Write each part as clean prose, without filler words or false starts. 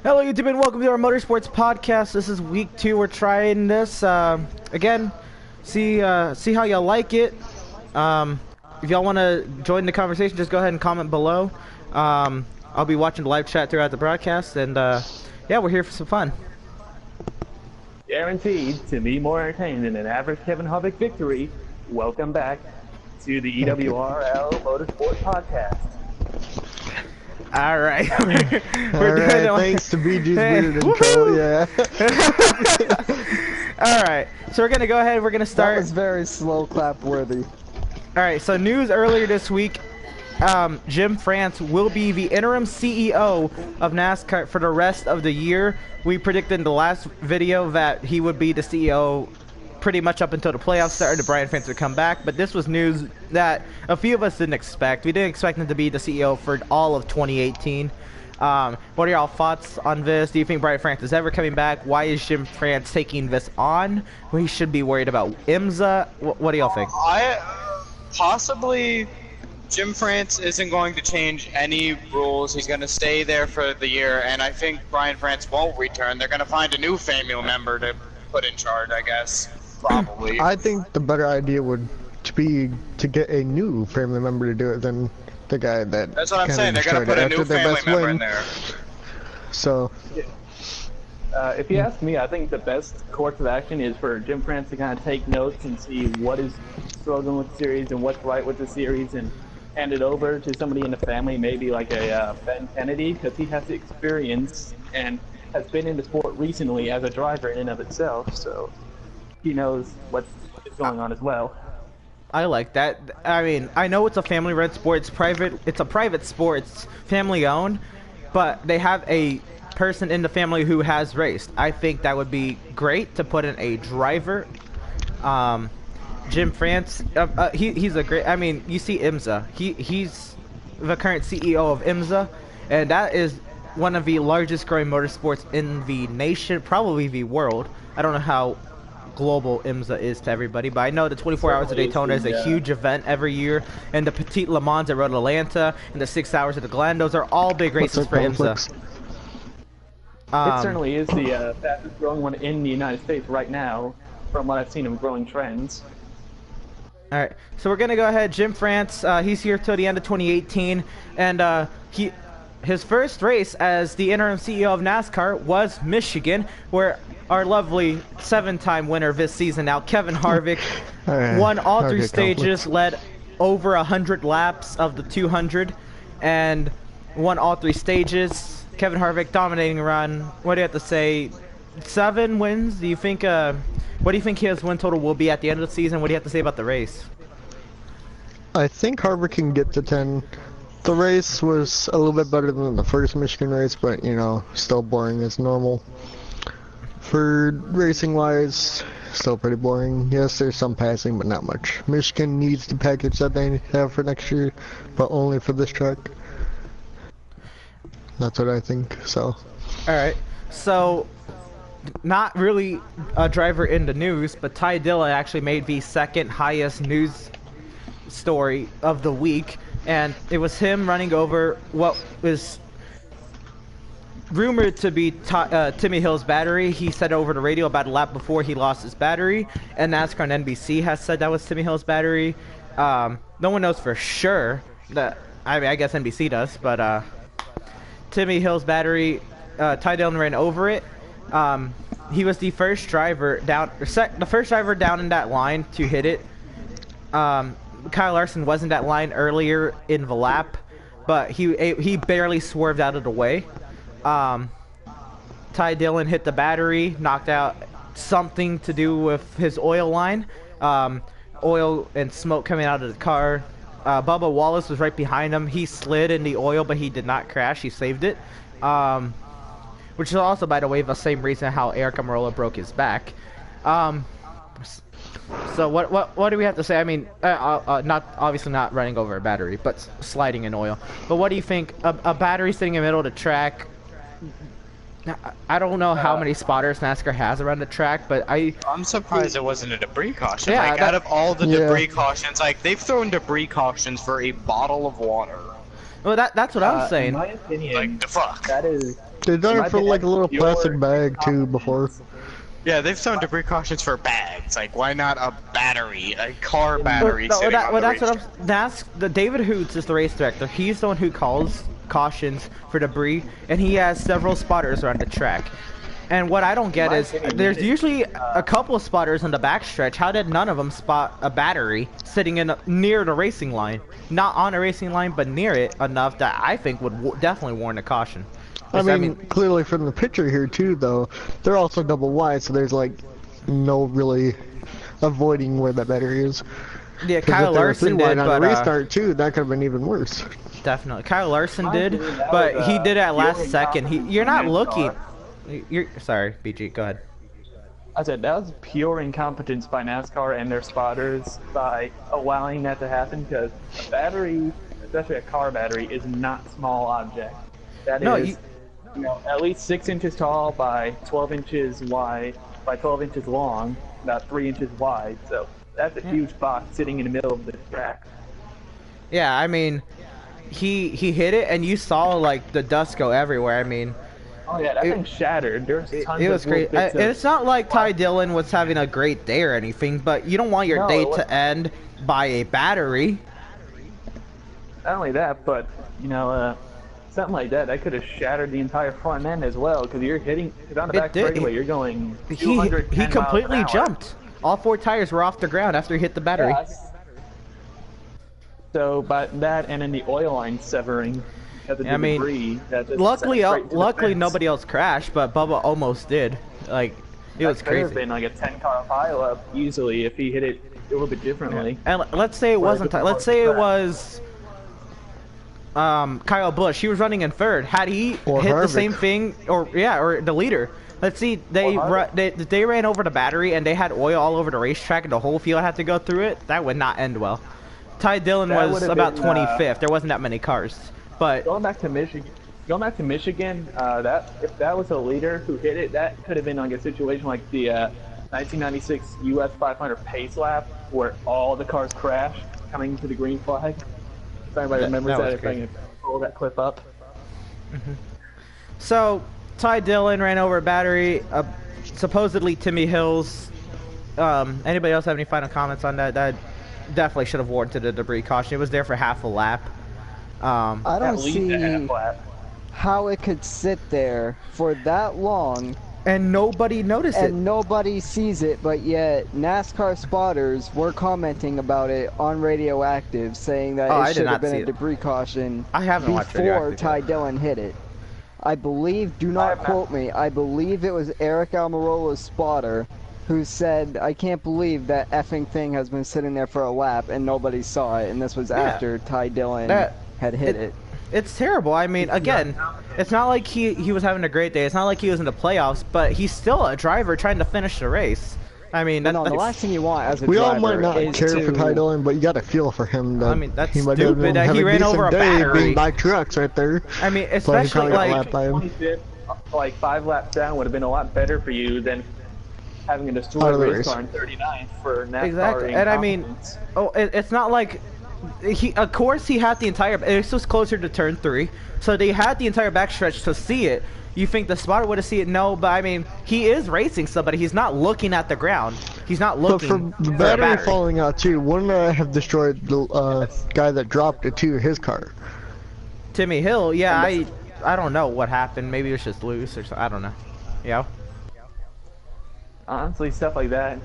Hello YouTube and welcome to our Motorsports Podcast. This is week 2. We're trying this again. See how y'all like it. If y'all want to join the conversation, just go ahead and comment below. I'll be watching the live chat throughout the broadcast, and yeah, we're here for some fun. Guaranteed to be more entertaining than an average Kevin Harvick victory. Welcome back to the EWRL Motorsports Podcast. All right. We're doing it. Thanks to BG's weird intro. Yeah. All right. So we're gonna go ahead. We're gonna start. That was very slow clap worthy. All right. So news earlier this week. Jim France will be the interim CEO of NASCAR for the rest of the year. We predicted in the last video that he would be the CEO pretty much up until the playoffs started. Brian France would come back, but this was news that a few of us didn't expect. We didn't expect him to be the CEO for all of 2018. What are y'all thoughts on this? Do you think Brian France is ever coming back? Why is Jim France taking this on? We should be worried about IMSA. What do y'all think? Possibly Jim France isn't going to change any rules. He's going to stay there for the year, and I think Brian France won't return. They're going to find a new family member to put in charge, I guess. Probably. I think the better idea would be to get a new family member to do it than the guy that. That's what I'm saying. They're going to put a new family member in there. So. If you ask me, I think the best course of action is for Jim France to kind of take notes and see what is struggling with the series and what's right with the series and hand it over to somebody in the family, maybe like a Ben Kennedy, because he has the experience and has been in the sport recently as a driver in and of itself, so he knows what is going on as well. I like that. I mean, I know it's a family-run sport. It's private. It's a private sport. It's family-owned, but they have a person in the family who has raced. I think that would be great to put in a driver. Jim France, he's a great. I mean, you see IMSA. He's the current CEO of IMSA, and that is one of the largest growing motorsports in the nation, probably the world. I don't know how global IMSA is to everybody, but I know the 24 Hours of Daytona is a huge event every year, and the Petite Le Mans at Road Atlanta and the 6 Hours at the Glen, those are all big races for IMSA. It certainly is the fastest growing one in the United States right now, from what I've seen of growing trends. All right, so we're gonna go ahead. Jim France, he's here till the end of 2018, and his first race as the interim CEO of NASCAR was Michigan, where our lovely 7-time winner this season now, Kevin Harvick, won all 3 stages, led over 100 laps of the 200, and won all 3 stages. Kevin Harvick dominating run. What do you have to say? 7 wins. Do you think? What do you think his win total will be at the end of the season? What do you have to say about the race? I think Harvick can get to 10. The race was a little bit better than the first Michigan race, but you know, still boring as normal. For racing wise, still pretty boring. Yes, there's some passing, but not much. Michigan needs the package that they have for next year, but only for this track. That's what I think, so. Alright, so not really a driver in the news, but Ty Dillon actually made the 2nd highest news story of the week, and it was him running over what was rumored to be Timmy Hill's battery. He said over the radio about a lap before he lost his battery, and NASCAR and NBC has said that was Timmy Hill's battery. No one knows for sure. That I mean, I guess NBC does, but Timmy Hill's battery, Ty Dillon ran over it. He was the first driver down, the first driver down in that line to hit it. Kyle Larson was in that line earlier in the lap, but he barely swerved out of the way. Ty Dillon hit the battery, knocked out something to do with his oil line. Oil and smoke coming out of the car. Bubba Wallace was right behind him. He slid in the oil, but he did not crash. He saved it. Which is also, by the way, the same reason how Eric Almirola broke his back. So what do we have to say? I mean, obviously not running over a battery, but sliding in oil. But what do you think? A battery sitting in the middle of the track. I don't know how many spotters NASCAR has around the track, but I'm surprised it wasn't a debris caution. Yeah, like, out of all the debris cautions, like, they've thrown debris cautions for a bottle of water. Well, that's what I was saying. In my opinion, like, the fuck? That is They've done it for like a little Your plastic bag too before. Yeah, they've done debris cautions for bags. Like, why not a battery, a car battery Well, sitting on the that's race? what that's the David Hoots is the race director. He's the one who calls cautions for debris, and he has several spotters around the track. And what I don't get is there's usually a couple of spotters on the backstretch. How did none of them spot a battery sitting in near the racing line? Not on a racing line, but near it enough that I think would definitely warrant a caution. I mean, clearly from the picture here too, though, they're also double wide, so there's like no really avoiding where that battery is. Yeah, 'Cause Kyle if they were Larson three wide did, on but a restart too, that could have been even worse. definitely Kyle Larson My did, opinion, that but was, he did it at last pure second. You're incompetence not from looking. NASCAR. You're sorry, BG. Go ahead. I said that was pure incompetence by NASCAR and their spotters by allowing that to happen, because a battery, especially a car battery, is not a small object. That No, is, at least 6 inches tall by 12 inches wide by 12 inches long, about 3 inches wide. So that's a huge box sitting in the middle of the track. Yeah, I mean, he hit it, and you saw like the dust go everywhere. I mean, Oh yeah, that thing shattered. There's tons it of was little great. bits of- It's not like Ty Dillon was having a great day or anything, but you don't want your No, day it wasn't. to end by a battery. Not only that, but something like that could have shattered the entire front end as well, because you're hitting, because on the It back did. straightaway you're going He 210 completely miles an hour. jumped. All 4 tires were off the ground after he hit the battery. Yes. So, but that and then the oil line severing because of the I mean, debris. That just Luckily, sent straight to the luckily fence. nobody else crashed, but Bubba almost did. Like, it was That could have crazy. been like a 10-car pileup easily if he hit it a little bit differently. And let's say it wasn't. Whereas Let's say it before the was Kyle Busch. He was running in third. Had he Or hit the Harvick. same thing, or the leader. Let's see, they ran over the battery and they had oil all over the racetrack and the whole field had to go through it. That would not end well. Ty Dillon That was would've about been, 25th. There wasn't that many cars, but Going back to Michigan, that if that was a leader who hit it, that could have been like a situation like the 1996 US 500 pace lap where all the cars crashed coming to the green flag. If anybody remembers that that, was if I great. can pull that clip up. So, Ty Dillon ran over a battery. Supposedly, Timmy Hills. Anybody else have any final comments on that? That definitely should have warranted a debris caution. It was there for half a lap. I At don't least a half see lap. how it could sit there for that long And nobody noticed it. and nobody sees it, but yet NASCAR spotters were commenting about it on Radioactive, saying that Oh, I it did should not have been see a it. debris caution I haven't watched before Radioactive Ty yet. Dillon hit it. I believe, do not have not- quote me, I believe it was Eric Almirola's spotter who said, I can't believe that effing thing has been sitting there for a lap and nobody saw it, and this was after Ty Dillon That- had hit it. It's terrible. I mean, again, it's not like he was having a great day. It's not like he was in the playoffs, but he's still a driver trying to finish the race. I mean, No, the last thing you want as a We driver all might not is care to... for Ty Dillon, but you got to feel for him. That I mean, that's he might stupid have been that he having ran over a decent day battery. being by trucks right there. I mean, So he especially probably got like lapped by him. 25th, like 5 laps down would have been a lot better for you than having a Out destroyed of the race race. car in 39th for NASCAR. exactly. And I mean, incompetence. it's not like of course he had the entire. This was closer to turn 3, so they had the entire backstretch to see it. You think the spotter would have seen it? No, but I mean, he is racing somebody. He's not looking at the ground. He's not But looking for the a battery falling out too, wouldn't that have destroyed the guy that dropped it to his car? Timmy Hill, yeah, I don't know what happened. Maybe it was just loose or something. I don't know. Yeah. Honestly, stuff like that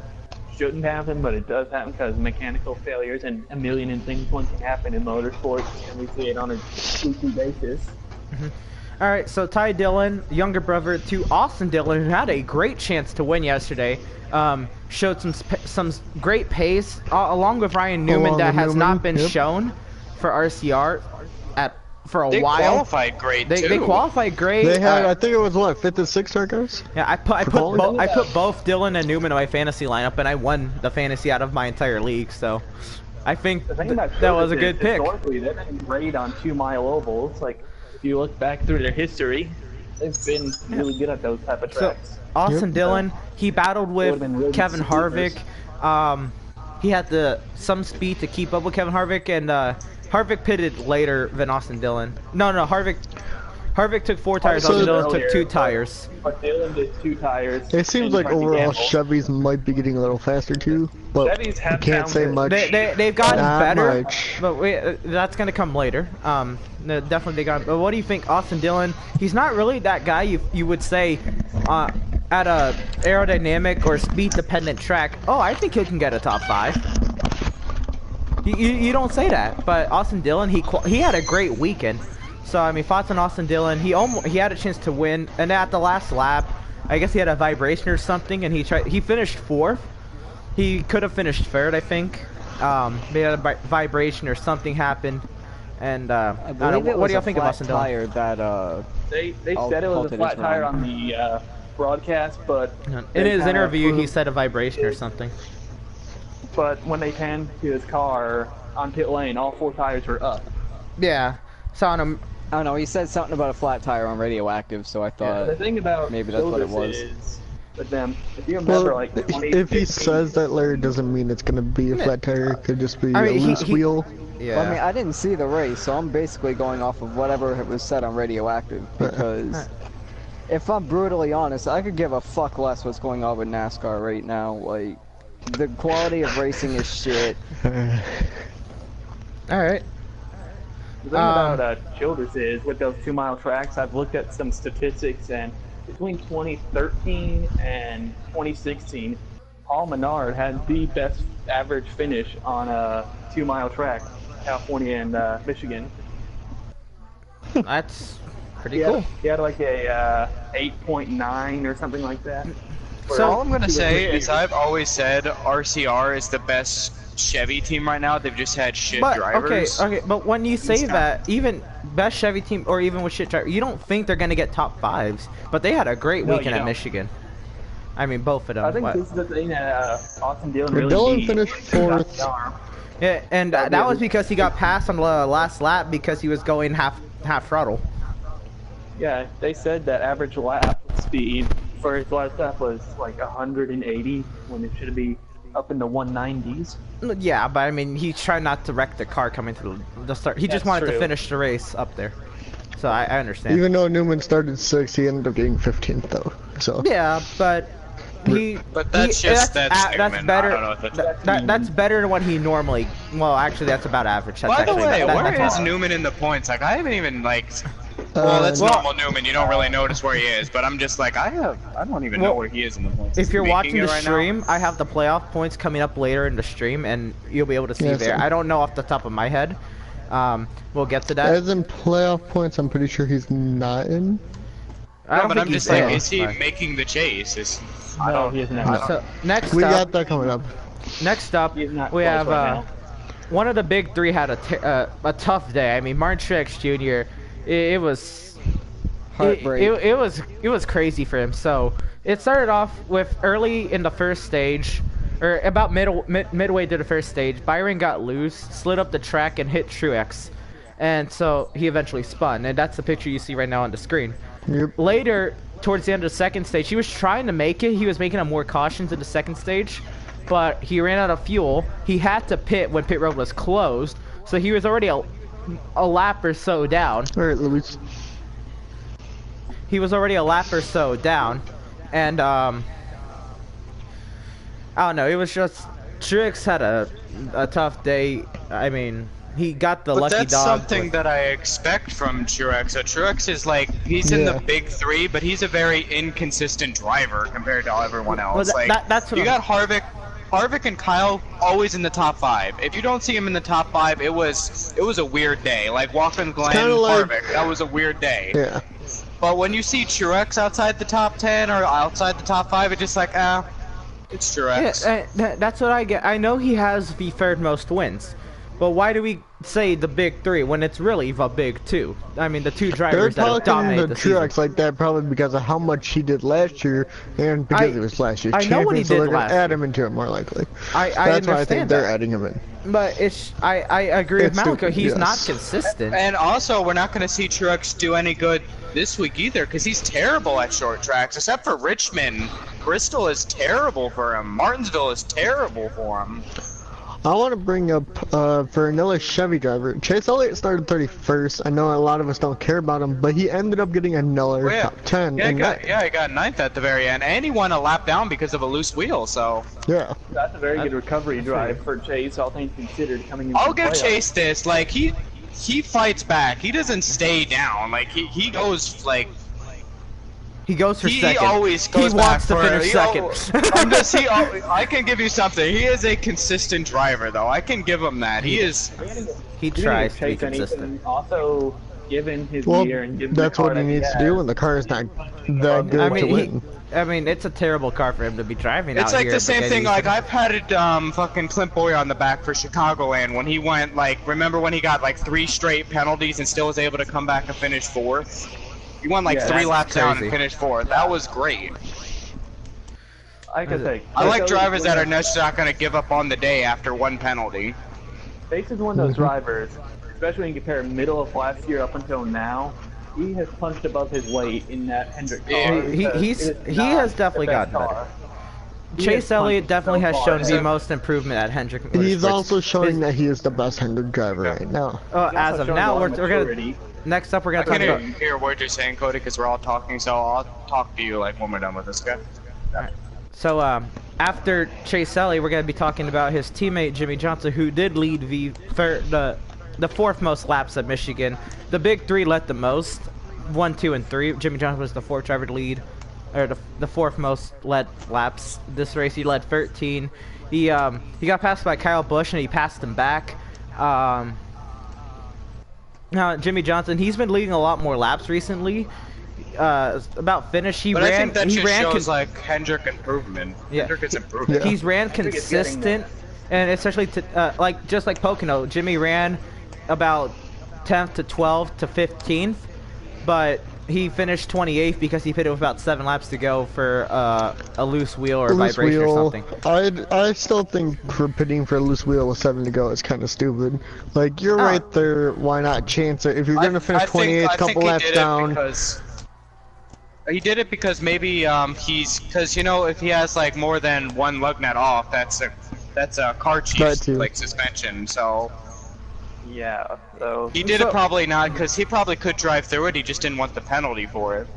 shouldn't happen, but it does happen because mechanical failures and a million and things one can happen in motorsports, and we see it on a weekly basis. All right, so Ty Dillon, younger brother to Austin Dillon, who had a great chance to win yesterday, showed some great pace, along with Ryan Newman, Along that with has Newman, not been yep. shown for RCR for a They while. qualified great too. They qualified great. They had, I think it was what, 5th and 6th, right, guys? Yeah, I put both Dillon and Newman in my fantasy lineup, and I won the fantasy out of my entire league. So, I think The thing about that was a Curtis good is, pick. Historically, they've been great on 2-mile ovals. Like, if you look back through their history, they've been really good at those type of So tracks. Austin Yep. Dillon, he battled with Would've been really Kevin good Harvick. He had some speed to keep up with Kevin Harvick, and Harvick pitted later than Austin Dillon. No, Harvick. Harvick took 4 tires, So- Austin Dillon took Earlier, 2 but- tires. But Dylan did 2 tires. It seems and like tried to overall gamble. Chevys might be getting a little faster too, but Chevys have you can't found say it. much. They've gotten Not better, much. but that's gonna come later. No, definitely they got. But what do you think, Austin Dillon? He's not really that guy you would say at a aerodynamic or speed dependent track. Oh, I think he can get a top 5. You don't say that, but Austin Dillon he had a great weekend. So I mean, thoughts on Austin Dillon? He had a chance to win, and at the last lap, I guess he had a vibration or something, and he finished 4th. He could have finished 3rd, I think. They had a vibration or something happened, and I don't know, what do y'all think of Austin Dillon? tire that They I'll said it was call a it flat as tire wrong. on the broadcast, but In they his kinda interview, he proved- said a vibration or something. But when they panned to his car on pit lane, all 4 tires were up. Yeah, saw him. I don't know. He said something about a flat tire on radioactive, so I thought The thing about maybe that's what it Silvers was. is with them, if you remember, Well, like if 2015, he says that, Larry, doesn't mean it's gonna be a flat tire. It could just be I a mean, loose wheel. Yeah. Well, I mean, I didn't see the race, so I'm basically going off of whatever was said on radioactive. Because if I'm brutally honest, I could give a fuck less what's going on with NASCAR right now. Like, the quality of racing is shit. All right. the thing about Childress is with those 2-mile tracks, I've looked at some statistics, and between 2013 and 2016, Paul Menard had the best average finish on a 2-mile track, California and Michigan. That's pretty cool. He had like a 8.9 or something like that. So- All I'm gonna say is I've always said RCR is the best Chevy team right now. They've just had shit But drivers. okay, but when you say It's not- that, even best Chevy team or even with shit driver, you don't think they're gonna get top 5s. But they had a great No, you weekend at don't. Michigan. I mean, both of them. I think What? this is the thing that Austin Dillon Yeah, really Dillon needs. finished He got 4th. the arm. Yeah, and that was because he got passed on the last lap because he was going half throttle. Yeah, they said that average lap speed for his last lap was like 180 when it should be up in the 190s. Yeah, but I mean, he tried not to wreck the car coming through the start. He just That's wanted to true. finish the race up there. So I understand. Even though Newman started 6th, he ended up getting 15th though. So Yeah, but he. But that's just- that's Newman. better. I don't know if that's- That's better than what he normally. Well, actually, that's about average. That's By the actually, way, that- where that's is all. Newman in the points? Like, I haven't even, like... Well, that's well- normal Newman. You don't really notice where he is, but I'm just like, I don't even know Well, where he is in the points. If you're Making watching it the right now? stream, I have the playoff points coming up later in the stream, and you'll be able to see Yeah, there. so- I don't know off the top of my head. We'll get to that. as in playoff points, I'm pretty sure he's not in. I No, don't but think I'm he's just like, there. is he Right. making the chase? No, he is not. So next We up, got that coming up. He's not we close have right now. one of the big 3 had a tough day. I mean, Martin Truex Jr. It was Heartbreak. it was crazy for him. So it started off with early in the first stage, or about midway through the first stage, Byron got loose, slid up the track, and hit Truex, and so he eventually spun. And that's the picture you see right now on the screen. Yep. Later, towards the end of the second stage, he was trying to make it. He was making more cautions in the second stage, but he ran out of fuel. He had to pit when pit road was closed, so he was already a lap or so down. All right, Luis. He was already a lap or so down, and I don't know. It was just Truex had a tough day. I mean, he got the But lucky that's dog. something with- that I expect from Truex. So Truex is like, he's in the Yeah. big 3, but he's a very inconsistent driver compared to everyone else. Well, that's what you I'm- got Harvick and Kyle always in the top 5. If you don't see him in the top 5, it was a weird day. Like Watkins Glen, kinda like- Harvick, that was a weird day. Yeah. But when you see Truex outside the top 10 or outside the top 5, it's just like, it's Truex. Yeah, that's what I get. I know he has the third most wins, but why do we say the big 3 when it's really the big 2? I mean, the 2 They're drivers that have talking dominated the the season. Truex like that probably because of how much he did last year and because I- it was last year's I know what he champion, so did they're gonna last add year. him into it more likely. I That's why I understand think they're that. adding him in. But I agree with It's Malco. stupid, He's yes. not consistent. And also, we're not going to see Truex do any good this week either, because he's terrible at short tracks, except for Richmond. Bristol is terrible for him. Martinsville is terrible for him. I want to bring up for another Chevy driver. Chase Elliott started 31st. I know a lot of us don't care about him, but he ended up getting another top 10. Yeah, he got 9th at the very end, and he won a lap down because of a loose wheel. So yeah, that's a very good recovery drive for Chase, all things considered. Coming in. I'll give Chase this. Like he fights back. He doesn't stay down. Like he goes like. He goes for second. He always goes he back wants to finish second. I can give you something. He is a consistent driver, though. I can give him that. He is. He tries to be consistent. Also, given his year and given that's what he needs to do when the car is not that good to win. I mean, it's a terrible car for him to be driving. It's like the same thing. Like I patted fucking Clint Boyer on the back for Chicagoland when he went like. Remember when he got like 3 straight penalties and still was able to come back and finish 4th? He won like 3 laps down and finished 4th. That was great. I like drivers that are just not going to give up on the day after 1 penalty. Chase is one of those drivers, especially when you compare middle of last year up until now. He has punched above his weight in that Hendrick car. He has definitely gotten better. Chase Elliott definitely has shown the most improvement at Hendrick Motorsports. He's also showing that he is the best Hendrick driver right now. As of now, we're gonna. Next up, we're gonna talk about. I can't hear what you're saying, Cody, because we're all talking. So I'll talk to you like when we're done with this guy. Right. So after Chase Elliott, we're gonna be talking about his teammate Jimmy Johnson, who did lead the 4th most laps at Michigan. The big 3 led the most, 1, 2, and 3. Jimmy Johnson was the 4th driver to lead, or the 4th most led laps this race. He led 13. He got passed by Kyle Busch and he passed him back. Now Jimmy Johnson, he's been leading a lot more laps recently. About finish, I think that shows like Hendrick improvement. Yeah. Hendrick is improving. He's ran consistent, and especially to just like Pocono, Jimmy ran about 10th to 12th to 15th, but he finished 28th because he pitted with about 7 laps to go for a loose wheel or vibration or something. I still think for pitting for a loose wheel with 7 to go is kind of stupid. Like, you're right there, why not chance it? If you're going to finish 28th, couple laps down. He did it because maybe because you know, if he has like more than 1 lug nut off, that's a car chief like suspension. So yeah, so he did it probably not because he probably could drive through it. He just didn't want the penalty for it.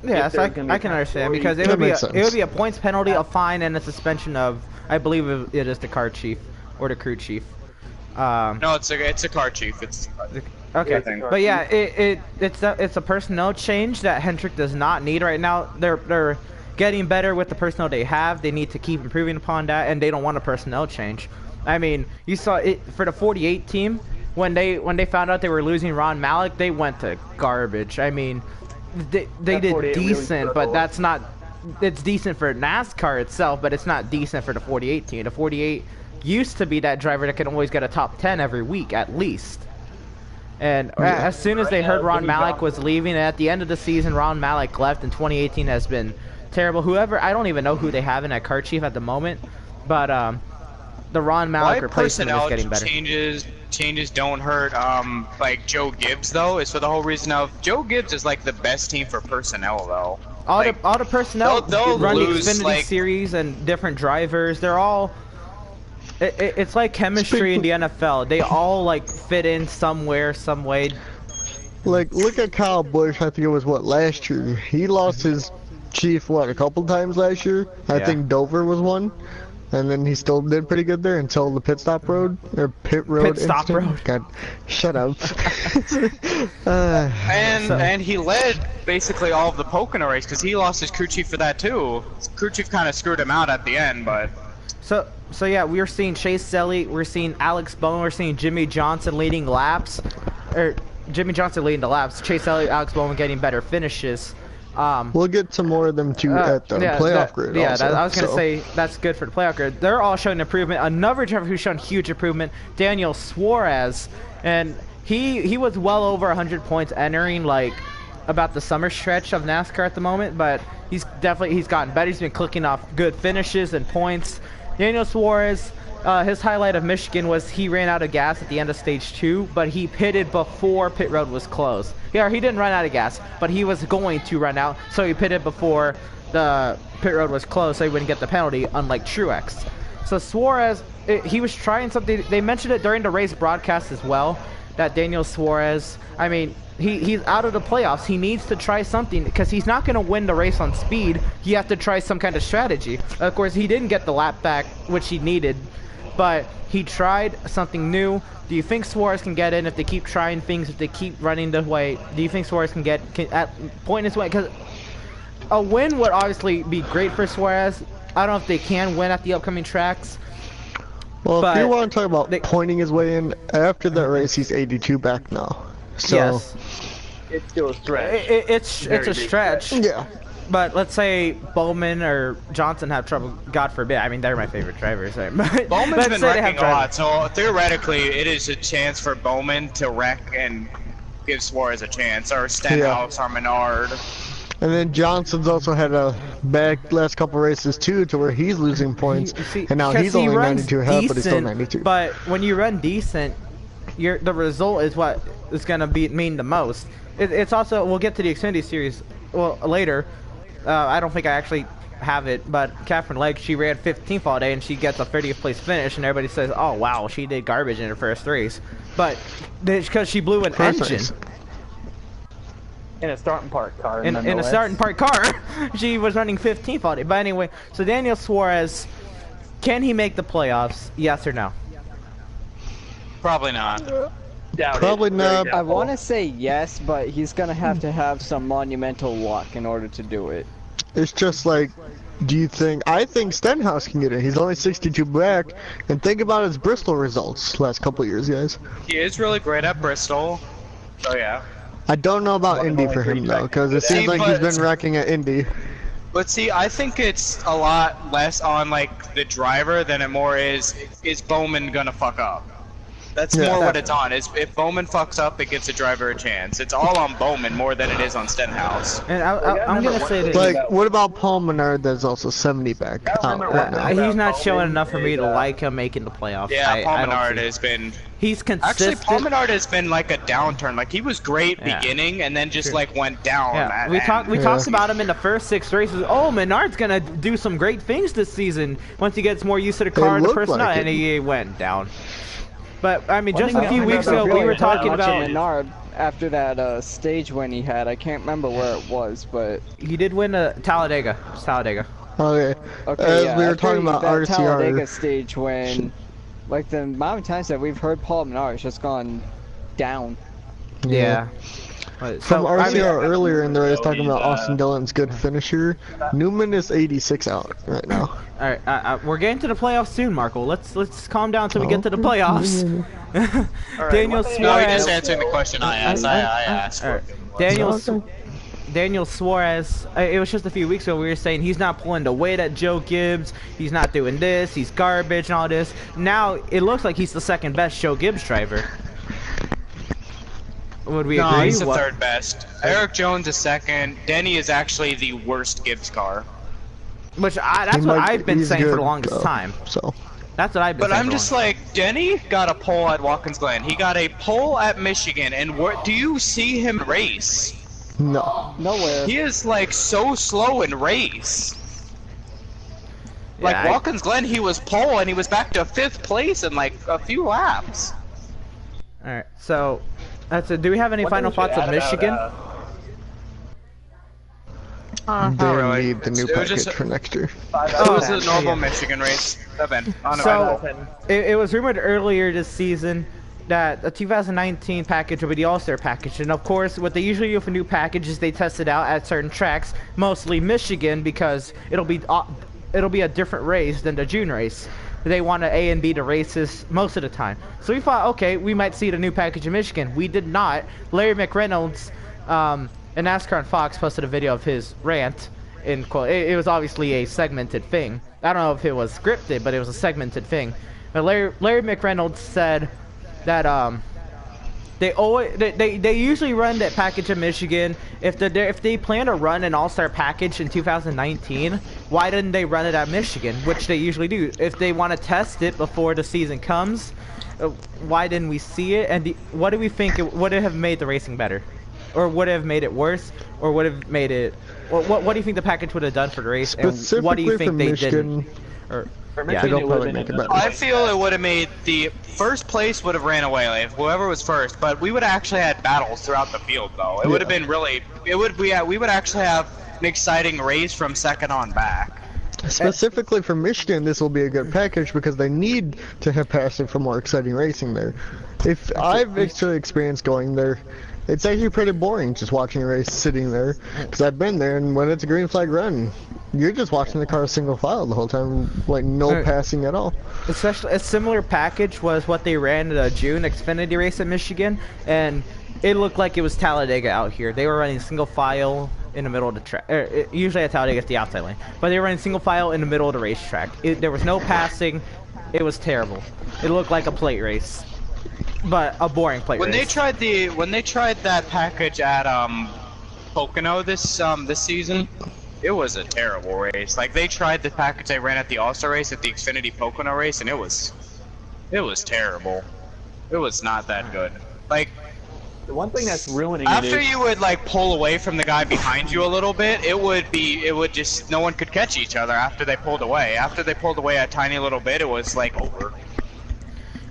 Yeah, so I can understand because it would be a points penalty, a fine, and a suspension of, I believe it is the car chief or the crew chief. No, it's a car chief. Okay, but yeah, it's a personnel change that Hendrick does not need right now. They're getting better with the personnel they have. They need to keep improving upon that, and they don't want a personnel change. I mean, you saw it for the 48 team when they found out they were losing Ron Malik, they went to garbage. I mean, they did decent, really, but that's not. It's decent for NASCAR itself, but it's not decent for the 48 team. The 48 used to be that driver that can always get a top 10 every week at least. And as soon as they heard Ron Malik was leaving, and at the end of the season, Ron Malik left, and 2018 has been terrible. I don't even know who they have in that car chief at the moment, but the Ron Malik replacement is getting better. Changes don't hurt. Like Joe Gibbs though, is for the whole reason of Joe Gibbs is like the best team for personnel though. All the personnel they'll run the lose, Xfinity series and different drivers. They're all. It's like chemistry in the NFL. They all like fit in somewhere, some way. Like, look at Kyle Busch. I think it was last year. He lost his chief a couple times last year. I think Dover was one, and then he still did pretty good there until the pit stop road pit road. Pit stop road. God, shut up. And he led basically all of the Pocono race because he lost his crew chief for that too. His crew chief kind of screwed him out at the end, but. So yeah, we're seeing Chase Elliott, we're seeing Alex Bowman, we're seeing Jimmy Johnson leading laps, Jimmy Johnson leading the laps. Chase Elliott, Alex Bowman getting better finishes. We'll get some more of them too at the playoff grid. Yeah, I was gonna say that's good for the playoff grid. They're all showing improvement. Another driver who's shown huge improvement, Daniel Suarez, and he was well over 100 points entering like about the summer stretch of NASCAR at the moment, but he's gotten better. He's been clicking off good finishes and points. Daniel Suarez, his highlight of Michigan was he ran out of gas at the end of stage 2, but he pitted before pit road was closed. Yeah, he didn't run out of gas, but he was going to run out, so he pitted before the pit road was closed so he wouldn't get the penalty, unlike Truex. So Suarez, he was trying something. They mentioned it during the race broadcast as well, that Daniel Suarez, I mean, he's out of the playoffs. He needs to try something because he's not going to win the race on speed. He has to try some kind of strategy. Of course, he didn't get the lap back, which he needed, but he tried something new. Do you think Suarez can get in if they keep trying things, if they keep running the way? Do you think Suarez can at point his way? Because a win would obviously be great for Suarez. I don't know if they can win at the upcoming tracks. Well, but if you want to talk about pointing his way in, after that race, he's 82 back now. So, yes. It's still a stretch. It's a stretch. Yeah. But let's say Bowman or Johnson have trouble, God forbid. I mean, they're my favorite drivers. Right? But Bowman's been wrecking a lot, so theoretically, it is a chance for Bowman to wreck and give Suarez a chance, or Stenhouse, or Menard. And then Johnson's also had a bad last couple races too, to where he's losing points, and now he's only 92 half, but he's still 92. But when you run decent, the result is what is going to mean the most. It's also, we'll get to the Xfinity Series later. I don't think I actually have it, but Catherine Legg, she ran 15th all day and she gets a 30th place finish, and everybody says, oh wow, she did garbage in her first race. But it's because she blew an engine. In a starting park car. In a starting park car. She was running 15th all day. But anyway, so Daniel Suarez, can he make the playoffs? Yes or no? Probably not. Probably not. I want to say yes, but he's going to have some monumental luck in order to do it. It's just like, do you think... I think Stenhouse can get it. He's only 62 back. And think about his Bristol results last couple years, guys. He is really great at Bristol. So yeah. I don't know about Indy for him, though, because it seems like he's been wrecking at Indy. But see, I think it's a lot less on, like, the driver than it more is Bowman gonna fuck up? That's more what it's on. If Bowman fucks up, it gives the driver a chance. It's all on Bowman more than it is on Stenhouse. And I'm gonna say that. Like, what about Paul Menard? That's also 70 back. He's not showing enough for me to like him making the playoffs. Yeah, Paul Menard has been. He's consistent. Actually, Paul Menard has been like a downturn. Like, he was great beginning and then just like went down. Yeah. We talked about him in the first 6 races. Oh, Menard's gonna do some great things this season once he gets more used to the car and the personality, and he went down. But I mean, just a few weeks ago, we were talking about Menard after that stage win he had. I can't remember where it was, but he did win Talladega. It was Talladega. Okay. Okay. We were talking about that RCR. Talladega stage win. Like, the amount of times that we've heard Paul Menard has just gone down. Yeah. From RCR earlier in the race, talking about Austin Dillon's good finisher. Newman is 86 out right now. All right, we're getting to the playoffs soon, Marco. Let's calm down until we get to the playoffs. Daniel Suarez. No, you're just answering the question I asked. I asked. All right. Daniel Suarez, it was just a few weeks ago we were saying he's not pulling the weight at Joe Gibbs, he's not doing this, he's garbage and all this. Now it looks like he's the second best Joe Gibbs driver. Would we agree? No, he's the third best. Eric Jones is second. Denny is actually the worst Gibbs car. Which that's what I've been saying for the longest time. So that's what I've been saying. But I'm just like, Denny got a pole at Watkins Glen. He got a pole at Michigan, and do you see him race? No. Nowhere. He is like so slow in race. Like Watkins Glen, he was pole and he was back to 5th place in like a few laps. All right, so that's it. Do we have any final thoughts of Michigan? They need the new package for next year. It was a normal Michigan race. It was rumored earlier this season that the 2019 package will be the All-Star package, and of course what they usually do for new packages, they test it out at certain tracks, mostly Michigan, because it'll be a different race than the June race. They want to A and B the races most of the time. So we thought, okay, we might see the new package in Michigan. We did not. Larry McReynolds, and NASCAR and Fox posted a video of his rant. It was obviously a segmented thing. I don't know if it was scripted, but it was a segmented thing. But Larry McReynolds said that they usually run that package in Michigan. If they plan to run an All-Star package in 2019, why didn't they run it at Michigan, which they usually do? If they want to test it before the season comes, why didn't we see it? And what do we think would it have made the racing better, or would it have made it worse, or would have made it? What do you think the package would have done for the race? And what do you think they didn't? For Yeah. Michigan, They'll it would probably have make been it better. I feel it would have made the first place would have ran away, like whoever was first. But we would have actually had battles throughout the field, though. It would have been really. It would be. We would actually have an exciting race from second on back. Specifically for Michigan, this will be a good package because they need to have passing for more exciting racing there. If I've actually experienced going there, it's actually pretty boring just watching a race sitting there. Because I've been there, and when it's a green flag run, you're just watching the car single file the whole time, like no Right. passing at all. Especially a similar package was what they ran at a June Xfinity race at Michigan, and it looked like it was Talladega out here. They were running single file in the middle of the track. Usually at Talladega it's the outside lane, but they were running single file in the middle of the racetrack. There was no passing. It was terrible. It looked like a plate race, but a boring plate When race. when they tried that package at Pocono this season, it was a terrible race. Like they tried the package they ran at the All-Star race at the Xfinity Pocono race, and it was terrible. It was not that good. Like The one thing that's ruining it after is you would like pull away from the guy behind you a little bit, it would just no one could catch each other after they pulled away. After they pulled away a tiny little bit, it was like over.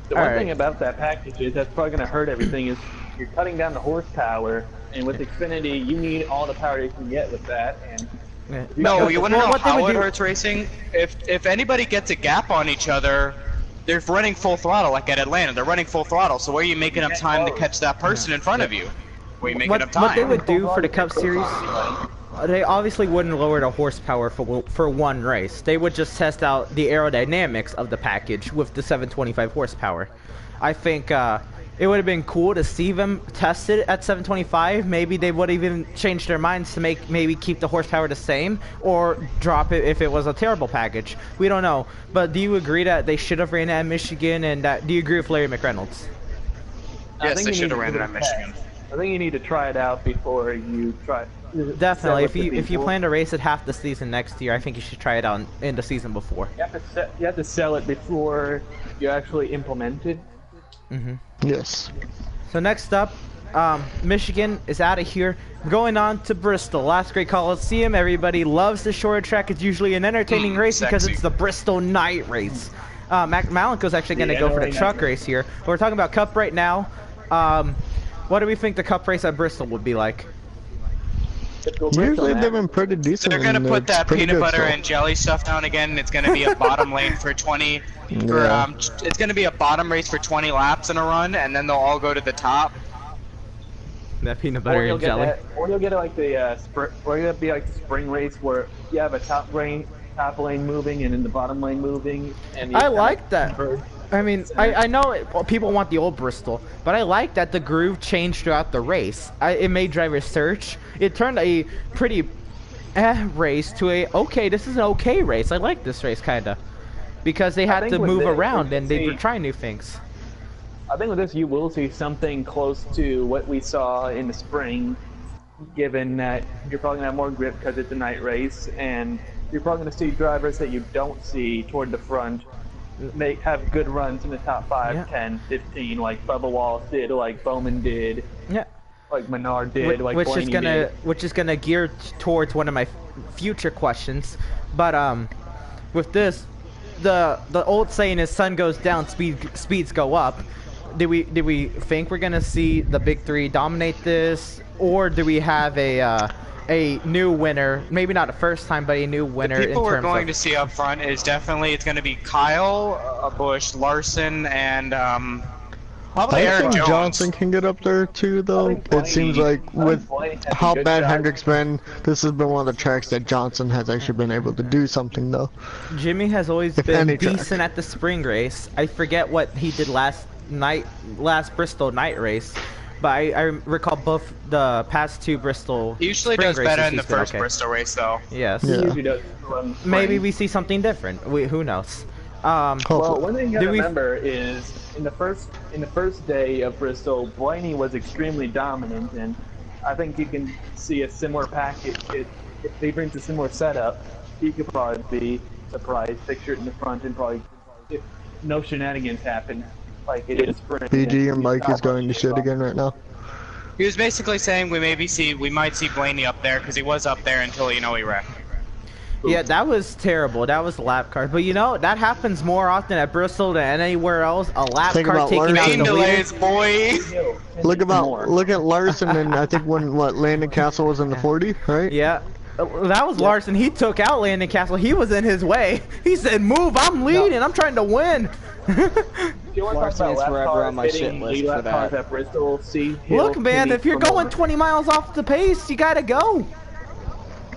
the one Alright. thing about that package is that's probably going to hurt everything. Is you're cutting down the horsepower, and with Xfinity, you need all the power you can get with that. And Yeah. No, you want to Well, know what they how would it do- hurts racing? If anybody gets a gap on each other, they're running full throttle like at Atlanta. They're running full throttle. So where are you making up time to catch that person in front of you? Where are you making up time? What they would do for the Cup Series, they obviously wouldn't lower the horsepower for one race. They would just test out the aerodynamics of the package with the 725 horsepower. I think it would have been cool to see them test it at 725. Maybe they would even change their minds to maybe keep the horsepower the same or drop it if it was a terrible package. We don't know. But do you agree that they should have ran it at Michigan? And do you agree with Larry McReynolds? I Yes, think they you should have need ran to it at give a test. Michigan. I think you need to try it out before you try. Definitely. sell it to If you people. plan to race it half the season next year, I think you should try it out in the season before. You have to sell it before you actually implement it. Yes. So next up, Michigan is out of here. We're going on to Bristol. Last great Coliseum. Everybody loves the shorter track. It's usually an entertaining race because sexy. it's the Bristol night race. Malenko's actually going to Yeah, go for the night truck race. race here. We're talking about Cup right now. What do we think the Cup race at Bristol would be like? Usually they've been pretty decent. They're gonna and put it's that pretty peanut good butter still. and jelly stuff down again. And it's gonna be a bottom lane for 20. Yeah. It's gonna be a bottom race for 20 laps in a run, and then they'll all go to the top. That peanut Or butter you'll and get jelly. that, or you'll get like the or you'll be like the spring race where you have a top lane moving and then the bottom lane moving. And you I kinda like that. converge. I mean, I know people want the old Bristol, but I like that the groove changed throughout the race. It made drivers search. It turned a pretty race to a, okay, this is an okay race. I like this race, kind of. Because they had think to with move this, around we and they were see- trying new things. I think with this you will see something close to what we saw in the spring, given that you're probably gonna have more grip because it's a night race, and you're probably gonna see drivers that you don't see toward the front have good runs in the top 5, Yeah. 10, 15, like Bubba Wallace did, like Bowman did, Yeah. like Menard did, like Blaney did. Which is gonna gear towards one of my future questions. But with this, the old saying is sun goes down, speeds go up. Do we think we're gonna see the big three dominate this, or do we have a new winner? Maybe not the first time, but a new winner. The people in we're terms going of, to see up front is definitely it's going to be Kyle Busch, Larson, and probably I Aaron think Jones. Johnson can get up there too, though. think It seems Blaney- like I think with Blaney has a how good bad shot. Hendrick's been, this has been one of the tracks that Johnson has actually been able to do something, though. Jimmy has always If been any track. decent at the spring race. I forget what he did last Bristol night race, but I recall both the past two Bristol. He usually spring does better races in the he's been first okay. Bristol race, though. Yes. Yeah. He usually does run spring. Maybe we see something different. Who knows? Well, Hopefully. one thing you gotta Do we- remember is in the first day of Bristol, Blaney was extremely dominant, and I think you can see a similar package. If he brings a similar setup, he could probably be surprised, picture it in the front, and probably if no shenanigans happen, like it is spring. BG and Mike is going to shit again right now. He was basically saying we might see Blaney up there because he was up there until he wrecked. Yeah, that was terrible. That was a lap car. But you know, that happens more often at Bristol than anywhere else. A lap Think car about taking out Larson. the Delays, leader. boy. Look at Larson, and I think when Landon Castle was in the 40, right? Yeah. That was Larson. He took out Landon Castle. He was in his way. He said, "Move! I'm leading. I'm trying to win." You want to Larson talk is about forever lap on my cars shit hitting list lead for lap cars that. at Bristol, Look, man, if you're going 20 miles off the pace, you gotta go.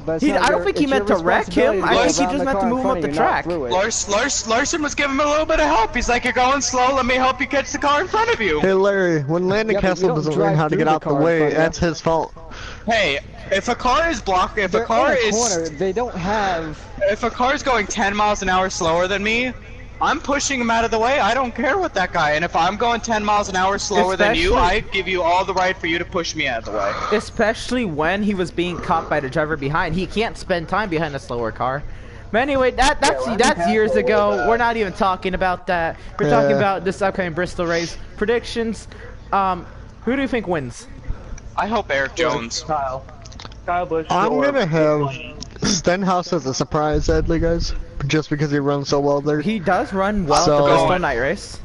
But it's He- not I don't your- think he it's meant your to wreck him. responsibility I to think go he around just the meant to car in move him front up of the you, not track. through it. Larson was giving him a little bit of help. He's like, "You're going slow. Let me help you catch the car in front of you." Hey Larry, when Landon Yeah, but you Castle don't doesn't learn drive how to through get the out the car in way, front of you. that's his fault. Hey, if a car is blocked, if They're a car in a is corner. They don't have. if a car is going 10 miles an hour slower than me, I'm pushing him out of the way. I don't care with that guy. And if I'm going 10 miles an hour slower than you, Especially- I give you all the right for you to push me out of the way. Especially when he was being caught by the driver behind. He can't spend time behind a slower car. But anyway, that's years ago. We're not even talking about that. We're talking about this upcoming Bristol race. Predictions. Who do you think wins? I hope Eric Jones. Kyle Busch. I'm or gonna have Blaney. Stenhouse as a surprise, sadly, guys, just because he runs so well there. He does run well So- at the Bristol night race.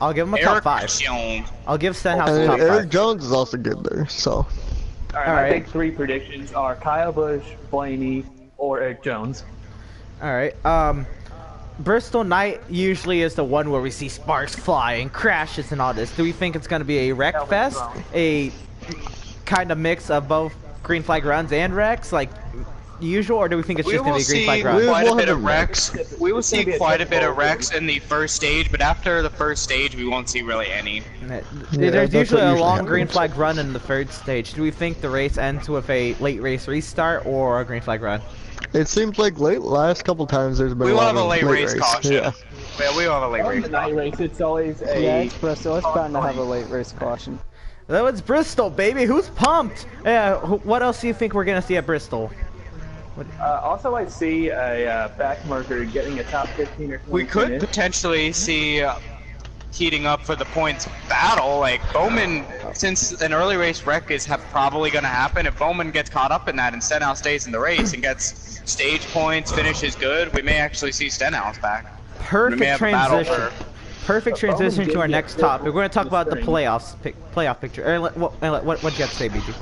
I'll give him a top Eric 5. Jones. I'll give Stenhouse a And top Eric 5. Jones is also good there, so. All right, All my right. big 3 predictions are Kyle Busch, Blaney, or Eric Jones. Alright, Bristol night usually is the one where we see sparks fly and crashes and all this. Do we think it's going to be a wreck Calvin fest? Brown. A kind of mix of both green flag runs and wrecks, like usual, or do we think it's We just going will to be green see flag runs? quite a We'll bit have of a wrecks. We will It's gonna see be a quite a bit of typical wrecks in the first stage, but after the first stage, we won't see really any. There's that's usually what a usually long happens. green flag run in the third stage. Do we think the race ends with a late race restart or a green flag run? It seems like last couple times there's been We will lot have a of late race caution. Yeah. Yeah, we will have a late On race the night caution. race, it's always a. Yeah, it's Bristol. It's bound to have a late race caution. That was Bristol, baby. Who's pumped? Yeah. What else do you think we're going to see at Bristol? Also, I see a back marker getting a top 15 or 20 We could finish. potentially see heating up for the points battle. Like Bowman, since an early race wreck is probably going to happen, if Bowman gets caught up in that and Stenhouse stays in the race and gets stage points, finishes good, we may actually see Stenhouse back. We may Perfect have a battle transition. for- Perfect Bowman transition did to our get next good topic. We're going to talk this about the spring. playoff picture. What you got to say, BG?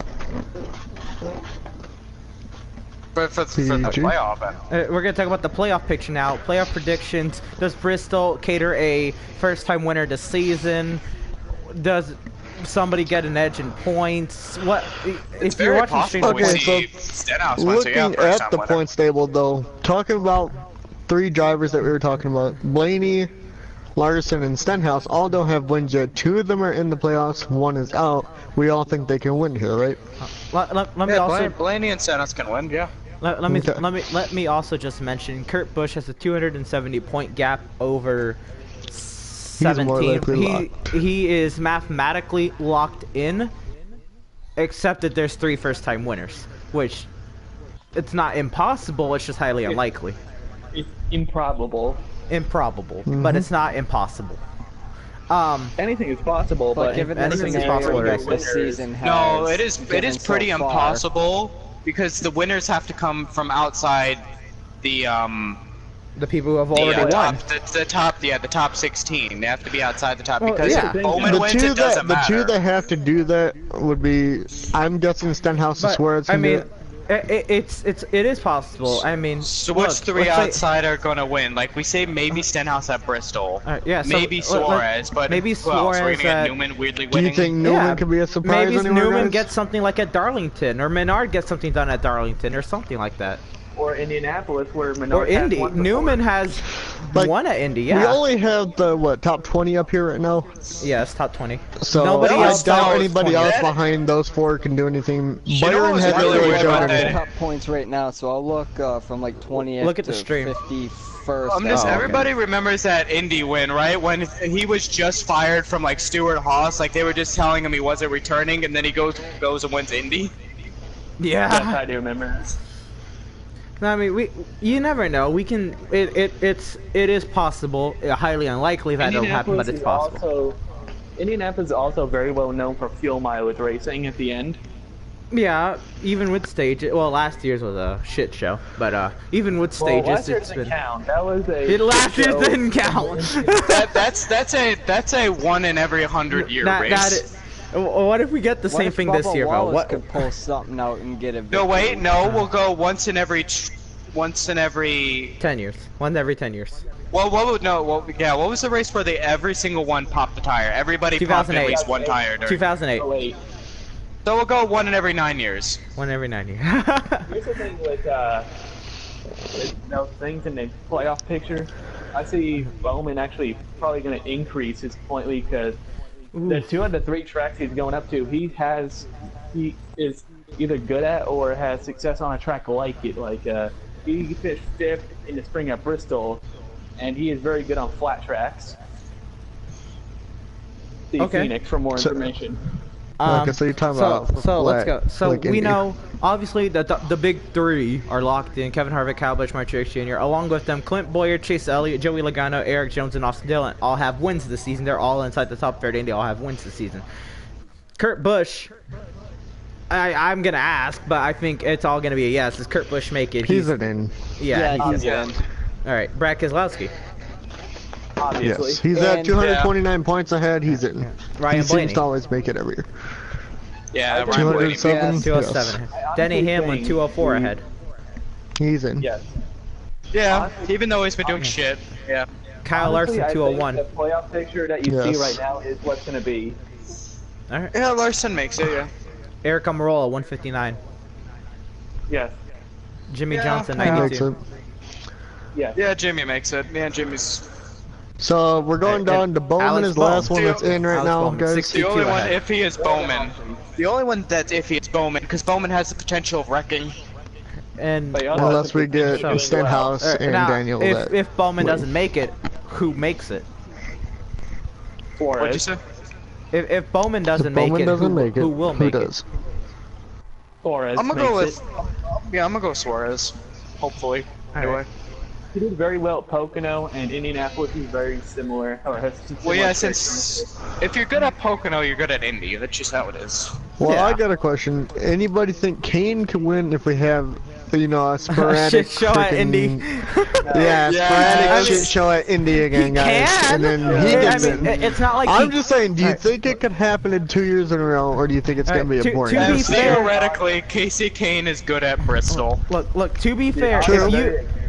For the PG? playoff. We're going to talk about the playoff picture now. Playoff predictions. Does Bristol cater a first-time winner this season? Does somebody get an edge in points? What It's if you're very watching stream? possible we Okay, see so Stenhouse win, so yeah, Looking first at time the winner. points table, though, talking about 3 drivers that we were talking about, Blaney, Larson, and Stenhouse all don't have wins yet. 2 of them are in the playoffs, 1 is out. We all think they can win here, right? Let me Yeah, also Blaney and Stenhouse can win, yeah. Okay. let me also just mention Kurt Busch has a 270 point gap over more 17. likely locked. He is mathematically locked in, except that there's 3 first-time winners, which it's not impossible. It's just highly unlikely, It's improbable. improbable, Mm-hmm. but it's not impossible. Anything is possible, But but given the anything is scenario possible, that right? this season has No, it is given so pretty far, impossible because the winners have to come from outside the The people who have already won. the top 16. They have to be outside the top Well, because yeah. if Bowman The wins, 2 it doesn't that matter. have to do that would be, I'm guessing Stenhouse is where it's I gonna mean, do it. it is possible. I mean, So which look, 3 let's say- outside are going to win? Like we say, maybe Stenhouse at Bristol, yeah, so maybe let- Suarez, but maybe who else? We're Suarez gonna get at- Newman weirdly Do you winning. think Newman could be a surprise maybe anywhere, Newman guys? gets something like at Darlington, or Menard gets something done at Darlington, or something like that. or Indianapolis where Or Menard has Indy. won before. Newman has Like, won at Indy, We yeah. only have the, top 20 up here right now? Yes, top 20. So Nobody I else doubt knows anybody 20. else behind those 4 can do anything. You know Byron what's hasn't really really weird shown about that? anything. top points right now, so I'll look from like 20th Look at the to stream. 51st. Everybody remembers that Indy win, right? When he was just fired from like Stuart Haas, like they were just telling him he wasn't returning, and then he goes and wins Indy. Yes, Yeah. I do remember. I mean, you never know. We can. It is possible. Highly unlikely that it'll happen, but it's possible. Indianapolis is also very well known for fuel mileage racing at the end. Yeah, even with stages. Well, last year's was a shit show, but even with stages, last year it's didn't been. count. That was a. Last year show. didn't count. That's a 1 in every 100-year race. What if we get the What same if thing this Bubba year, bro? Wallace What? could pull something out and get a No, victory? wait, no, we'll go once in every 10 years. One every 10 years. Well, what was the race where every single one popped the tire? Everybody popped at 2008. least one tire. 2008. Oh, wait. So we'll go 1 in every 9 years. One every 9 years. Here's the thing with those things in the playoff picture. I see Bowman actually probably going to increase his point lead because the 2 of the 3 tracks he's going up to, he is either good at or has success on a track like it. Like he finished 5th in the spring at Bristol, and he is very good on flat tracks. See Okay. Phoenix for more information. Okay, so you're talking about so let's flat, go. So like we Indy. know, obviously, the big 3 are locked in. Kevin Harvick, Kyle Busch, Mark Truex Jr. Along with them, Clint Bowyer, Chase Elliott, Joey Logano, Eric Jones, and Austin Dillon all have wins this season. They're all inside the top 30, and they all have wins this season. Kurt Busch, I'm going to ask, but I think it's all going to be a yes. Does Kurt Busch make it? He's an in. Yeah. he's in. All right, Brad Keselowski. Obviously. Yes, he's at And- 229 points ahead. He's in. Ryan he seems Blaney. to always make it every year. Yeah, Ryan Blaney. 207. Yes. 207. Denny honestly Hamlin, think 204 he- ahead. He's in. Yes. Yeah, even though he's been doing shit. Yeah. Kyle Honestly, Larson, I 201. think the playoff picture that you see Yes. right now is what's going to be. All right. Yeah, Larson makes it, yeah. Eric Almirola, 159. Yes. Jimmy Yeah, Johnson, He makes 92. it. Yes. Yeah, Jimmy makes it. Yeah, Jimmy's... So we're going down to Bowman Alex is the last Bowman. one that's in right Alex now, Bowman, guys. 60. The only 62 one ahead. iffy is Bowman. The only one that's iffy is Bowman, because Bowman has the potential of wrecking. And But he also Unless has we to get continue doing Stenhouse Alright, and now, Daniel. if, that if Bowman win. doesn't make it, who makes it? well. What'd you say? If Bowman doesn't If make Bowman it, doesn't make it, who will make does? Torres I'm gonna go makes with... it. Yeah, I'm gonna go with Suarez. Hopefully. Anyway. He did very well at Pocono, and Indianapolis is very similar. Or has Well, yeah, similar since... If you're good at Pocono, you're good at Indy. That's just how it is. Well, Yeah. I got a question. Anybody think Kane can win if we have, a sporadic shit show at frickin- Indy. Yeah, Yeah, sporadic I mean, shit show at Indy again, He guys. can. And then he I gets mean, in. it's not like I'm he, just saying, do you Alright. think it could happen in 2 years in a row, or do you think it's going to be Alright, a boring to be race? fair- Theoretically, Casey Kane is good at Bristol. Look. To be fair, True.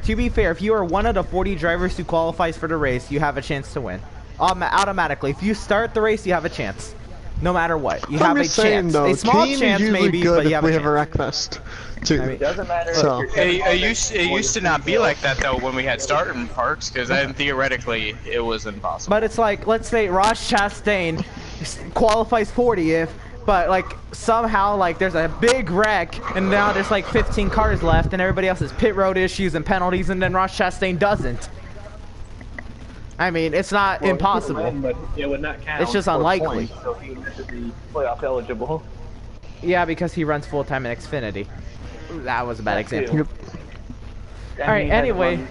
if you are one of the 40 drivers who qualifies for the race, you have a chance to win. Automatically, if you start the race, you have a chance. No matter what, you I'm have a just saying, chance. though, A small Kane chance, is usually maybe, good but you if have we a have a chance. wreck fest, too. I mean, It doesn't matter So- if you're It used to not be like that though when we had starting parks, because then theoretically it was impossible. But it's like, let's say Ross Chastain qualifies 40th, but like somehow like there's a big wreck, and now there's like 15 cars left, and everybody else has pit road issues and penalties, and then Ross Chastain doesn't. I mean, it's not well, he impossible. would win, but it would not count. It's just for unlikely. points, so he would have to be playoff eligible. Yeah, because he runs full time in Xfinity. That was a bad example. Yep. And All right. he has Anyway, won-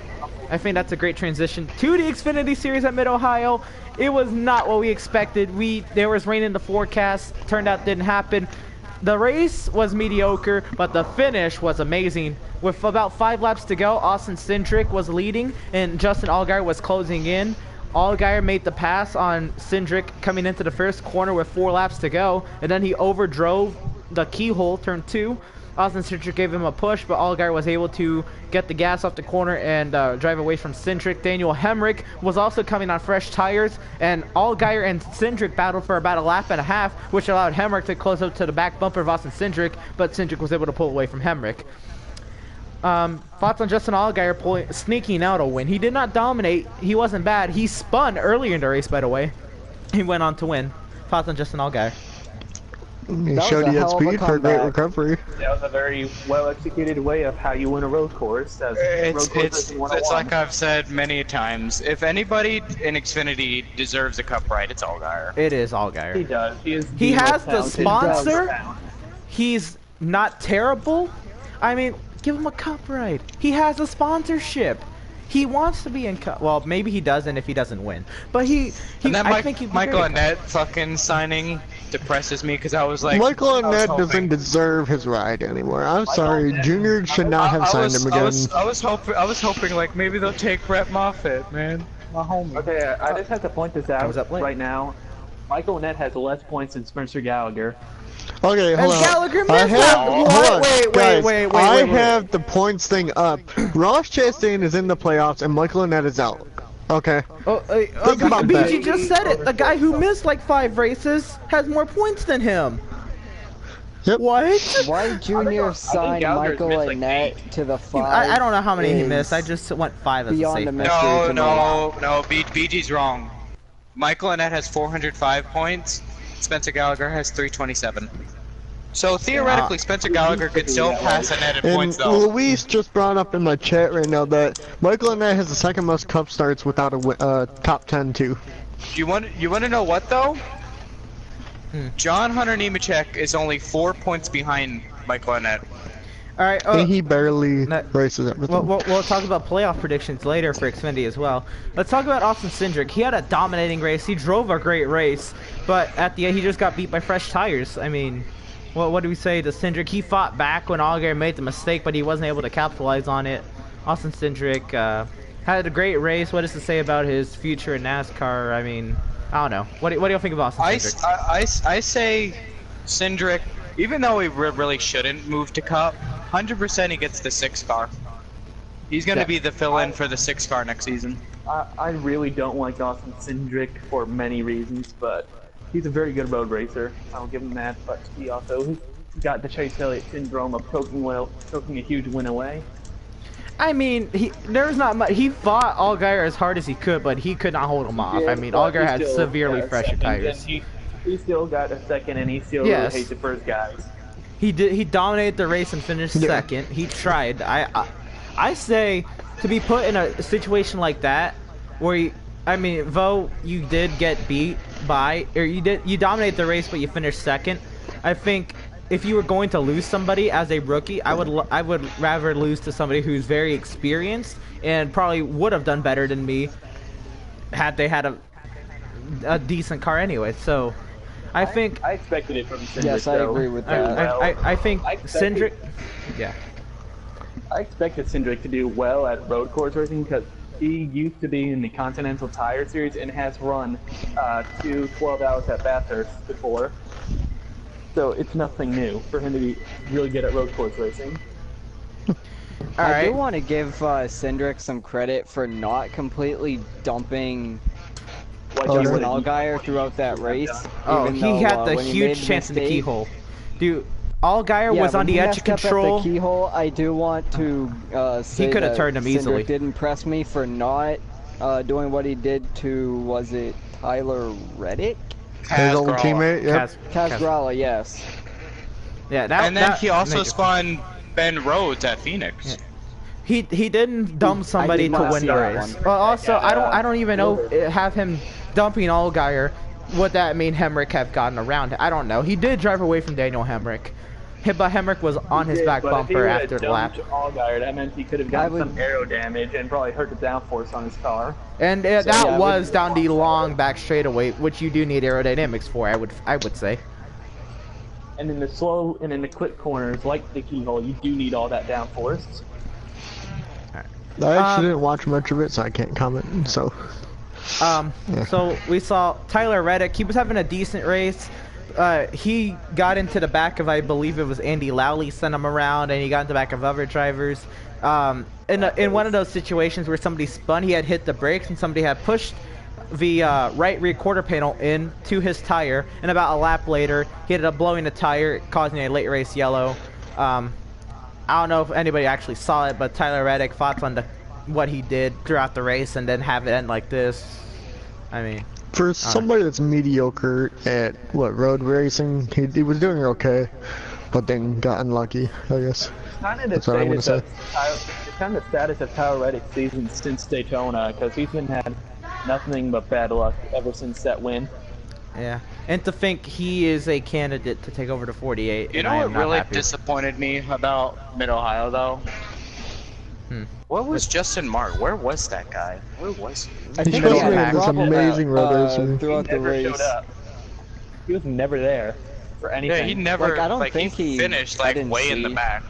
I think that's a great transition to the Xfinity Series at Mid Ohio. It was not what we expected. There was rain in the forecast. Turned out didn't happen. The race was mediocre, but the finish was amazing. With about 5 laps to go, Austin Cindric was leading, and Justin Allgaier was closing in. Allgaier made the pass on Cindric coming into the first corner with 4 laps to go, and then he overdrove the keyhole, turn 2. Austin Cindric gave him a push, but Allgaier was able to get the gas off the corner and drive away from Cindric. Daniel Hemrick was also coming on fresh tires, and Allgaier and Cindric battled for about a lap and a half, which allowed Hemrick to close up to the back bumper of Austin Cindric, but Cindric was able to pull away from Hemrick. Thoughts on Justin Allgaier sneaking out a win. He did not dominate. He wasn't bad. He spun earlier in the race, by the way. He went on to win. Thoughts on Justin Allgaier? He That showed was a he had hell of a speed for a great comeback. recovery. That was a very well executed way of how you win a road course. As road courses in 101. It's like I've said many times. If anybody in Xfinity deserves a cup ride, it's Allgaier. It is He Allgaier. does. He most has the talented sponsor. driver. He's not terrible. I mean, give him a cup ride. He has a sponsorship. He wants to be in cup. Well, maybe he doesn't if he doesn't win. But And that I think he'd be Michael great. Annett fucking signing depresses me because I was like, Michael I was Annett hoping- doesn't deserve his ride anymore. I'm sorry, Junior should not have signed him again. I was hoping like maybe they'll take Brett Moffitt, man, my homie. Okay, I just have to point this out was up late. right now. Michael Annett has less points than Spencer Gallagher. Okay, hold And on. Gallagher I missed have, that. hold What? on, Wait, guys, wait, I wait. have the points thing up. Ross Chastain is in the playoffs and Michael Annett is out. Okay. Think about that. BG just said it. The guy who missed like 5 races has more points than him. Yep. What? Why Junior signed Gallagher's Michael missed, like, Annett 8. to the 5? I don't know how many he is missed. I just went 5 as a beyond safe the bet. mystery No, to me. no, BG's wrong. Michael Annett has 405 points. Spencer Gallagher has 327. So theoretically, Spencer Gallagher could still pass Annett in And points though. Luis just brought up in my chat right now that Michael Annett has the second most cup starts without a top 10 too. You want to know what though? John Hunter Nemechek is only 4 points behind Michael Annett. All right. And he barely no. races everything. We'll talk about playoff predictions later for Xfinity as well. Let's talk about Austin Cindric. He had a dominating race. He drove a great race, but at the end he just got beat by fresh tires. I mean, what do we say to Cindric? He fought back when Allgaier made the mistake, but he wasn't able to capitalize on it. Austin Cindric had a great race. What does it say about his future in NASCAR? I mean, I don't know. What do you think of Austin Cindric? I say Cindric, even though he really shouldn't move to Cup, 100% he gets the 6 car. He's going to be the fill-in for the 6 car next season. I really don't like Austin Cindric for many reasons, but he's a very good road racer. I'll give him that. But he also got the Chase Elliott syndrome of poking a huge win away. I mean, there's not much. He fought Allgaier as hard as he could, but he could not hold him off. I mean, Allgaier had severely fresher tires. He still got a second, and he still Yes. really hates the first guys. He dominated the race and finished second. He tried. I say to be put in a situation like that where you did get beat by, or you dominated the race but you finished second. I think if you were going to lose somebody as a rookie, I would rather lose to somebody who's very experienced and probably would have done better than me had they had a decent car anyway. So I think I expected it from Cindric. Yes, I agree with that. I think Cindric. Yeah. I expected Cindric to do well at road course racing because he used to be in the Continental Tire Series and has run 2 12 hours at Bathurst before. So it's nothing new for him to be really good at road course racing. I do want to give Cindric some credit for not completely dumping Jason Allgaier throughout that race. Oh, even he though, had the when he huge made chance in the mistake- keyhole. Dude, Allgaier was when on the he edge of messed up at control. the keyhole, I do want to say could have that turned him easily. Cindric did impress me for not doing what he did to, was it Tyler Reddick? His old teammate, yep. Kaz Grala, yes. Yeah, And then he also spun Ben Rhodes at Phoenix. He didn't dump somebody did to not win see the that race. one. Well, also I don't even know have him dumping Allgaier. Would that mean Hemrick have gotten around? I don't know. He did drive away from Daniel Hemrick. But Hemrick was on his back bumper after the lap. Allgaier, that meant he could have gotten some aero damage and probably hurt the downforce on his car. And that was down the long back straightaway, which you do need aerodynamics for. I would say. And in the slow and in the quick corners, like the keyhole, you do need all that downforce. I actually didn't watch much of it, so I can't comment. So. So we saw Tyler Reddick. He was having a decent race. He got into the back of, I believe it was Andy Lowley, sent him around, and he got into the back of other drivers. In one of those situations where somebody spun, he had hit the brakes and somebody had pushed the right rear quarter panel into his tire, and about a lap later, he ended up blowing the tire, causing a late race yellow. I don't know if anybody actually saw it, but Tyler Reddick thoughts on what he did throughout the race and then have it end like this. I mean, for somebody that's mediocre at road racing, he was doing okay, but then got unlucky, I guess. That's what I want to say. It's kind of the status of Tyler Reddick's season since Daytona, because he's been had nothing but bad luck ever since that win. Yeah, and to think he is a candidate to take over the 48. You know what really disappointed me about Mid-Ohio, though? Where was Justin Martin? Where was that guy? Where was he? I He's think supposed he to had be this trouble amazing road racer. throughout the Never race. showed up. He was never there for anything. Yeah, he never. Like, I don't think he finished I like didn't way in the see back.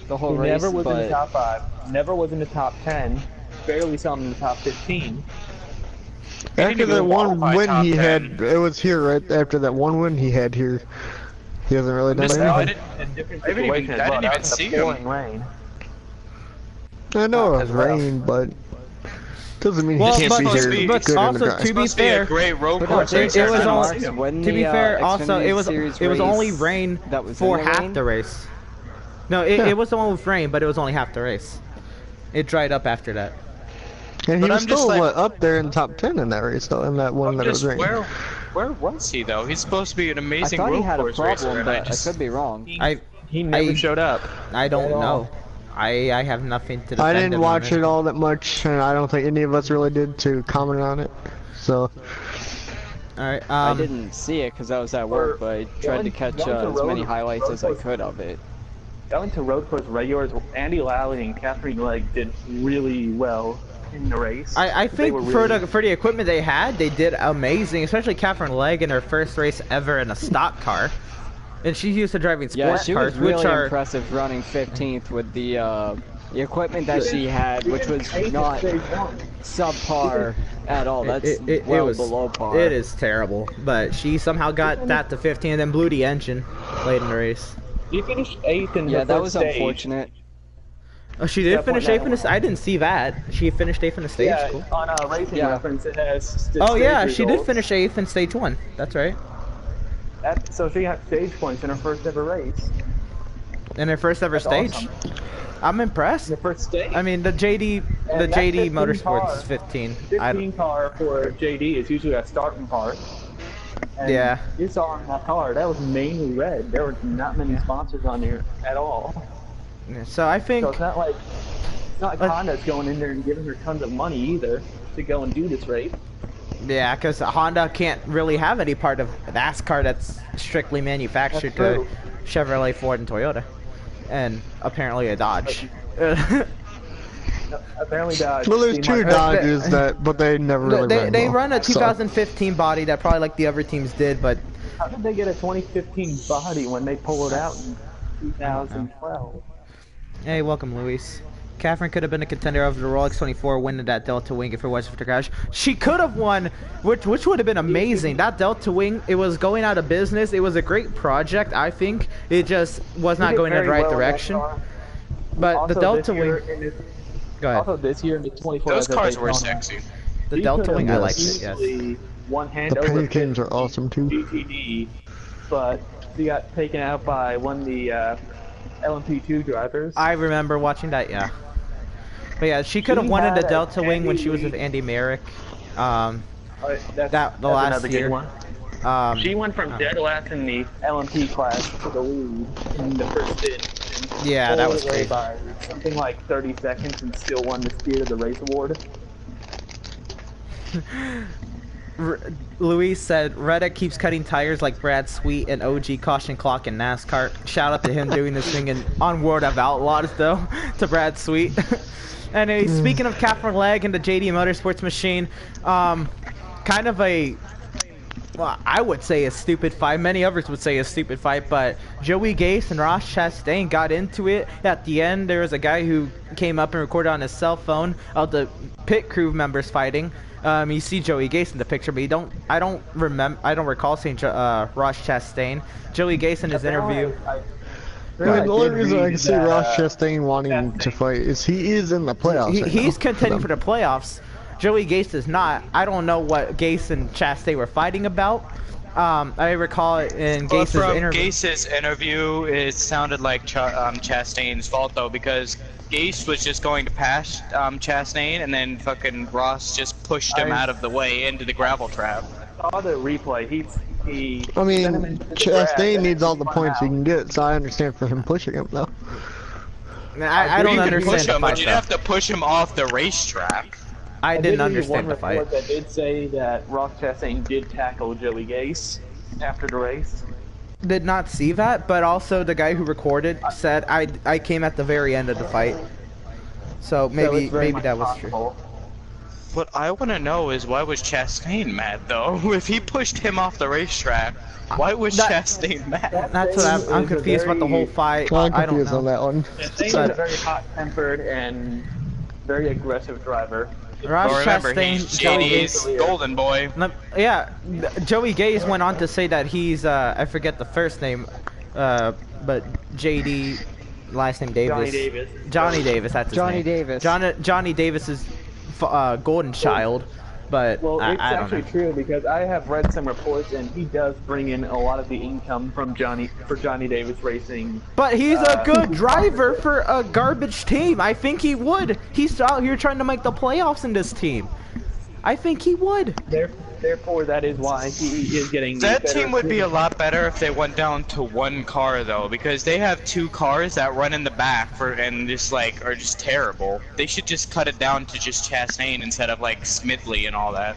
the whole He race, never was in the but top 5. Never was in the top 10. Barely saw him in the top 15. After that one qualify win top he 10. had, it was here right after that one win he had here. He hasn't really done Just- anything. I didn't- A different I didn't situation even- as I well. didn't That even was in see the him. pouring rain. I know it as was well. rain, but doesn't mean Well, he can't be but- here but good in the also drive. to be Supposed to be fair, a great road But course no, race. it was I all- didn't see him. when to be the, fair, also Xfinity it was Series only race rain that was for in the half rain? the race. No, it was the one with rain, but it was only half the race. It dried up after that. And he But was I'm just still like- up there in the top 10 in that race, though, in that one that was Just raining. where was he though? He's supposed to be an I amazing thought road he had a course racer, problem, and I but I just could be wrong. He never I- showed up. I don't At all. know. I have nothing to defend I didn't him watch on it all that much, and I don't think any of us really did to comment on it. So, All right. I didn't see it because I was at work, but I tried to catch going to as many road- highlights as I road could of it. Going to road course regulars, Andy Lally and Catherine Legg did really well in the race. I They think were for really- the equipment they had, they did amazing. Especially Catherine Legg in her first race ever in a stock car, and she's used to driving Yeah, sports she cars, was really which are impressive running 15th with the equipment that she had, which was not subpar at all. That's it well was below par. It is terrible, but she somehow got that to 15 and then blew the engine late in the race. He finished 8th in Yeah, the that first was stage. unfortunate. Oh, she did Yeah, finish point 8th in the. I didn't see that. She finished 8th in the stage. Yeah, Cool. on a racing Yeah. reference, it has. Oh yeah, stage she did results. finish 8th in stage 1. That's right. So she got stage points in her first ever race. In her first ever That's stage. awesome. I'm impressed. The first stage. I mean, the JD And that JD 15 Motorsports car- is 15. 15 car for JD is usually a starting car. And Yeah. You saw in that car, that was mainly red. There were not many sponsors on there at all. So I think So it's not like Honda's going in there and giving her tons of money either to go and do this race. yeah, because Honda can't really have any part of NASCAR that's strictly manufactured That's to true. Chevrolet, Ford, and Toyota, and apparently a Dodge. Apparently Dodge. well, there's seemed two like- Dodges but they never really they ran they well, run a so. 2015 body that probably like the other teams did, but How did they get a 2015 body when they pulled it out in 2012? hey, welcome, Luis. Catherine could have been a contender of the Rolex 24 winning that Delta Wing if it wasn't for the crash. She could have won, which would have been amazing. That Delta Wing, it was going out of business. It was a great project, I think. It just was He not did going in the very right well in that direction. car. But Also the Delta this year Wing, in this- go ahead. Also this year in the 24. those as a cars were Daytona, sexy. The he Delta could Wing, I have liked it, yes. easily one hand The over penny cans are awesome too. GTD, but he got taken out by one of the LMP2 drivers. I remember watching that, yeah. But yeah, she could have She won in the had a Delta Wing when she was with Andy Andy Merrick. That's the last another year. good one. She went from dead last in the LMP class to the lead in the first stint. and Yeah, that was pulled away crazy. by something like 30 seconds and still won the Spirit of the Race award. Luis said, Reddick keeps cutting tires like Brad Sweet and OG Caution Clock in NASCAR. Shout out to him doing this thing on World of Outlaws, though, to Brad Sweet. And speaking of Catherine Legg and the JD Motorsports machine, kind of a, well, I would say a stupid fight. Many others would say a stupid fight, but Joey Gase and Ross Chastain got into it. At the end, there was a guy who came up and recorded on his cell phone of the pit crew members fighting. You see Joey Gase in the picture, but I don't recall seeing Ross Chastain. Joey Gase in his interview. I mean, the only did reason I read can see that, Ross Chastain wanting Chastain. to fight is he is in the playoffs. right He's now contending for them. the playoffs. Joey Gase is not. I don't know what Gase and Chastain were fighting about. I recall it in Well, Gase's from interview. Gase's interview, it sounded like Chastain's fault though, because Gase was just going to pass Chastain, and then fucking Ross just pushed him out of the way into the gravel trap. Saw the replay. He I mean, sent him into the grass Chastain and needs all the went points he out. can get, so I understand for him pushing him though. I don't You can understand push the him, fight. but you'd though. have to push him off the racetrack. I did didn't read understand the one fight. report that did say that Ross Chastain did tackle Joey Gase after the race. Did not see that, but also the guy who recorded said I came at the very end of the fight. So So maybe it's very much that was true. possible. what I want to know is why was Chastain mad though? If he pushed him off the racetrack, why was Chastain mad? That's what I'm confused about the whole fight. Well, I'm I don't confused know. on that one. Chastain is a very hot-tempered and very aggressive driver. Ross But remember, Chastain, he's Joey JD's Gase. golden boy. Yeah, Joey Gase went on to say that he's I forget the first name, but JD, last name Davis. Johnny Davis. Johnny Davis, that's his Johnny name. Davis. Johnny Davis's golden child, but Well, it's I don't actually know. true because I have read some reports, and he does bring in a lot of the income from Johnny Davis Racing. But he's a good driver for a garbage team. I think he would. He's out here trying to make the playoffs in this team. I think he would. Therefore, that is why he is getting. That better team would be a equipment. lot better if they went down to one car though, because they have 2 cars that run in the back and just like are just terrible. They should just cut it down to just Chastain instead of like Smidley and all that.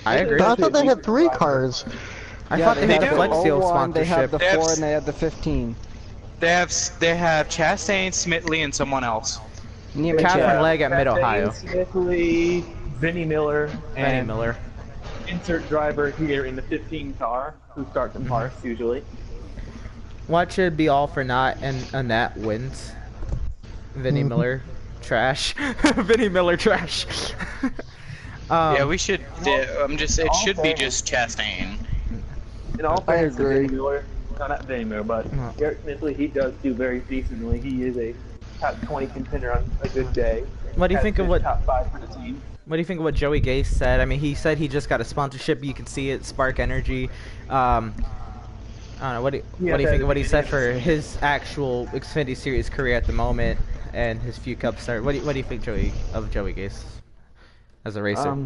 I agree. But I thought they had 3 cars. I thought they had do. a Flex Seal 01, they have sponsorship. the They have 4 and they have the 15. They have Chastain, Smidley, and someone else. Nemechek. Catherine Legg at Mid-Ohio. Smithley, Vinnie Miller, Benny and Miller. insert driver here in the 15 car, who starts in parks usually. What should be all for naught and Annette wins? Vinnie Miller, trash. Vinnie Miller, trash. Yeah, we should. It should be just Chastain. In all fairness to agree. Vinnie Miller, no, not Vinnie Miller, but Eric Smithley, he does do very decently. He is a top 20 contender on a good day. What do you Has think of been what? top 5 for the team? What do you think of what Joey Gase said? I mean, he said he just got a sponsorship. You can see it, Spark Energy. I don't know. What do you think of what he said for his actual Xfinity Series career at the moment and his few Cup start? What do you think, of Joey Gase as a racer?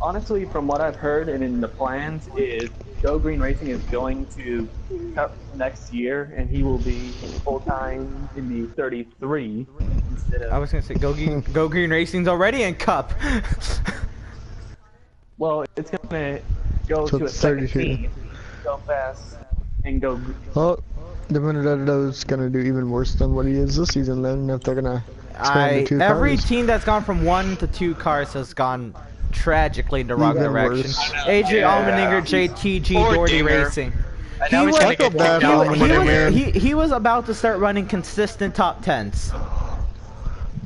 Honestly, from what I've heard and in the plans, is Go Green Racing is going to Cup next year, and he will be full time in the 33 instead I of. was gonna say Go Green Racing's already in Cup. Well, it's gonna go So to a it's second 32. team, go fast, and go. Well, the Benedetto's gonna do even worse than what he is this season then, if they're gonna expand to 2 Every cars. team that's gone from 1 to 2 cars has gone tragically in the wrong Even direction. worse. AJ Yeah. Allmendinger, JTG, Poor Doherty Dinger. Racing. And now he's was- gonna I feel get bad kicked for out. him. He was about to start running consistent top 10s.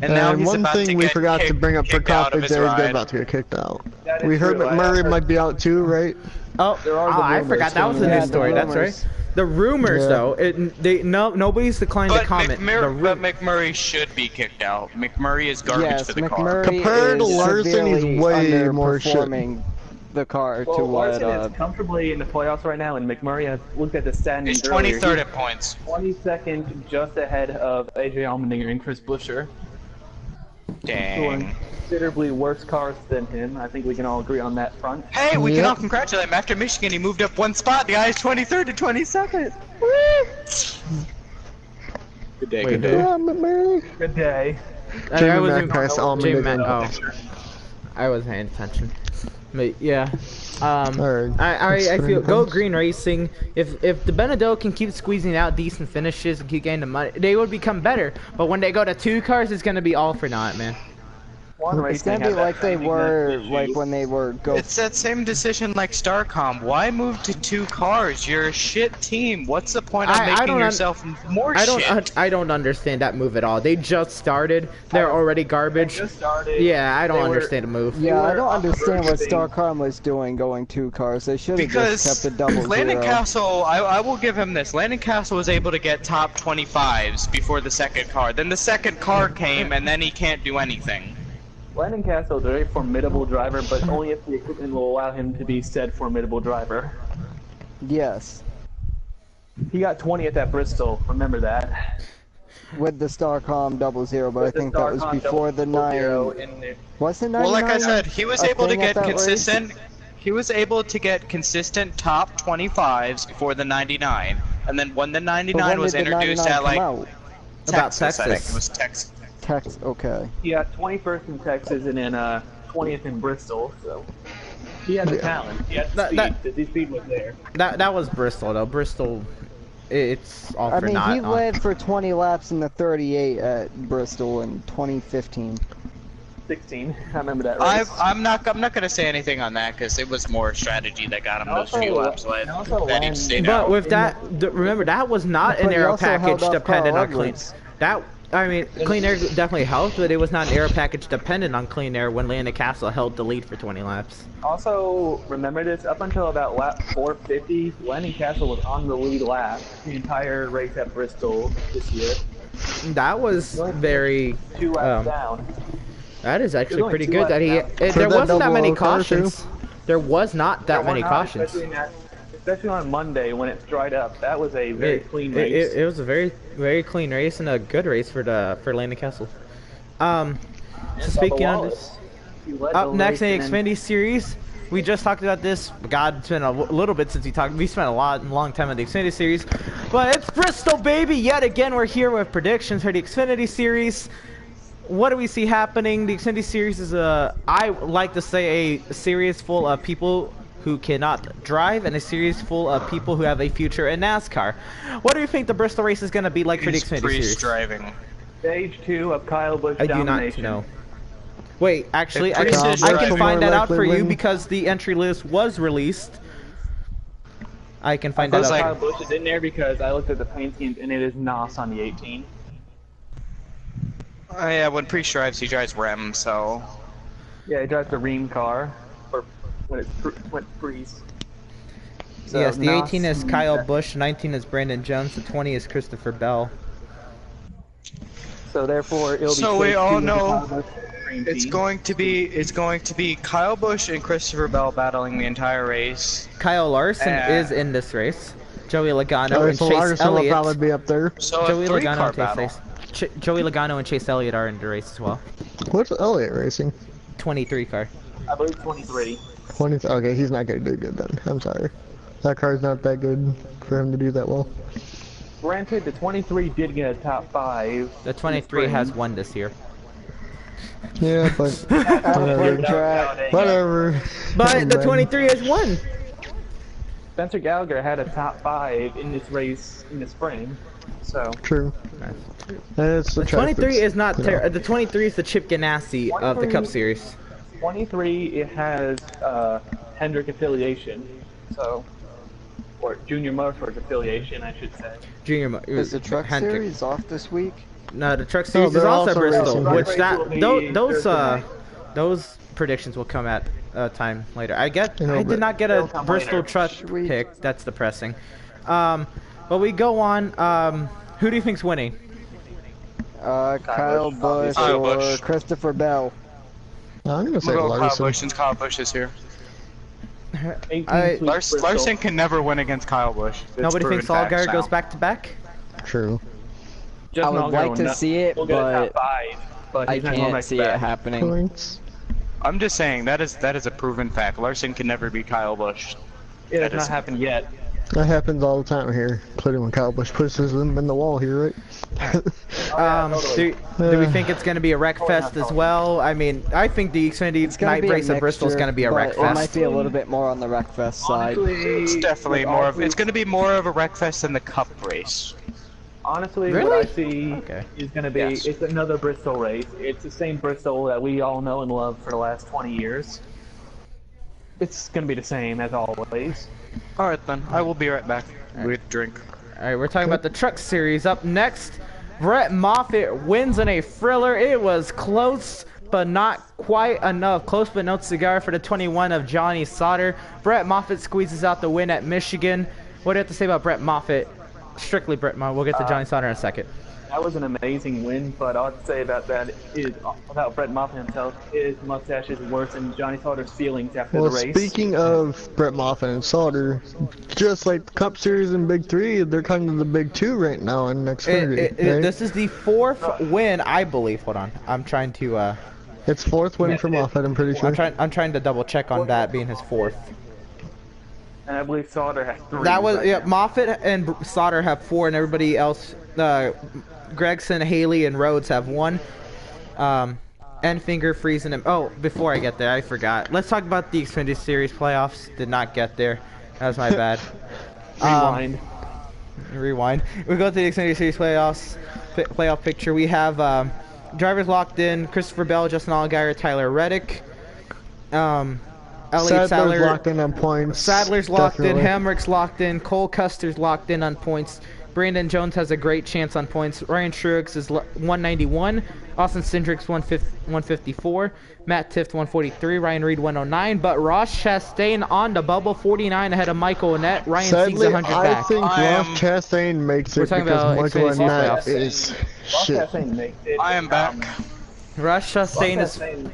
And now he's one about thing to we get forgot to bring up for kicked out of Coffee his there is ride. they're about to get kicked out. That is We heard true. I McMurray heard- might be out too, right? Oh, There are the I rumors forgot that was a going news on. story. Yeah, the That's rumors. right. The rumors, Yeah. though, nobody's declined to But comment. But McMurray should be kicked out. McMurray is garbage Yes, for the car. McMurray Compared to is Larson, he's severely way more shit. underperforming the car to Well, what Larson is comfortably in the playoffs right now, and McMurray has looked at the standings He's earlier. 23rd at points. 22nd, just ahead of AJ Allmendinger and Chris Buescher. Who are in Dang. considerably worse cars than him. I think we can all agree on that front. Hey, we can Yep. all congratulate him. After Michigan, he moved up 1 spot. The guy's 23rd to 22nd. Good day, Wait, good day. who? Yeah, McMurray. Good day. I Jamie wasn't. Mack passed Jamie Allmendinger. Mack. Oh, I wasn't paying attention. But yeah, Alright, I feel extreme Go points. Green Racing. If the Benedetto can keep squeezing out decent finishes and keep getting the money, they would become better. But when they go to 2 cars, it's gonna be all for naught, man. One It's Racing gonna be had that like they same were, exact issue. like when they were Go. It's that same decision like Starcom. Why move to 2 cars? You're a shit team. What's the point of I making don't yourself more I shit? don't understand that move at all. They just started. They're already garbage. Just started. Yeah, I don't They were- understand the move. Yeah, I were don't on the understand what verge of Starcom was doing going 2 cars. They should have Because just kept a double Landon zero. Castle, I will give him this. Landon Castle was able to get top 25s before the second car. Then the second car came, and then he can't do anything. Landon Castle is a very formidable driver, but only if the equipment will allow him to be said formidable driver. Yes, He got 20th at Bristol, remember that. with the Starcom 00, but I With the think that was Starcom before the 0 9. in the- Was it 99? Well, like I said, he was a able to thing at get that race? consistent. He was able to get consistent top 25s before the 99, and then when the But 99 when was did the introduced 99 at like come out? About Texas, I think Texas. it was Texas. Text, okay. He got 21st in Texas and then 20th in Bristol, so he had the talent. He had the speed. The speed was there. That was Bristol though. Bristol, it's all I for mean, naught. he led for 20 laps in the 38 at Bristol in 2015. 16. I remember that race. I'm not gonna say anything on that because it was more strategy that got him those few laps late. That he stayed out. But with that, remember that was not an But he aero also held package off dependent Carl on clean. Edwards. That I mean, clean air definitely helped, but it was not an aero package dependent on clean air when Landon Castle held the lead for 20 laps. Also, remember this, up until about lap 450, Landon Castle was on the lead lap the entire race at Bristol this year. That was very. 2 laps down. That is actually only pretty 2 good. That he laps down. there that wasn't that double many O car, cautions. There was not that There were many not, cautions. Especially on Monday when it's dried up. That was a very clean race. It was a very clean race and a good race for Landon Castle. So speaking of this, up next in the Xfinity Series, we just talked about this. God, it's been a little bit since we talked. We spent a long time on the Xfinity Series, but it's Bristol, baby! Yet again, we're here with predictions for the Xfinity Series. What do we see happening? The Xfinity Series is I like to say, a series full of people who cannot drive and a series full of people who have a future in NASCAR. What do you think the Bristol race is going to be like for the Xfinity Series? Driving. Stage 2 of Kyle Busch I do not domination. know. Wait, actually, I Priest can, is I can driving. find that out More for likely you win. because the entry list was released. I can find I that thought out. Kyle Busch is in there because I looked at the paint schemes and it is NOS on the 18. Oh yeah, when Priest drives, he drives Rem, so. Yeah, he drives the Ream car, or when it's Priest. So Yes, the NOS 18 is means Kyle that- Busch, 19 is Brandon Jones, the 20 is Christopher Bell. So therefore, it'll be. So we stage all 2 of the know Kyle Busch Dream It's Team. going to be Kyle Busch and Christopher Bell battling the entire race. Kyle Larson is in this race. Joey Logano and so Chase Larson will Elliott. probably be up there. So Joey a Logano three-car and battle. Joey Logano and Chase Elliott are in the race as well. What's Elliott racing? 23 car. I believe 23. 20. Okay, he's not gonna do good then. I'm sorry. That car's not that good for him to do that well. Granted, the 23 did get a top 5. The 23 has won this year. Yeah, but whatever. Track. Whatever. But the Man. 23 has won. Spencer Gallagher had a top 5 in this race in the spring. So True. And it's The track 23 that's, is not you know. the 23 is the Chip Ganassi of the Cup Series. 23, it has Hendrick affiliation. So, or Junior Motorsports affiliation, I should say. Junior Is the truck Hendrick. series off this week? No, the Truck Series is they're also also Bristol, racing. which Race that will be those predictions will come at a time later. I You know, did but- not get a They'll come Bristol later. truck Sweet. pick. That's depressing. But we go on. Who do you think's winning? Kyle Busch Kyle or Busch. Christopher Bell. I'm gonna say We'll go Kyle Larson. Busch since Kyle Busch is here. 18 I- sweep Bristol. Larson can never win against Kyle Busch. It's Nobody proven thinks fact Allgaier now. goes back to back. True. Just I would not like going to nuts. see it, We'll get a but top 5, but I he's not going can't back see to it back. happening. Points. I'm just saying that is a proven fact. Larson can never be Kyle Busch. It has That not is- happened yet. That happens all the time here, including when Kyle Busch pushes them in the wall here, right? Totally. Do we think it's going to be a wreck fest as well? I mean, I think the Xfinity It's gonna night be a race at Bristol is mixture, going to be a wreck but It might fest. be a little bit more on the Wreckfest side. It's definitely more of. It's going to be more of a wreck fest than the Cup race. Honestly, Really? what I see Okay. is going to be, Yes. it's another Bristol race. It's the same Bristol that we all know and love for the last 20 years. It's going to be the same as always. All right then, I will be right back with drink. All right, we're talking about the Truck Series. Up next, Brett Moffitt wins in a thriller. It was close, but not quite enough. Close but no cigar for the 21 of Johnny Sauter. Brett Moffitt squeezes out the win at Michigan. What do you have to say about Brett Moffitt? Strictly Brett Moffitt. We'll get to Johnny Sauter in a second. That was an amazing win, but all I'd say about that is, about Brett Moffitt himself, his mustache is worse than Johnny Sauter's feelings after Well, the race. speaking of Brett Moffitt and Sauter, just like the Cup Series and Big 3, they're kind of the Big 2 right now in Xfinity. right? This is the fourth win, I believe. Hold on, I'm trying to. It's fourth win for Moffitt, I'm pretty sure. I'm trying to double check on that being his fourth. And I believe Sauter has 3. That was right yeah. now. Moffitt and Sauter have 4, and everybody else, Gregson, Haley, and Rhodes have 1. Enfinger, Friesen, and oh, before I get there, I forgot. Let's talk about the Xfinity Series playoffs. Did not get there. That was my bad. Rewind. Rewind. We go to the Xfinity Series playoffs. Playoff picture. We have Drivers locked in: Christopher Bell, Justin Allgaier, Tyler Reddick. Elliott Sadler's Sadler locked in on points. Sadler's locked definitely. in. Hamrick's locked in. Cole Custer's locked in on points. Brandon Jones has a great chance on points. Ryan Truex is 191. Austin Cindric's 154. Matt Tifft 143. Ryan Reed 109. But Ross Chastain on the bubble 49 ahead of Michael Annett. Ryan Sieg's Sadly, 100 I back. think Ross Chastain makes We're it talking because about Michael Xfinity Annett playoffs. is shit. Chastain makes it. I am back. Ross Chastain Chastain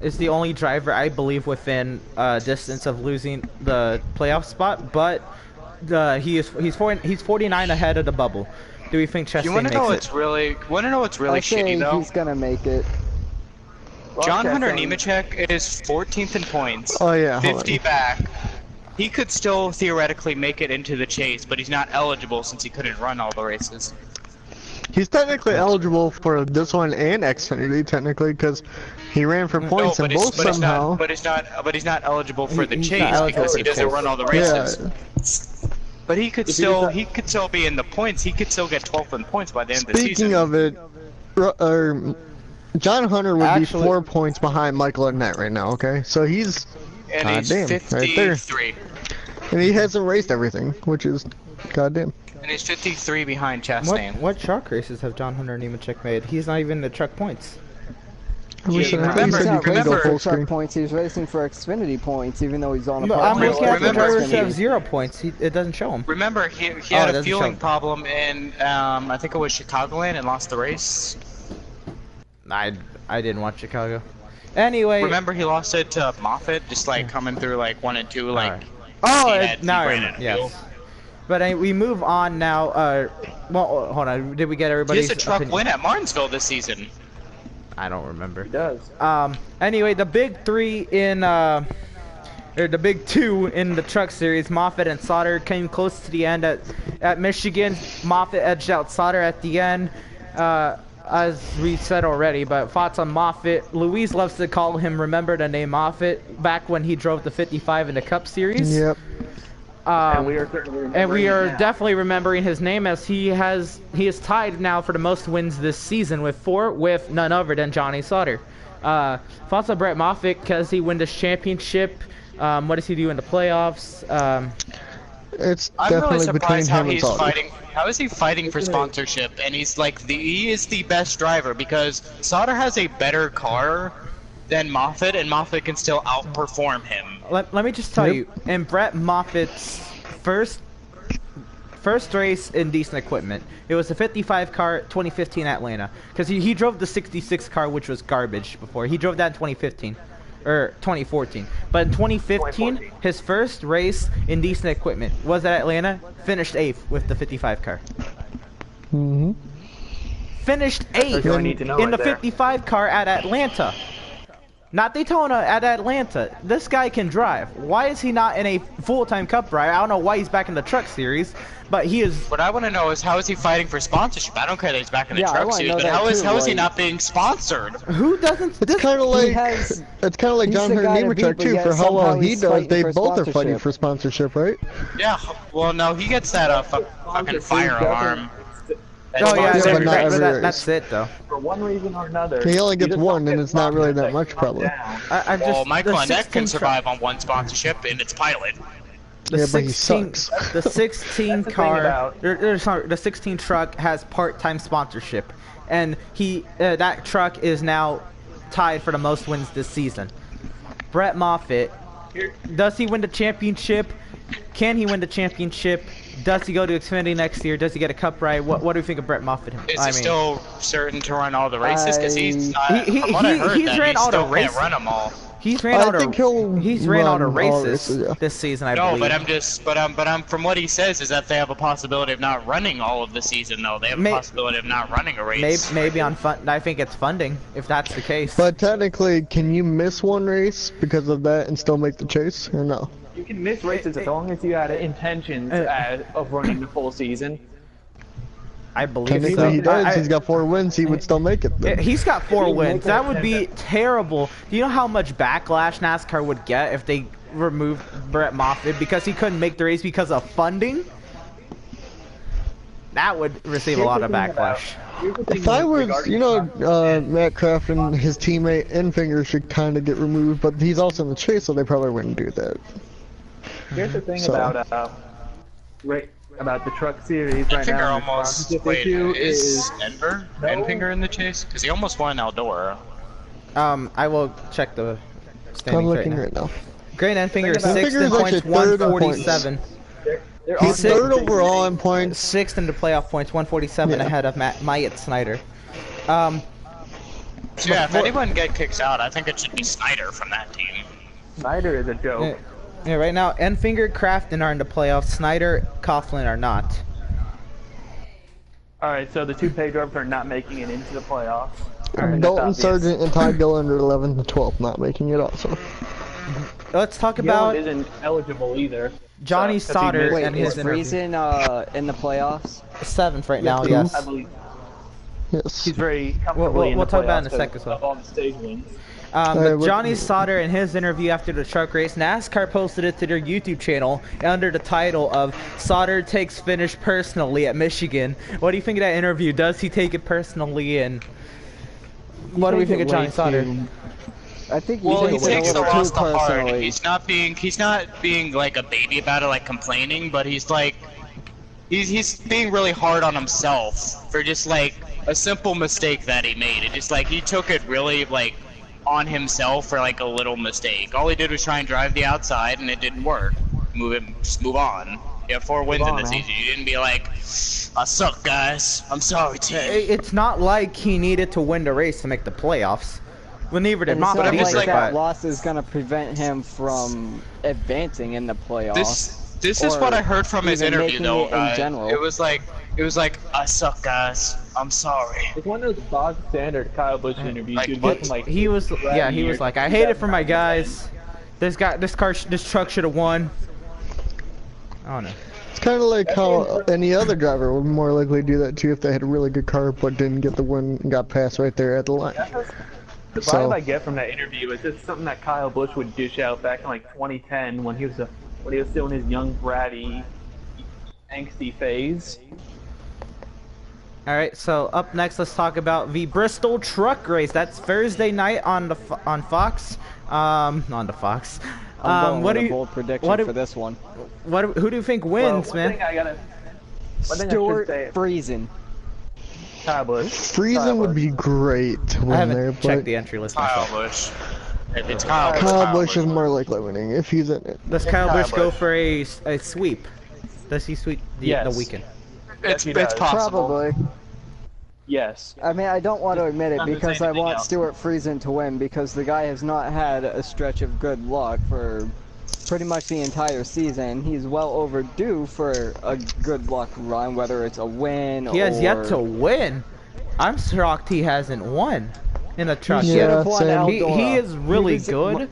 is the only driver I believe within distance of losing the playoff spot, but he's 49 ahead of the bubble. Do we think Chastain You want makes to know it? what's really I say shitty though? he's gonna make it. John Hunter Chastain- Nemechek is 14th in points. Oh, yeah, hold 50 on. back. He could still theoretically make it into the chase, but he's not eligible since he couldn't run all the races. He's technically eligible for this one and Xfinity, technically, because he ran for points in both somehow. But he's not eligible for the He's chase not eligible because for he the doesn't chase. run all the Yeah, races. But he could still be in the points. He could still get 12th in points by the end of the season. speaking of it, John Hunter would Actually- be 4 points behind Michael Annett right now, okay? So he's, and he's goddamn, 53. right there. And he hasn't raced everything, which is goddamn. And he's 53 behind Chastain. What truck races have John Hunter Nemechek made? He's not even in the truck points. I wish I remember- said you He's could not go racing full for truck screen. points. He's racing for Xfinity points, even though he's on a No, part I'm time looking at the remember- drivers that have Xfinity. 0 points. It doesn't show him. Remember, he Oh, it had a doesn't fueling show. problem in, I think it was Chicagoland, and lost the race. I didn't watch Chicago. Anyway. Remember, he lost it to Moffitt, just like coming through like 1 and 2, like. Oh, he had- now he I ran remember. out of fuel. Yes. But we move on now. Well, hold on. Did we get He everybody's has a truck opinion? win at Martinsville this season. I don't remember. He does. Anyway, the big three in or the big two in the truck series, Moffitt and Sauter, came close to the end at Michigan. Moffitt edged out Sauter at the end, as we said already. But thoughts on Moffitt? Louise loves to call him, remember the name Moffitt, back when he drove the 55 in the Cup Series. Yep. And we are certainly remembering And we are it now. definitely remembering his name, as he is tied now for the most wins this season with 4, with none other than Johnny Sauter. Thoughts on Brett Moffitt? Does he win this championship? What does he do in the playoffs? It's I'm really definitely between surprised how him and he's Sauter. fighting. How is he fighting for sponsorship? And he's like he is the best driver because Sauter has a better car than Moffitt, and Moffitt can still outperform him. Let me just tell you, in Brett Moffitt's first race in decent equipment, it was the 55 car, 2015 Atlanta, because he drove the 66 car, which was garbage before. He drove that in 2015 or 2014. But in 2015, his first race in decent equipment was at Atlanta. Finished 8th with the 55 car. Mm-hmm. Finished That's 8th all I need to know in right the there. 55 car at Atlanta. Not Daytona, at Atlanta. This guy can drive. Why is he not in a full-time Cup driver? I don't know why he's back in the truck series, but he is. What I want to know is how is he fighting for sponsorship? I don't care that he's back in the Yeah, I truck wanna series, know but that how is too, he like- not being sponsored? Who doesn't? It's kind of like has- it's kind of like he's John the Hunter guy to beat, Nemechek but too. yet For how well somehow he he's does, fighting they for both are fighting sponsorship. for sponsorship, right? Yeah, well, no, he gets that fucking fire alarm. Oh yeah, Yeah, but every not race, every but race. that's it though. For one reason or another. He only you gets just one, don't and get it's not really that sponsored much, probably. down. I just. Well, Michael the Annett 16 can survive on one sponsorship, and it's Pilot. The Yeah, but he 16, sucks. the 16 That's the thing car, about- sorry, the 16 truck has part-time sponsorship, and that truck is now tied for the most wins this season. Brett Moffitt, does he win the championship? Can he win the championship? Does he go to Xfinity next year? Does he get a Cup ride? What do you think of Brett Moffitt? Is he still certain to run all the races? Because he's not. He- from what I heard, he's that ran he all the still races. can't run them all. He's ran I all think he'll the he's ran all the run all races races, yeah. this season, I No, believe. but I'm from what he says is that they have a possibility of not running all of the season. Though they have May- a possibility of not running a race. Maybe on fun. I think it's funding if that's the case. But technically, can you miss one race because of that and still make the chase, or no? You can miss races as long as you had intentions of running the full season. I believe Technically, so. he does. I- He's got 4 wins. He would still make it. Then. He's got 4 If he wins. makes That it, would be then terrible. Do you know how much backlash NASCAR would get if they removed Brett Moffitt because he couldn't make the race because of funding? That would receive a lot of backlash. If I was, Matt Kraft and his teammate Enfinger should kind of get removed, but he's also in the chase, so they probably wouldn't do that. Here's the thing about the truck series right Enfinger now. almost. The Wait, issue is Enfinger in the chase? Because he almost won Eldora. I will check the I'm standings looking right now. Grant Enfinger is Enfinger's 6th in points, actually third in 147. They're He's on third overall in points. 6th in the playoff points, 147 Yeah. ahead of Myatt Snyder. So yeah, if anyone get kicked out, I think it should be Snyder from that team. Snyder is a joke. Yeah, right now, Enfinger, Crafton are in the playoffs. Snyder, Coughlin are not. All right, so the two pay drivers are not making it into the playoffs. Dalton Sargent and Ty Gillen are 11th and 12th, not making it also. Let's talk Gillen about isn't eligible either. Johnny 'cause he Sauter missed- Wait, and is his interview. Friesen in the playoffs? 7th right now, I yes. believe Yes. he's very comfortably in we'll the talk about it in a playoffs second as well. of all the stage wins. But what- Johnny Sauter, in his interview after the truck race, NASCAR posted it to their YouTube channel under the title of "Sauter takes finish personally at Michigan." What do you think of that interview? Does he take it personally? And what do we think of Johnny Sauter? I think Well, he takes it a takes the little loss too to heart. personally. He's not being like a baby about it, like complaining, but he's like, he's being really hard on himself for just like a simple mistake that he made. It just like he took it really like on himself for like a little mistake. All he did was try and drive the outside, and it didn't work. Just move on. You have 4 wins in the season. You didn't be like, I suck, guys. I'm sorry, team. It's not like he needed to win the race to make the playoffs. Well, neither did And it's Moffitt not I'm just like either, that but loss is going to prevent him from advancing in the playoffs. This is or what I heard from his even interview, making though. it in general. It was like, I suck, guys. I'm sorry. It's one of those bog standard Kyle Busch interviews. Like, You'd what? get from, like, he was like, I hate it for my guys. This truck should have won. I don't know. It's kind of like how any other driver would more likely do that too if they had a really good car but didn't get the win and got passed right there at the line. The vibe I get from that interview is just something that Kyle Busch would dish out back in like 2010 when he was still in his young bratty, angsty phase. All right, so up next, let's talk about the Bristol Truck Race. That's Thursday night on Fox. On the Fox. I'm What going do with a you? bold prediction what do- for this one. Who do you think wins, One man? thing I gotta. One thing I should Stuart say, Friesen. Kyle Busch. Friesen would be great to I win haven't there, checked but the entry list Kyle myself. Busch. If it's Kyle Busch, Kyle Busch is more likely winning if he's in it. Does Kyle Kyle Busch go Busch. for a sweep? Does he sweep the Yes. weekend? It's he does. possible. Probably. Yes. I mean, I don't want to admit it Doesn't because say I anything want else. Stuart Friesen to win because the guy has not had a stretch of good luck for pretty much the entire season. He's well overdue for a good luck run, whether it's a win He has yet or- to win. I'm shocked he hasn't won in a truck He Yeah, should yet. have won same. He Eldora. is really He was- good.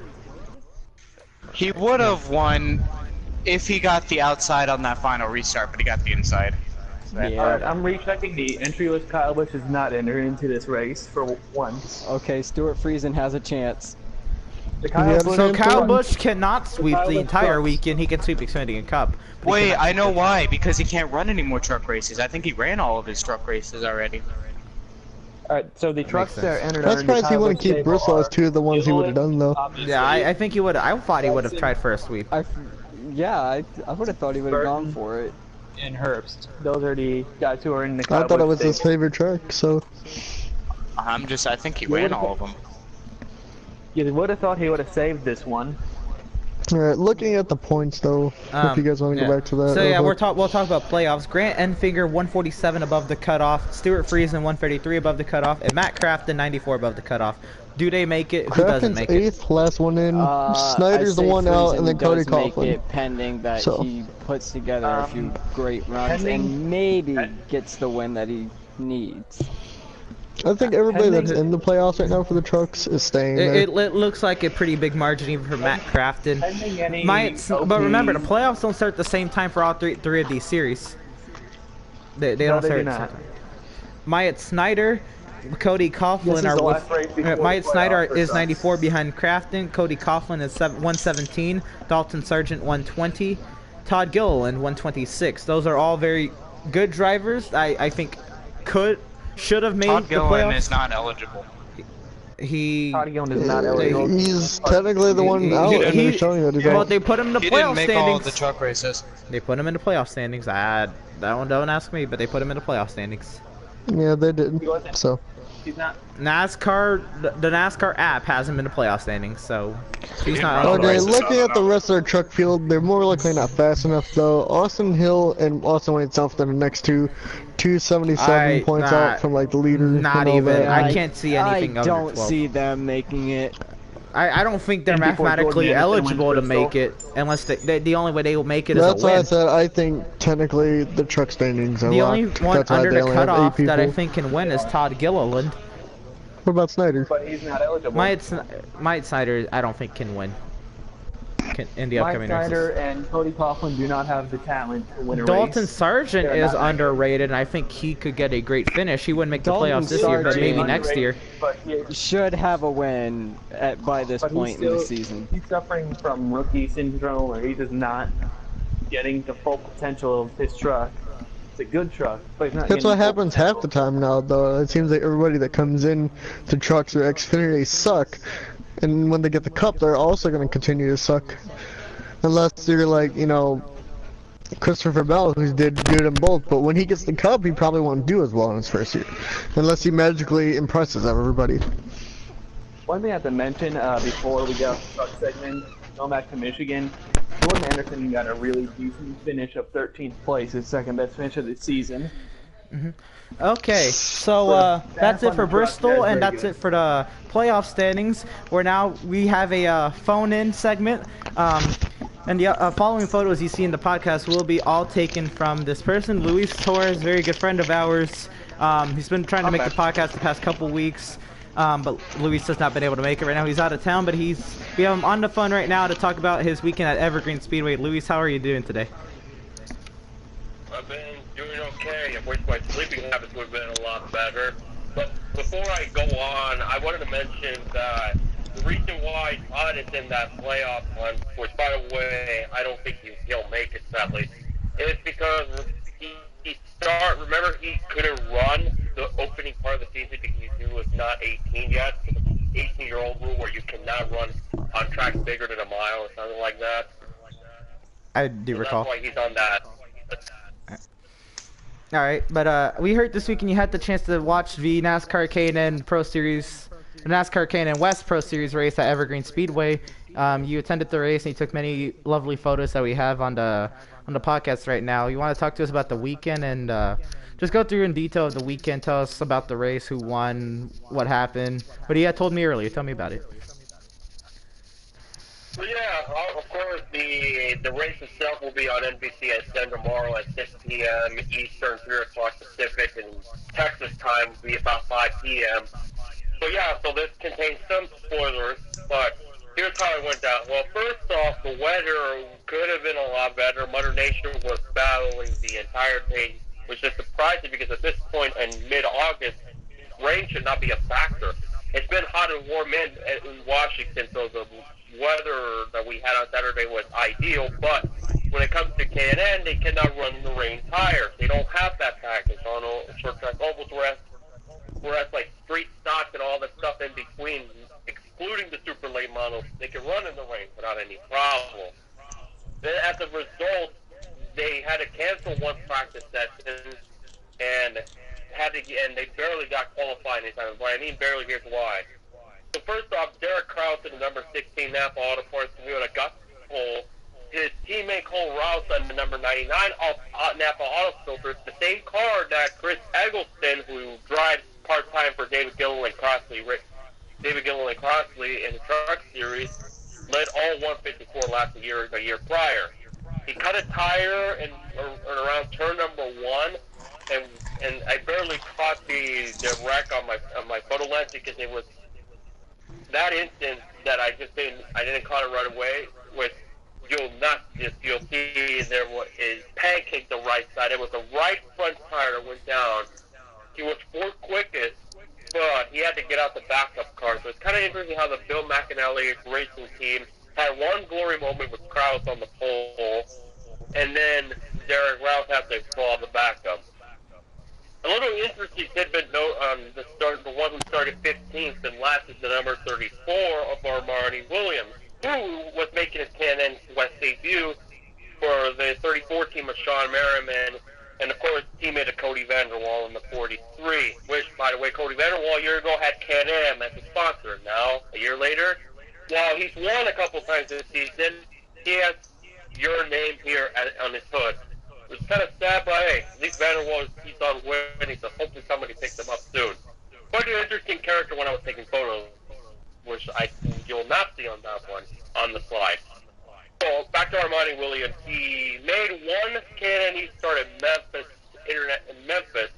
He would have won if he got the outside on that final restart, but he got the inside. Yeah. Alright, I'm rechecking the entry list. Kyle Busch is not entered into this race for once. Okay, Stuart Friesen has a chance. The Yeah, Busch So Same Kyle thing. Busch cannot sweep Kyle the Busch entire sucks. weekend. He can sweep the Xfinity Cup. but he Wait, cannot I know sweep why. Because he can't run any more truck races. I think he ran all of his truck races already. Alright, so the trucks sense. that are entered I'm under surprised he Kyle wouldn't Busch keep stable Bristol as are two of the ones he would have done though. obviously, Yeah, I think he would. I thought he would have tried for a sweep. I would have thought he would have gone Burton. for it. and Herbst. Those are the guys who are in the Kyle I thought it Busch was his stable. favorite track, so I think he ran all of them. You would have thought he would have saved this one. alright, looking at the points though, if you guys want to yeah. go back to that. So yeah, real we'll quick. talk about playoffs. Grant Enfinger 147 above the cutoff, Stuart Friesen 133 above the cutoff, and Matt Crafton 94 above the cutoff. Do they make it? Who doesn't Crafton's make it? 8th, last one in. I'd Snyder's the say one out, Friesen and then Cody does make Coughlin. it pending that So. he puts together a few great runs pending- and maybe gets the win that he needs. I think everybody pending that's the- in the playoffs right now for the trucks is staying there. It looks like a pretty big margin even for Matt Crafton. Pending any But remember, the OPs. playoffs don't start at the same time for all three of these series. They No, don't they start do at the same not. time. Myatt Snyder, Cody This Coughlin is are the with. last race before the Myatt Snyder playoffs are is done. 94 behind Crafton. Cody Coughlin is 117. Dalton Sargent 120. Todd Gilliland 126. Those are all very good drivers. I think should have made Todd the Gilliland playoffs. is not eligible. Todd Gillen is not eligible. He's technically the one out, and they're showing that he's Well, out. they put him in the He playoff didn't make all standings. the truck races. They put him in the playoff standings. Don't ask me, but they put him in the playoff standings. Yeah, they did. So. He's not. The NASCAR app has him in the playoff standings, so he's not. Okay, races, looking I at don't the know. rest of their truck field, they're more likely not fast enough though. Austin Hill and Austin Wayne Self are the next two. 277 points out from like the leader. Not and all even. that. I can't see anything I under don't 12. see them making it. I don't think they're And before mathematically Jordan Anderson eligible went to Bristol. make it, unless the only way they will make it is That's a why I win. said I think technically the truck standings are The only locked. one That's why under they the only have 8 cutoff that I people. think can win is Todd Gilliland. What about Snyder? But he's not eligible. Mike Snyder, I don't think can win in the Mike upcoming Snyder races. and Cody Coughlin do not have the talent to win a Dalton race. Sargent They're is not underrated, and I think he could get a great finish. He wouldn't make the Dalton playoffs this year, but Sargent- maybe next year. But he, Should have a win by this but he's point in the still- season. He's suffering from rookie syndrome, where he is not getting the full potential of his truck. It's a good truck, but he's not. That's getting what the full happens half the potential. time now, though. It seems like everybody that comes in to trucks or Xfinity suck, and when they get the cup, they're also going to continue to suck. Unless you're like, Christopher Bell, who did good in both, but when he gets the cup, he probably won't do as well in his first year, unless he magically impresses everybody. One thing I have to mention before we get off the truck segment, going back to Michigan, Jordan Anderson got a really decent finish of 13th place, his second best finish of the season. Okay, so that's it for Bristol, Yeah, and very that's good. it for the playoff standings. We have a phone-in segment, and the following photos you see in the podcast will be all taken from this person, Luis Torres, very good friend of ours. He's been trying to make the podcast the past couple weeks, but Luis has not been able to make it right now. He's out of town, but we have him on the phone right now to talk about his weekend at Evergreen Speedway. Luis, how are you doing today? I've been doing okay. I wish my sleeping habits would have been a lot better. But before I go on, I wanted to mention that the reason why Todd is in that playoff hunt, which, by the way, I don't think he'll make it, sadly, is because remember, he couldn't run the opening part of the season because he was not 18 yet. So the 18-year-old rule where you cannot run on tracks bigger than a mile or something like that. I do recall. That's why he's on that. All right, but we heard this weekend you had the chance to watch the NASCAR K&N Pro Series, the NASCAR K&N West Pro Series race at Evergreen Speedway. You attended the race and you took many lovely photos that we have on the podcast right now. You want to talk to us about the weekend and just go through in detail of the weekend. Tell us about the race, who won, what happened. But he had told me earlier. Tell me about it. Well, yeah, of course, the race itself will be on NBC at 10 tomorrow at 6 p.m. Eastern, 3 o'clock Pacific, and Texas time will be about 5 p.m. So, yeah, so this contains some spoilers, but here's how it went down. Well, first off, the weather could have been a lot better. Mother Nature was battling the entire day, which is surprising because at this point in mid-August, rain should not be a factor. It's been hot and warm in Washington, so the weather that we had on Saturday was ideal, but when it comes to K&N, they cannot run the rain tires. They don't have that package on short track ovals, whereas like street stocks and all that stuff in between, excluding the super late models, they can run in the rain without any problem. Then as a result, they had to cancel one practice session and they barely got qualified anytime. What I mean barely, here's why. So first off, Derek Krause in the number 16 Napa Auto Parts Toyota got pole. His teammate Cole Rouse on the number 99 Napa Auto Filters, the same car that Chris Eggleston, who drives part-time for David Gilliland Crossley in the Truck Series, led all 154 laps a year prior. He cut a tire in around turn number 1, and I barely caught the wreck on my photo lens because it was that instant that I didn't caught it right away. With you'll see there is pancaked the right side. It was the right front tire that went down. He was fourth quickest, but he had to get out the backup car. So it's kind of interesting how the Bill McAnally racing team had one glory moment with Krause on the pole, and then Derek Rouse had to fall the backup. A little interesting tidbit note on the one who started 15th and last is the number 34 of Armani Williams, who was making his Can-Am West debut for the 34 team of Sean Merriman, and of course, teammate of Cody Vanderwall in the 43, which, by the way, Cody Vanderwall a year ago had Can-Am as a sponsor. Now, a year later, while he's won a couple times this season, he has your name here on his hood. It's kind of sad, but hey, at least Vanderwall keeps on winning, so hopefully somebody picks him up soon. Quite an interesting character when I was taking photos, which you'll not see on that one, on the slide. So, back to Armani Williams. He made one Can-Am. He started Memphis,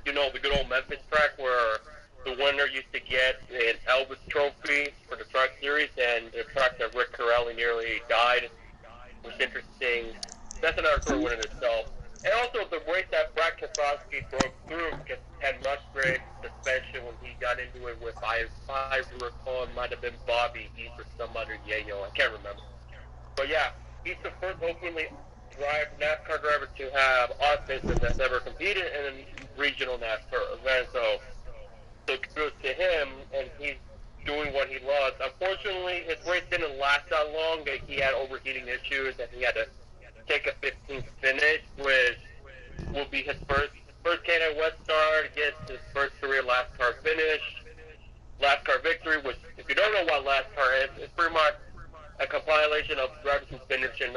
you know, the good old Memphis track where the winner used to get an Elvis trophy for the track series, and the track that Rick Corelli nearly died. It was interesting. That's another story win in itself. And also the race that Brad Keselowski broke through because he had much great suspension when he got into it with, I recall, it might have been Bobby East or some other yayo. I can't remember. But yeah, he's the first openly NASCAR driver to have autism that's ever competed in a regional NASCAR event. So kudos to him, and he's doing what he loves. Unfortunately, his race didn't last that long. He had overheating issues, and he had to take a 15th finish, which will be his first Can-Am West start, gets his first career last car finish, last car victory, which, if you don't know what last car is, it's pretty much a compilation of drivers who finished in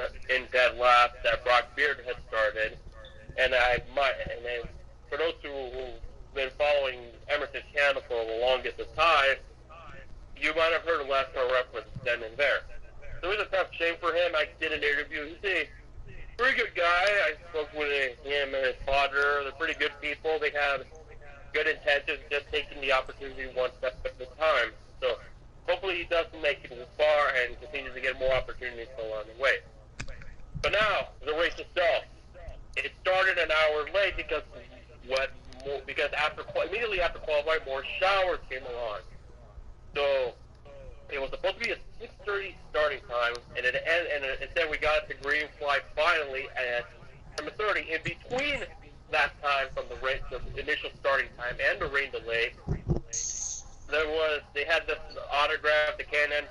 dead laps that Brock Beard had started. And for those who've been following Emerson's channel for the longest of time, you might have heard of last car reference then and there. So it was a tough shame for him. I did an interview. He's a pretty good guy. I spoke with him and his father. They're pretty good people. They have good intentions, just taking the opportunity one step at a time. So hopefully he doesn't make it far and continues to get more opportunities along the way. But now, the race itself. It started an hour late because immediately after qualifying, more showers came along. So it was supposed to be a 6:30 starting time, and instead we got the green flag finally at 7:30. In between that time from the initial starting time and the rain delay, they had this autograph, the Can-Am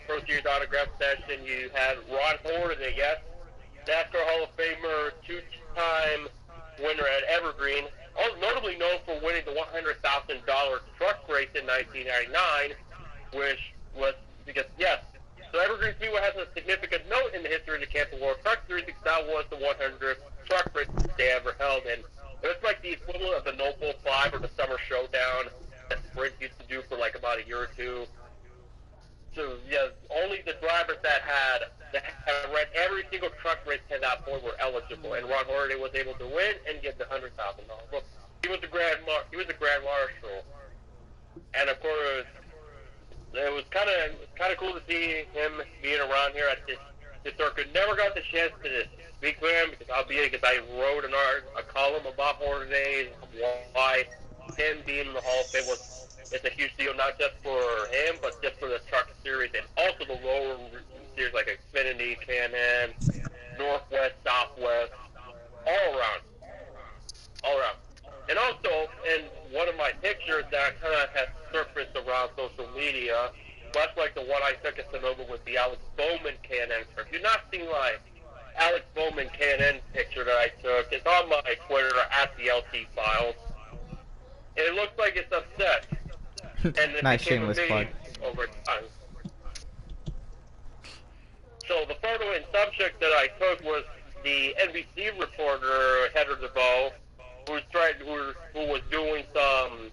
Pro Series autograph session. You had Ron Hornaday, yes, NASCAR Hall of Famer, two-time winner at Evergreen, notably known for winning the $100,000 truck race in 1999, which was because, yes, so Evergreen Speedway has a significant note in the history of the Camping World Truck Series because that was the 100th truck race they ever held, and it was like the equivalent of the Noble 5 or the Summer Showdown that Sprint used to do for like about a year or two. So, yeah, only the drivers that had ran every single truck race to that point were eligible, and Ron Hornaday was able to win and get the $100,000. Well, he was the Grand Marshal, and of course, it was kind of cool to see him being around here at this circuit. Never got the chance to speak with him because I wrote a column about Hornaday, why him being in the Hall of Fame it's a huge deal, not just for him, but just for the truck series and also the lower series like Xfinity, Can-Am, Northwest, Southwest, all around. And also, in one of my pictures that kind of has surfaced around social media, much like the one I took at Sonoma with the Alex Bowman Can-Am truck. If you're not seeing my Alex Bowman Can-Am picture that I took, it's on my Twitter at the LT Files. And it looks like it's upset. And it nice became shameless a meme plug. over time. So the photo and subject that I took was the NBC reporter Heather DeVoe, who was doing some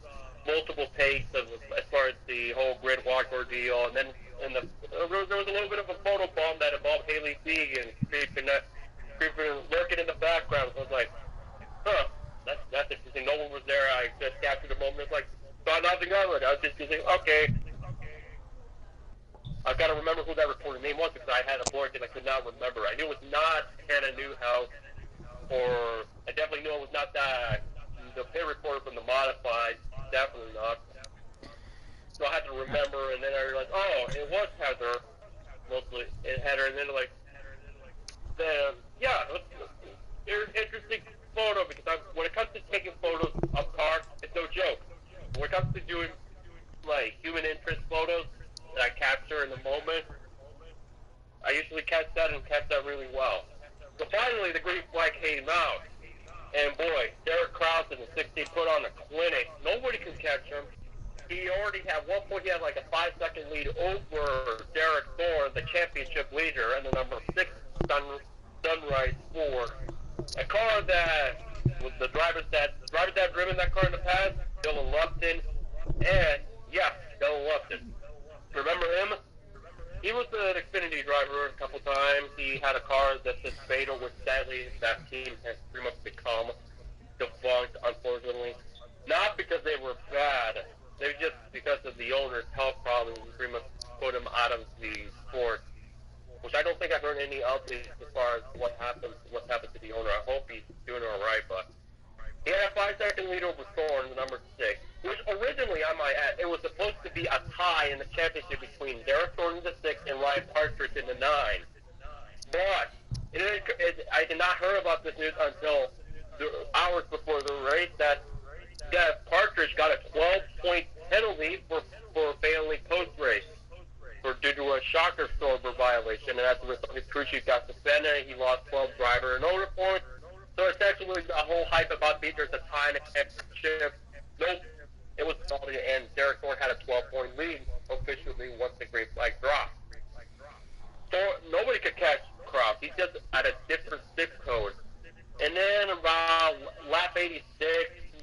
multiple takes as far as the whole grid walk ordeal, and then there was a little bit of a photo bomb that involved Haley Deegan creeping lurking in the background. So I was like, huh, that's interesting. No one was there. I just captured the moment. It's like, saw nothing of it. I was just thinking, okay. I've got to remember who that reporter name was because I had a blank and I could not remember. I knew it was not Hannah Newhouse, or I definitely knew it was not the pit reporter from the Modified. Definitely not. So I had to remember, and then I realized, oh, it was Heather, mostly. It had her, and then like, yeah, here's an interesting photo because when it comes to taking photos of cars, it's no joke. When it comes to doing like human interest photos that I capture in the moment, I usually catch that and catch that really well. So finally, the green flag came out, and boy, Derek Kraus in the 16 put on a clinic. Nobody could catch him. He already had one point. He had like a 5-second lead over Derek Thorne, the championship leader, and the number 6 Sunrise Ford. A car that with the drivers that have driven that car in the past, Dylan Lupton, and yeah, Dylan Lupton. Remember him? He was an Xfinity driver a couple times. He had a car that said Fatal, which sadly that team has pretty much become defunct, unfortunately. Not because they were bad, they're just because of the owner's health problems. Pretty much put him out of the sport. Which I don't think I've heard any updates as far as what's happened to the owner. I hope he's doing all right, but he had a 5-second lead over Thorne, the number 6. Which originally, I might add, it was supposed to be a tie in the championship between Derek Thorne in the 6 and Ryan Partridge in the 9. But I did not hear about this news until hours before the race that Partridge got a 12-point penalty for failing post-race due to a shock absorber violation, and as a result, his crew chief got suspended. He lost 12 driver and owner points. So essentially, the whole hype about there's a tie in the championship. Nope, it was only, and Derek Thorne had a 12-point lead officially once the green flag dropped. So nobody could catch Kraus. He's just at a different zip code. And then about lap 86,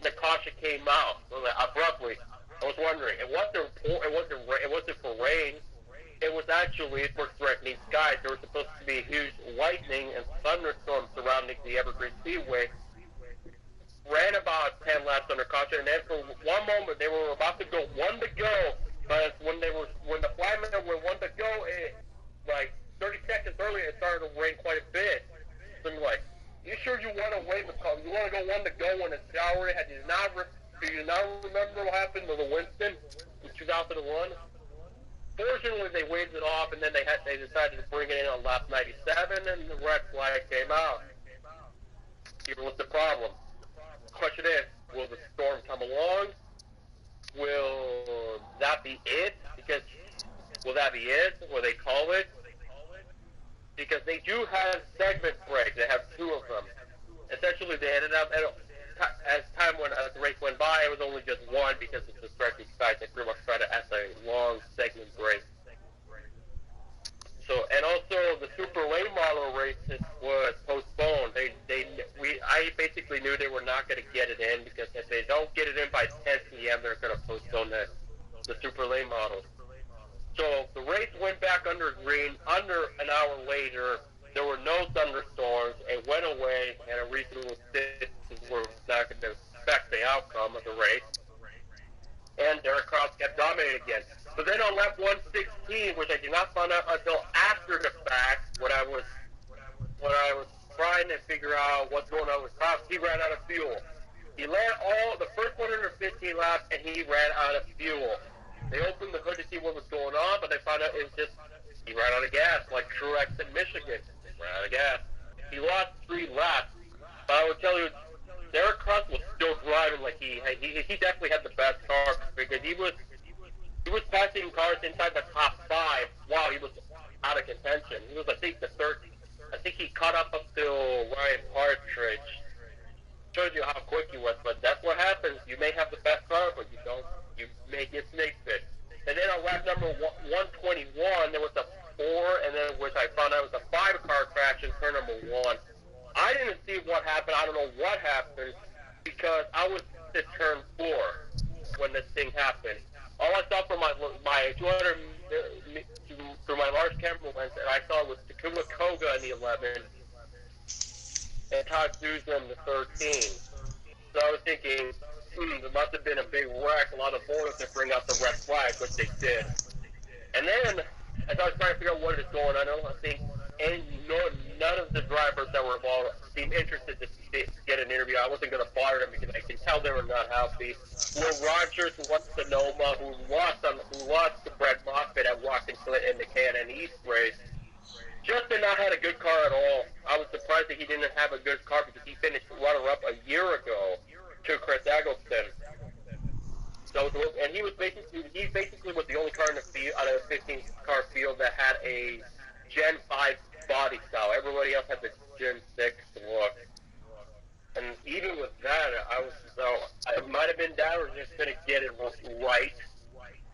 the caution came out abruptly. I was wondering, it wasn't for rain. It was actually for threatening skies. There was supposed to be huge lightning and thunderstorms surrounding the Evergreen Speedway. Ran about 10 laps under caution, and then for one moment they were about to go 1 to go, but when the flagman went 1 to go, like 30 seconds earlier, it started to rain quite a bit. So I'm like, you sure you want to wait? You want to go 1 to go when it's showering? Do you not remember what happened to the Winston in 2001? Fortunately, they waved it off, and then they decided to bring it in on lap 97, and the red flag came out. Here was the problem. The question is, will the storm come along? Will that be it? Will that be it? Will they call it? Because they do have segment breaks. They have 2 of them. Essentially, they ended up, as the race went by, it was only just 1 because it's a stretching side. They pretty much tried to add a long segment break. So, and also the Super Late Model race was postponed. I basically knew they were not going to get it in because if they don't get it in by 10 p.m., they're going to postpone the Super Late Models. So the race went back under green. Under an hour later, there were no thunderstorms. It went away, and a reasonable distance were not going to affect the outcome of the race. And Derek Kraus kept dominating again. So then on lap 116, which I did not find out until after the fact, when I was trying to figure out what's going on with Kraus, he ran out of fuel. He ran the first 115 laps, and he ran out of fuel. They opened the hood to see what was going on, but they found out it was just he ran out of gas, like Truex in Michigan. He ran out of gas. He lost 3 laps. But I would tell you, Derek Kraus was still driving like he definitely had the best car because he was passing cars inside the top 5 while he was out of contention. He was, I think, the third. I think he caught up to Ryan Partridge. Shows you how quick he was, but that's what happens. You may have the best car, but you don't. You may get snake bit. And then on lap number 121, there was a 4, and then which I found out was a 5-car crash in turn number 1. I didn't see what happened. I don't know what happened because I was at turn 4 when this thing happened. All I saw from my 200 through my large camera lens, and I saw was Takuma Koga in the 11 and Todd Souza in the 13. So I was thinking, there must have been a big wreck, a lot of voters to bring out the red flag, which they did. And then, as I was trying to figure out what is going on, I think none of the drivers that were involved seemed interested to get an interview. I wasn't going to bother them because I can tell they were not happy. Will Rogers, who won Sonoma, who lost to Brett Moffitt at Washington in the Can-Am East race, Justin not had a good car at all. I was surprised that he didn't have a good car because he finished runner-up a year ago to Chris Eggleston. So, and he basically was the only car in the field out of the 15-car field that had a Gen 5 body style. Everybody else had the Gen 6 look. And even with that, I might have been down or just going to get it right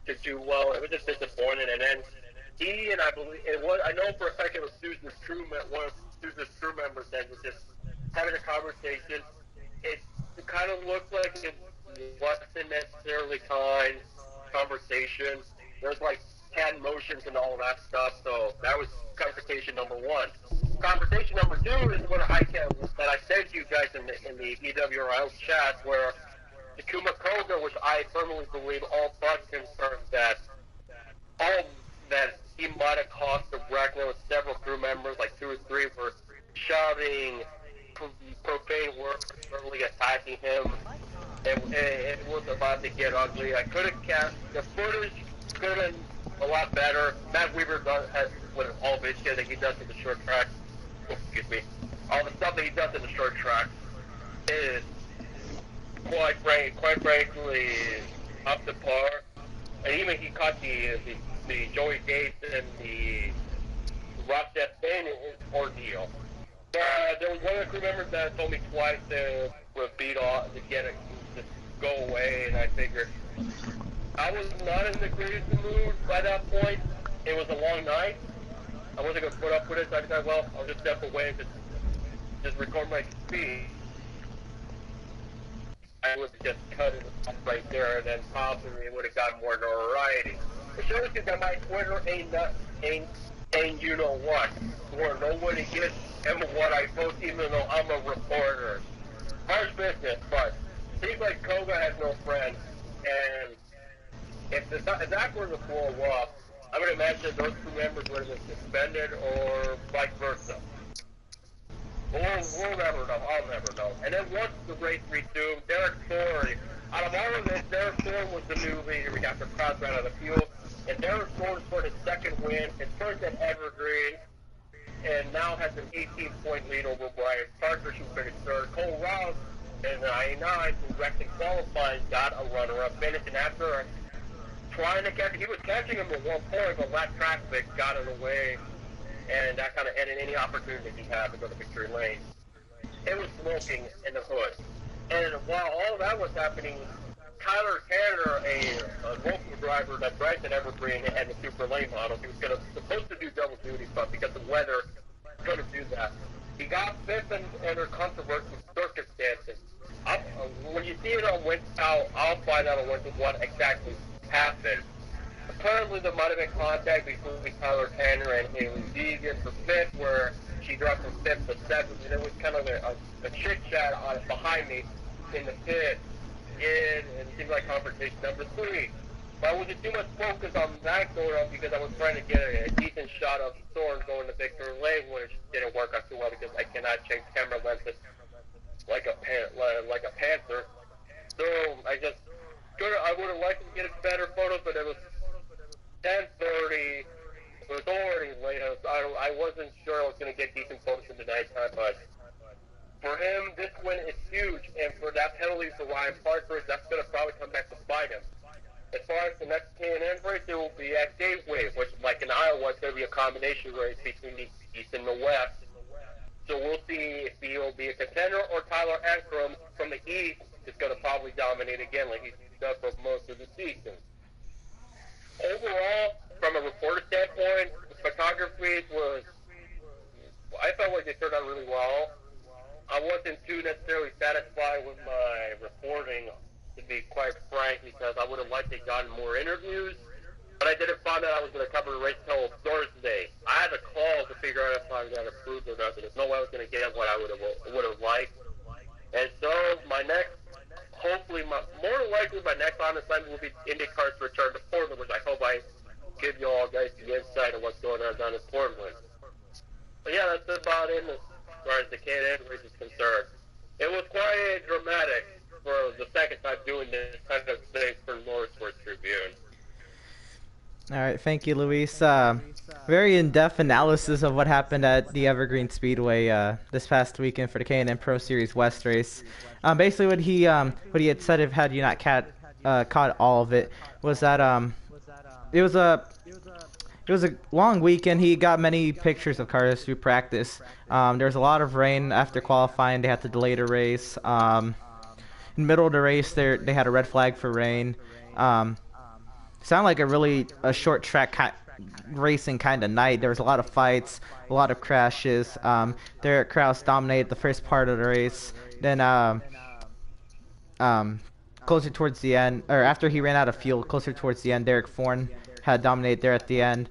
to do well. It was just disappointing. And then he and I believe I know for a fact it was Susan's one of Susan's crew members that was just having a conversation. It kind of looked like it wasn't necessarily kind conversation. There's like hand motions and all that stuff. So that was conversation number one. Conversation number two is what that I sent you guys in the EWRL chat, where Takuma Koga, which I firmly believe all but confirmed that he might have caused the wreck. There was several crew members, like 2 or 3, were shouting profane words, verbally attacking him. It was about to get ugly. I could have cast the footage. Could have been a lot better. Matt Weaver has with all the shit that he does in the short track. Excuse me. All the stuff that he does in the short track is quite frankly up to par. And even he caught the Joey Gates and the Rochette Spain ordeal. There was one of the crew members that told me twice to beat off to get it to go away, and I figured I was not in the greatest mood by that point. It was a long night. I wasn't going to put up with it, so I decided, well, I'll just step away and just record my speed. I would have just cut it right there, and then possibly it would have gotten more notoriety. The shows you that my Twitter ain't you know what, where nobody gets and what I post, even though I'm a reporter. Harsh business, but seems like Koga has no friends, and if that were to blow up, I would imagine those two members would have been suspended or vice versa. We'll never know. I'll never know. And then once the race resumed, Derek Thorne, out of all of this, Derek Thorne was the new leader. We got the crowd out of the field. And Derek Thorne scored his second win, his first at Evergreen, and now has an 18-point lead over Brian Parker, who finished third. Cole Rouse in the 99, who wrecked in qualifying, got a runner-up finish. And after trying to catch, he was catching him at one point, but last traffic got in the way. And that kind of ended any opportunity he had to go to victory lane. It was smoking in the hood. And while all that was happening, Tyler Tanner, a local driver that drives at Evergreen and the Super Lane model, he was supposed to do double duty, but because of weather, couldn't do that. He got fifth under controversial circumstances. When you see it on I'll find out on what exactly happened. Apparently, there might have been contact between Tyler Tanner and Haley Deegan for fifth, where she dropped from fifth to seventh, and it was kind of a chit-chat behind me in the pit. And it seemed like conversation number 3. But I wasn't too much focus on that going on because I was trying to get a decent shot of Thorne going to victory lane, which didn't work out too well because I cannot change camera lenses like a panther. So I would have liked to get better photos, but it was 10:30. It was already late. I wasn't sure I was going to get decent photos in the nighttime, but for him, this win is huge, and for that penalty for Ryan Parker, that's going to probably come back to bite him. As far as the next K&N race, it will be at Gateway, which, like in Iowa, it's going to be a combination race between the East and the West. So we'll see if he'll be a contender or Tyler Ankrum from the East is going to probably dominate again like he's done for most of the season. Overall, from a reporter standpoint, the photography I felt like they turned out really well. I wasn't too necessarily satisfied with my reporting, to be quite frank, because I would have liked to have gotten more interviews, but I didn't find out I was going to cover the race until Thursday. I had to call to figure out if I got approved or not. There's no way I was going to get what I would have liked. And so more likely my next on assignment will be IndyCar's return to Portland, which I hope I give you all guys the insight of what's going on down in Portland. But yeah, that's about it as far as the K&N race is concerned. It was quite dramatic for the second time doing this kind of thing for Motorsports Tribune. All right, thank you, Luis. Very in-depth analysis of what happened at the Evergreen Speedway this past weekend for the K&N Pro Series West race. Basically, what he had said, if had you not caught all of it, was that it was a long weekend. He got many pictures of cars through practice. There was a lot of rain after qualifying. They had to delay the race. In the middle of the race, they had a red flag for rain. Sounded like a short track racing kind of night. There was a lot of fights, a lot of crashes. Derek Kraus dominated the first part of the race. Then closer towards the end, or after he ran out of fuel, closer towards the end, Derek Forn had dominated there at the end.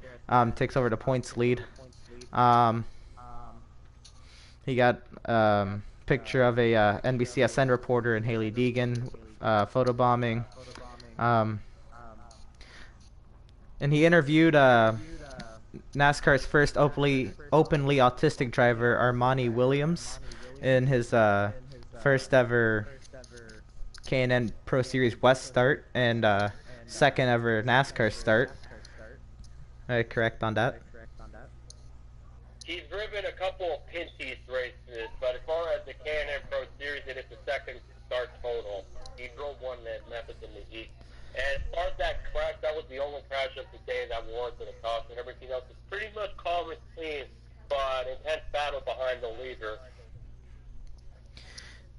Takes over the points lead. He got picture of a NBCSN reporter and Haley Deegan photobombing. And he interviewed NASCAR's first openly autistic driver, Armani Williams, in his first ever K&N Pro Series West start and second ever NASCAR start. Am I correct on that? He's driven a couple of Pinty's races, but as far as the K&N Pro Series, it is the second start total. He drove one at Memphis in the East. And as far as that crash, that was the only crash of the day that warranted a toss, and everything else is pretty much calm and clean, but intense battle behind the leader.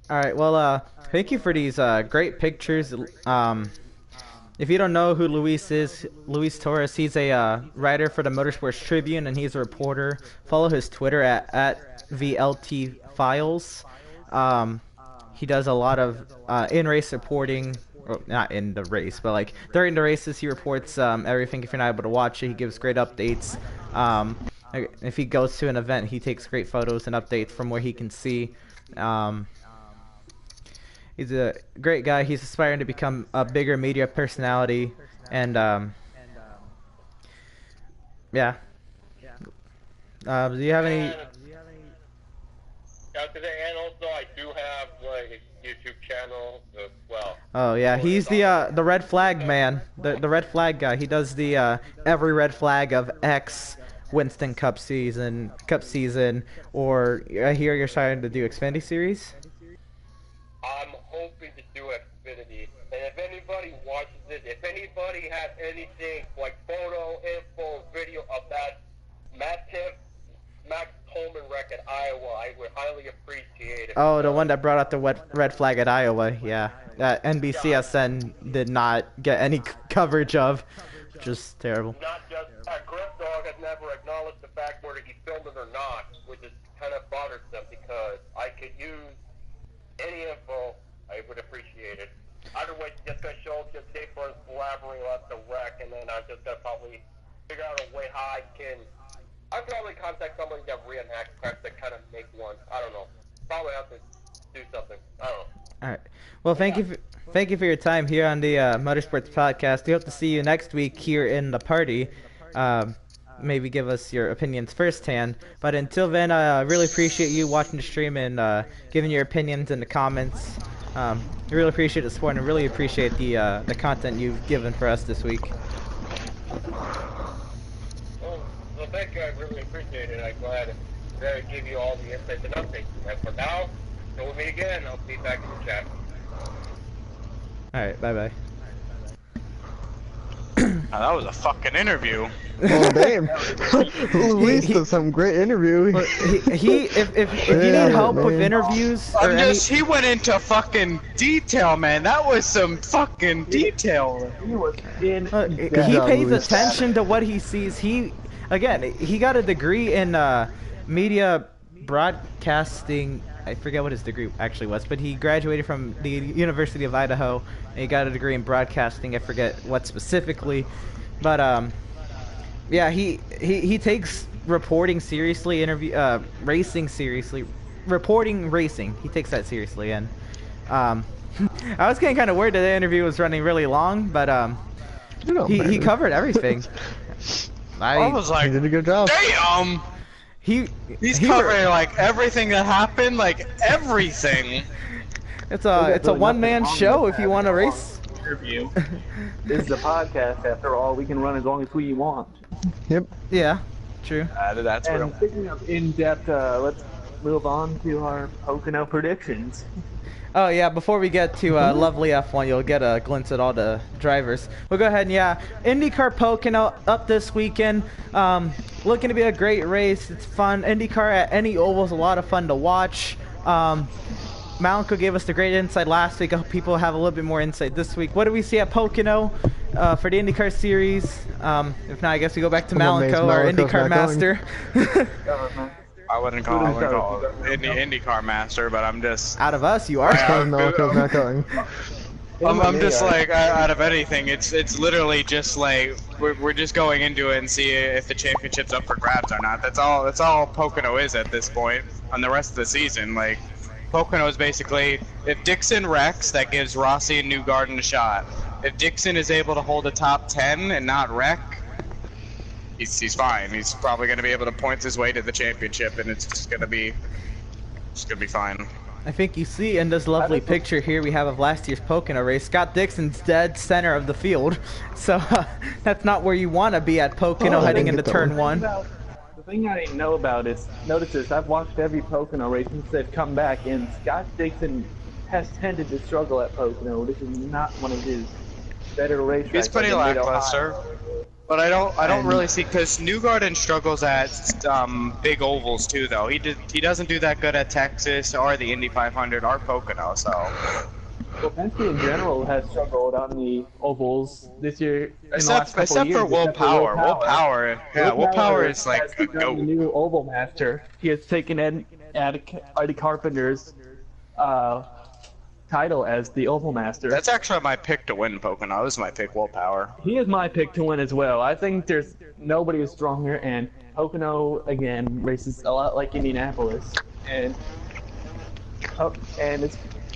All right, well, thank you for these great pictures. If you don't know who Luis is, Luis Torres, he's a writer for the Motorsports Tribune, and he's a reporter. Follow his Twitter at VLT Files. He does a lot of in-race reporting. Well, not in the race, but like during the races, he reports everything. If you're not able to watch it, he gives great updates. If he goes to an event, he takes great photos and updates from where he can see. He's a great guy. He's aspiring to become a bigger media personality, and yeah. Do you have any? And also, I do have like a YouTube channel as well. Oh yeah, he's the red flag man, the red flag guy. He does the every red flag of X Winston Cup season, or I hear you're starting to do Xfinity Series. I'm hoping to do Xfinity, and if anybody watches it, if anybody has anything like photo, info, video of that Max Coleman wreck at Iowa, I would highly appreciate it. Oh, the one that brought out the red flag at Iowa, yeah. That NBCSN did not get any coverage of, just terrible. Not just Griff Dog has never acknowledged the fact whether he filmed it or not, which is kind of bothersome because I could use any info. I would appreciate it. Either way, just gonna show up just tape for elaborating on the wreck, and then I'm just gonna probably figure out a way how I can. I'll probably contact somebody that reenacts cracks that kind of make one. I don't know. Probably have to do something. I don't know. All right. Well, thank you for your time here on the Motorsports Podcast. We hope to see you next week here in the party. Maybe give us your opinions firsthand. But until then, I really appreciate you watching the stream and giving your opinions in the comments. I really appreciate the support and really appreciate the content you've given for us this week. Well, thank you. I really appreciate it. I'm glad to give you all the insights and updates. And for now, until we meet again, I'll be back in the chat. All right. Bye-bye. That was a fucking interview. Oh damn! Luis does some great interview. Well, if you need help with interviews, or He went into fucking detail, man. That was some fucking detail. He was in. he pays attention to what he sees. He got a degree in media broadcasting. I forget what his degree actually was, but he graduated from the University of Idaho, and he got a degree in broadcasting. I forget what specifically, but yeah, he takes reporting seriously, racing seriously, reporting racing. He takes that seriously, and I was getting kind of worried that the interview was running really long, but he covered everything. I was like, he did a good job. Damn! He's covering like everything that happened, like everything. It's a one-man show if you want to race. interview. This is a podcast, after all. We can run as long as we want. Yep. Yeah, true. That's And real. speaking of in-depth, let's move on to our Pocono predictions. Oh yeah, before we get to lovely F1, you'll get a glimpse at all the drivers. We'll go ahead and IndyCar Pocono up this weekend. Looking to be a great race. It's fun. IndyCar at any oval is a lot of fun to watch. Malenko gave us the great insight last week. I hope people have a little bit more insight this week. What do we see at Pocono for the IndyCar series? If not, I guess we go back to Malenko, our IndyCar master. I wouldn't call it IndyCar master, but I'm just... Out of us, you are. Malenko's not going. I'm just like, out of anything, it's literally just like, we're just going into it and see if the championship's up for grabs or not. That's all Pocono is at this point. On the rest of the season, like, Pocono is basically, if Dixon wrecks, that gives Rossi and Newgarden a shot. If Dixon is able to hold a top 10 and not wreck, he's fine. He's probably going to be able to point his way to the championship, and it's just going to be fine. I think you see in this lovely picture here we have of last year's Pocono race, Scott Dixon's dead center of the field. So that's not where you want to be at Pocono heading into turn 1. The thing I didn't know about is, notice this, I've watched every Pocono race since they've come back, and Scott Dixon has tended to struggle at Pocono. This is not one of his better race tracks. He's pretty lackluster. But I don't really see, because Newgarden struggles at big ovals too, though. He doesn't do that good at Texas or the Indy 500 or Pocono. So. Well, Penske in general has struggled on the ovals this year. Except for Will Power. Will Power is like a goat. The new oval master. He has taken Eddie Carpenter's title as the oval master. That's actually my pick to win Pocono. This is my pick, Will Power. He is my pick to win as well. I think there's nobody is stronger, and Pocono again races a lot like Indianapolis, and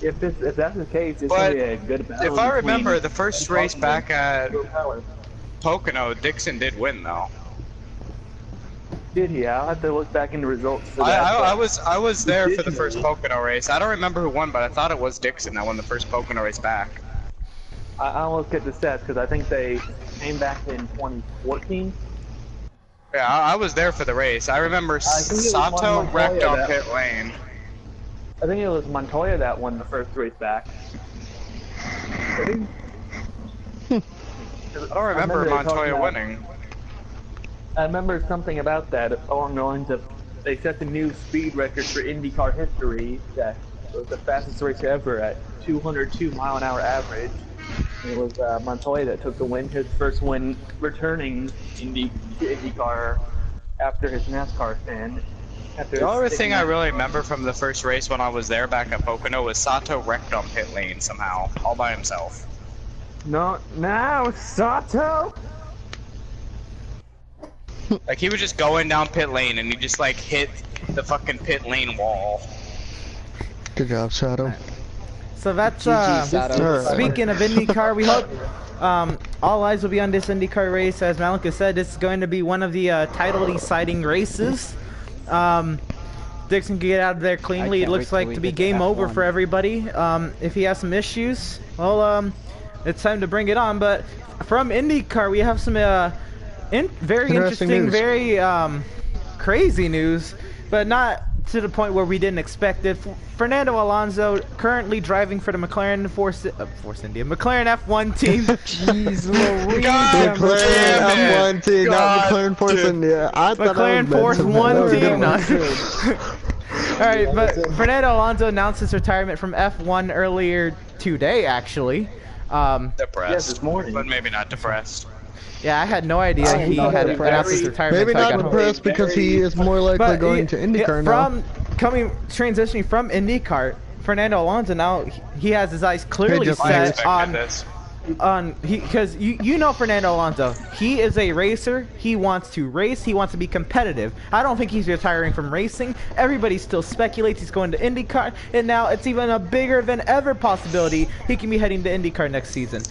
if that's the case, it's gonna be a good battle. If I remember, the first race back at Pocono, Dixon did win though. Did he? I'll have to look back into results for that. I was there for the first Pocono race. I don't remember who won, but I thought it was Dixon that won the first Pocono race back. I'll look at the stats because I think they came back in 2014. Yeah, I was there for the race. I remember Sato wrecked on pit lane. I think it was Montoya that won the first race back. I don't remember Montoya winning. I remember something about that along the lines of they set the new speed record for IndyCar history. That was the fastest race ever at 202 mile an hour average. And it was Montoya that took the win, his first win returning to IndyCar after his NASCAR stand. The only thing I really remember from the first race when I was there back at Pocono was Sato wrecked on pit lane somehow, all by himself. No, Sato? Like, he was just going down pit lane and he just like hit the fucking pit lane wall. Good job, Sato. So that's Sato. speaking of IndyCar, we hope all eyes will be on this IndyCar race. As Malenko said, this is going to be one of the title deciding races. Dixon can get out of there cleanly. It looks like to be game over for everybody. If he has some issues, well, it's time to bring it on. But from IndyCar, we have some very interesting, very crazy news, but not to the point where we didn't expect it. Fernando Alonso currently driving for the McLaren McLaren F1 team. Jeez Louise. McLaren F1 team, not McLaren Force India. I thought McLaren Force 1 team. Alright, but Fernando Alonso announced his retirement from F1 earlier today, actually. Depressed. Yes, this morning. But maybe not depressed. Yeah, I had no idea he had announced his retirement. Maybe not home. depressed because he is more likely going to IndyCar now. Transitioning from IndyCar, Fernando Alonso now he has his eyes clearly set on because you know Fernando Alonso, he is a racer. He wants to race. He wants to be competitive. I don't think he's retiring from racing. Everybody still speculates he's going to IndyCar, and now it's even a bigger than ever possibility he can be heading to IndyCar next season.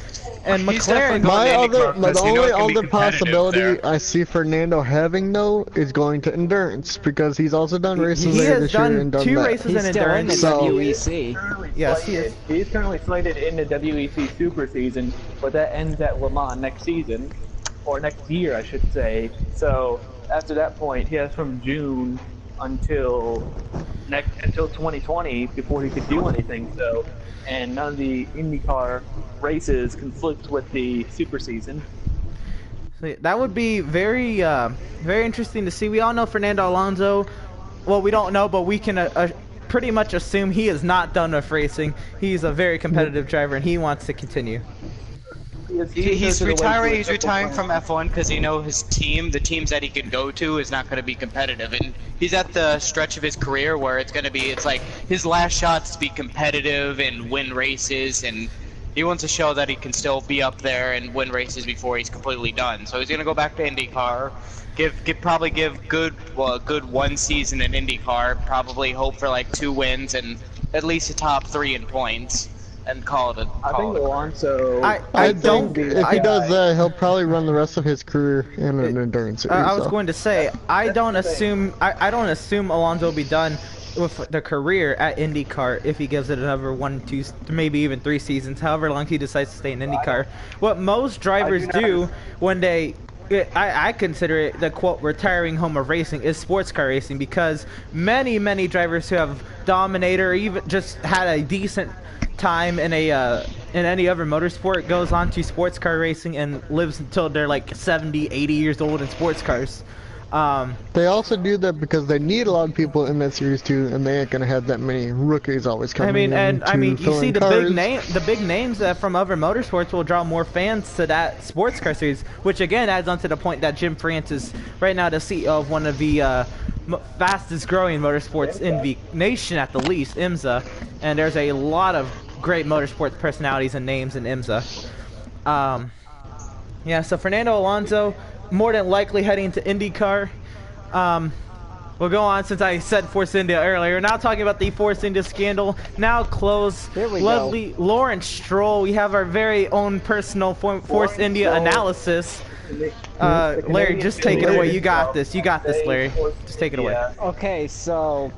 And McLaren, the only other possibility I see Fernando having though is going to endurance because he's also done races there this year and done 2 that. races in He's still in endurance. the WEC. Yes, he is. He's currently slated in the WEC Super Season. season, but that ends at Le Mans next season, or next year, I should say. So after that point, he has from June until 2020 before he could do anything. So, and none of the IndyCar races conflict with the super season. That would be very, very interesting to see. We all know Fernando Alonso. Well, we don't know, but we can pretty much assume he is not done with racing. He's a very competitive driver, and he wants to continue. He's retiring. He's retiring from F1 because he knows his team, the teams that he can go to, is not going to be competitive. And he's at the stretch of his career where it's going to be. It's like his last shot's to be competitive and win races, and he wants to show that he can still be up there and win races before he's completely done. So he's going to go back to IndyCar, probably give good one season in IndyCar, probably hope for like 2 wins and at least a top 3 in points. And call it I think Alonso. I think if he does that, he'll probably run the rest of his career in an endurance series. I was going to say, I don't assume Alonso will be done with the career at IndyCar if he gives it another 1, 2, maybe even 3 seasons, however long he decides to stay in IndyCar. What most drivers do when they, I consider it the quote retiring home of racing, is sports car racing, because many drivers who have dominated or even just had a decent time in any other motorsport goes on to sports car racing and lives until they're like 70, 80 years old in sports cars. They also do that because they need a lot of people in that series too, and they ain't gonna have that many rookies always coming in. You see the big names from other motorsports will draw more fans to that sports car series, which again adds on to the point that Jim France is right now the CEO of one of the fastest growing motorsports in the nation, at the least, IMSA, and there's a lot of great motorsports personalities and names in IMSA. Yeah, so Fernando Alonso more than likely heading to IndyCar. We'll go on, since I said Force India earlier. Now talking about the Force India scandal. Now close. Lovely Lawrence Stroll. We have our very own personal Force India analysis. Larry, just take it away. You got this. You got this, Larry. Just take it away. Okay, so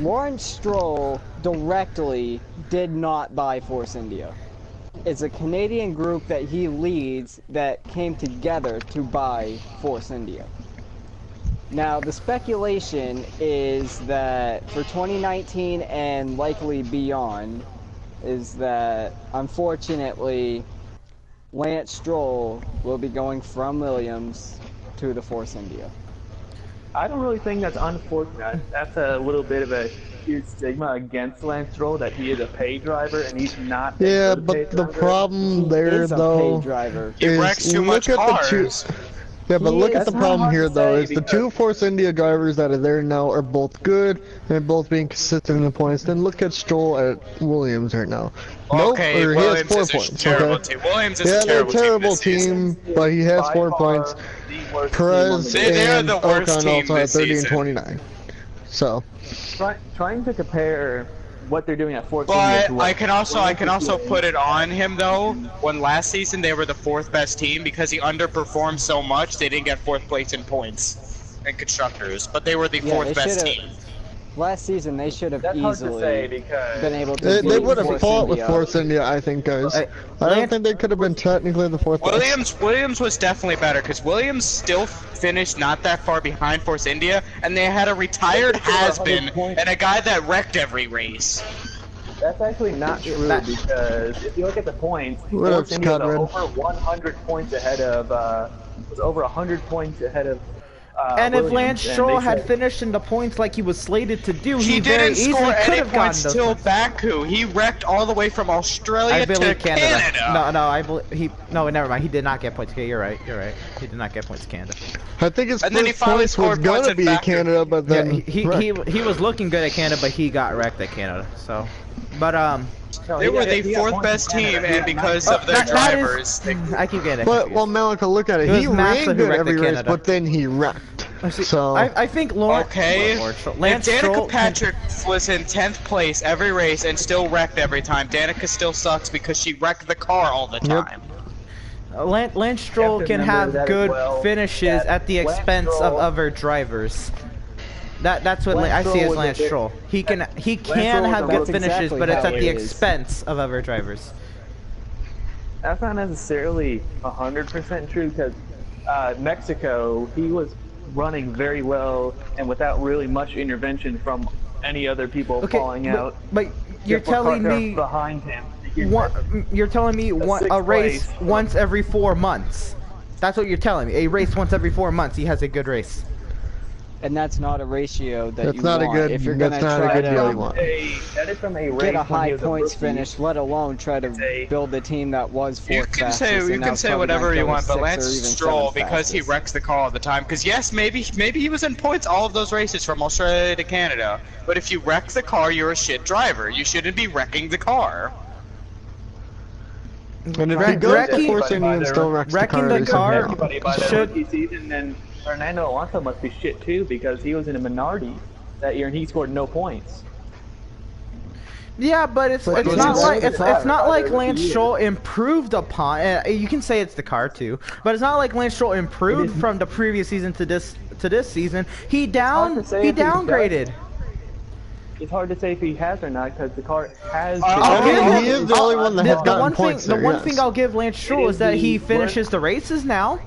Lawrence Stroll directly did not buy Force India. It's a Canadian group that he leads that came together to buy Force India. Now, the speculation is that for 2019 and likely beyond, is that unfortunately Lance Stroll will be going from Williams to the Force India. I don't really think that's unfortunate. That's a little bit of a huge stigma against Lance Stroll that he is a pay driver and he's not. Yeah, but the problem there though he wrecks too much cars. Yeah, but look at the problem here though, is the 2 Force India drivers that are there now are both good and both being consistent in the points. Then look at Stroll at Williams right now. Okay, he has 4 points. Williams is a terrible team, but he has 4 points. Perez and Ocon also had 30 and 29. So trying to compare what they're doing at Force India. But I can also put it on him though. When last season they were the 4th best team because he underperformed so much, they didn't get 4th place in points and constructors, but they were the 4th best team. Last season they should have easily been able to. They would have fought with Force India, I think, guys. I don't think they could have been technically the 4th best. Williams was definitely better because Williams still finished not that far behind Force India, and they had a retired has-been and a guy that wrecked every race. That's actually not true because if you look at the points, Force India was over 100 points ahead of. Was over 100 points ahead of. And if Lance Stroll had finished in the points like he was slated to do, he very easily could have gotten those till Baku. He wrecked all the way from Australia to Canada. No, never mind. He did not get points. Okay, you're right. He did not get points to Canada. I think his first points was gonna be Canada, but then he was looking good at Canada, but he got wrecked at Canada. So, but they were the 4th best team, and because of their drivers. I keep getting it. But Malika, look at it. He ran good every race, but then he wrecked. So I think Lance Danica Patrick was in 10th place every race and still wrecked every time. Danica still sucks because she wrecked the car all the time. Lance Stroll can have good finishes at the expense of other drivers. That's what I see as Lance Stroll. He can have good finishes, but it's at the expense of other drivers. That's exactly how it is. He can have good finishes, but it's at the expense of other drivers. That's what I see as Lance Stroll. He can have good finishes, but it's at the expense of other drivers. He can have good finishes, but it's at the expense of other drivers. That's what That's not necessarily 100% true because Mexico, he was running very well and without really much intervention from any other people falling out. But you're telling me behind him. you're telling me a race place. once every 4 months. That's what you're telling me. A race once every 4 months, he has a good race. And that's not a ratio that That's you not want. a good. If you're That's gonna not try a good deal to you want. That is from a race get a when high he was points rookie. finish, let alone try to build a team that was fourth You can fastest. say and now say probably whatever ranked you over want, but sixth or Lance even Stroll, seventh because he fastest. wrecks the car all the time. Because yes, maybe he was in points all of those races from Australia to Canada. But if you wreck the car, you're a shit driver. You shouldn't be wrecking the car. And if he goes to Force everybody India and by still wrecks wrecking the the car- car, Everybody by that Should- rookie season, then Fernando Alonso must be shit too because he was in a minority that year and he scored no points. Yeah, but it's But not it's like the it's car. not like By the Lance year. Stroll improved upon. You can say it's the car too, but it's not like Lance Stroll improved from the previous season to this season. He hard to say if he downgraded. It's hard to say if he has or not because the car has. I'll give him- he is the only one that has gotten points The there, one yes. thing I'll give Lance Stroll is that he finishes the races now.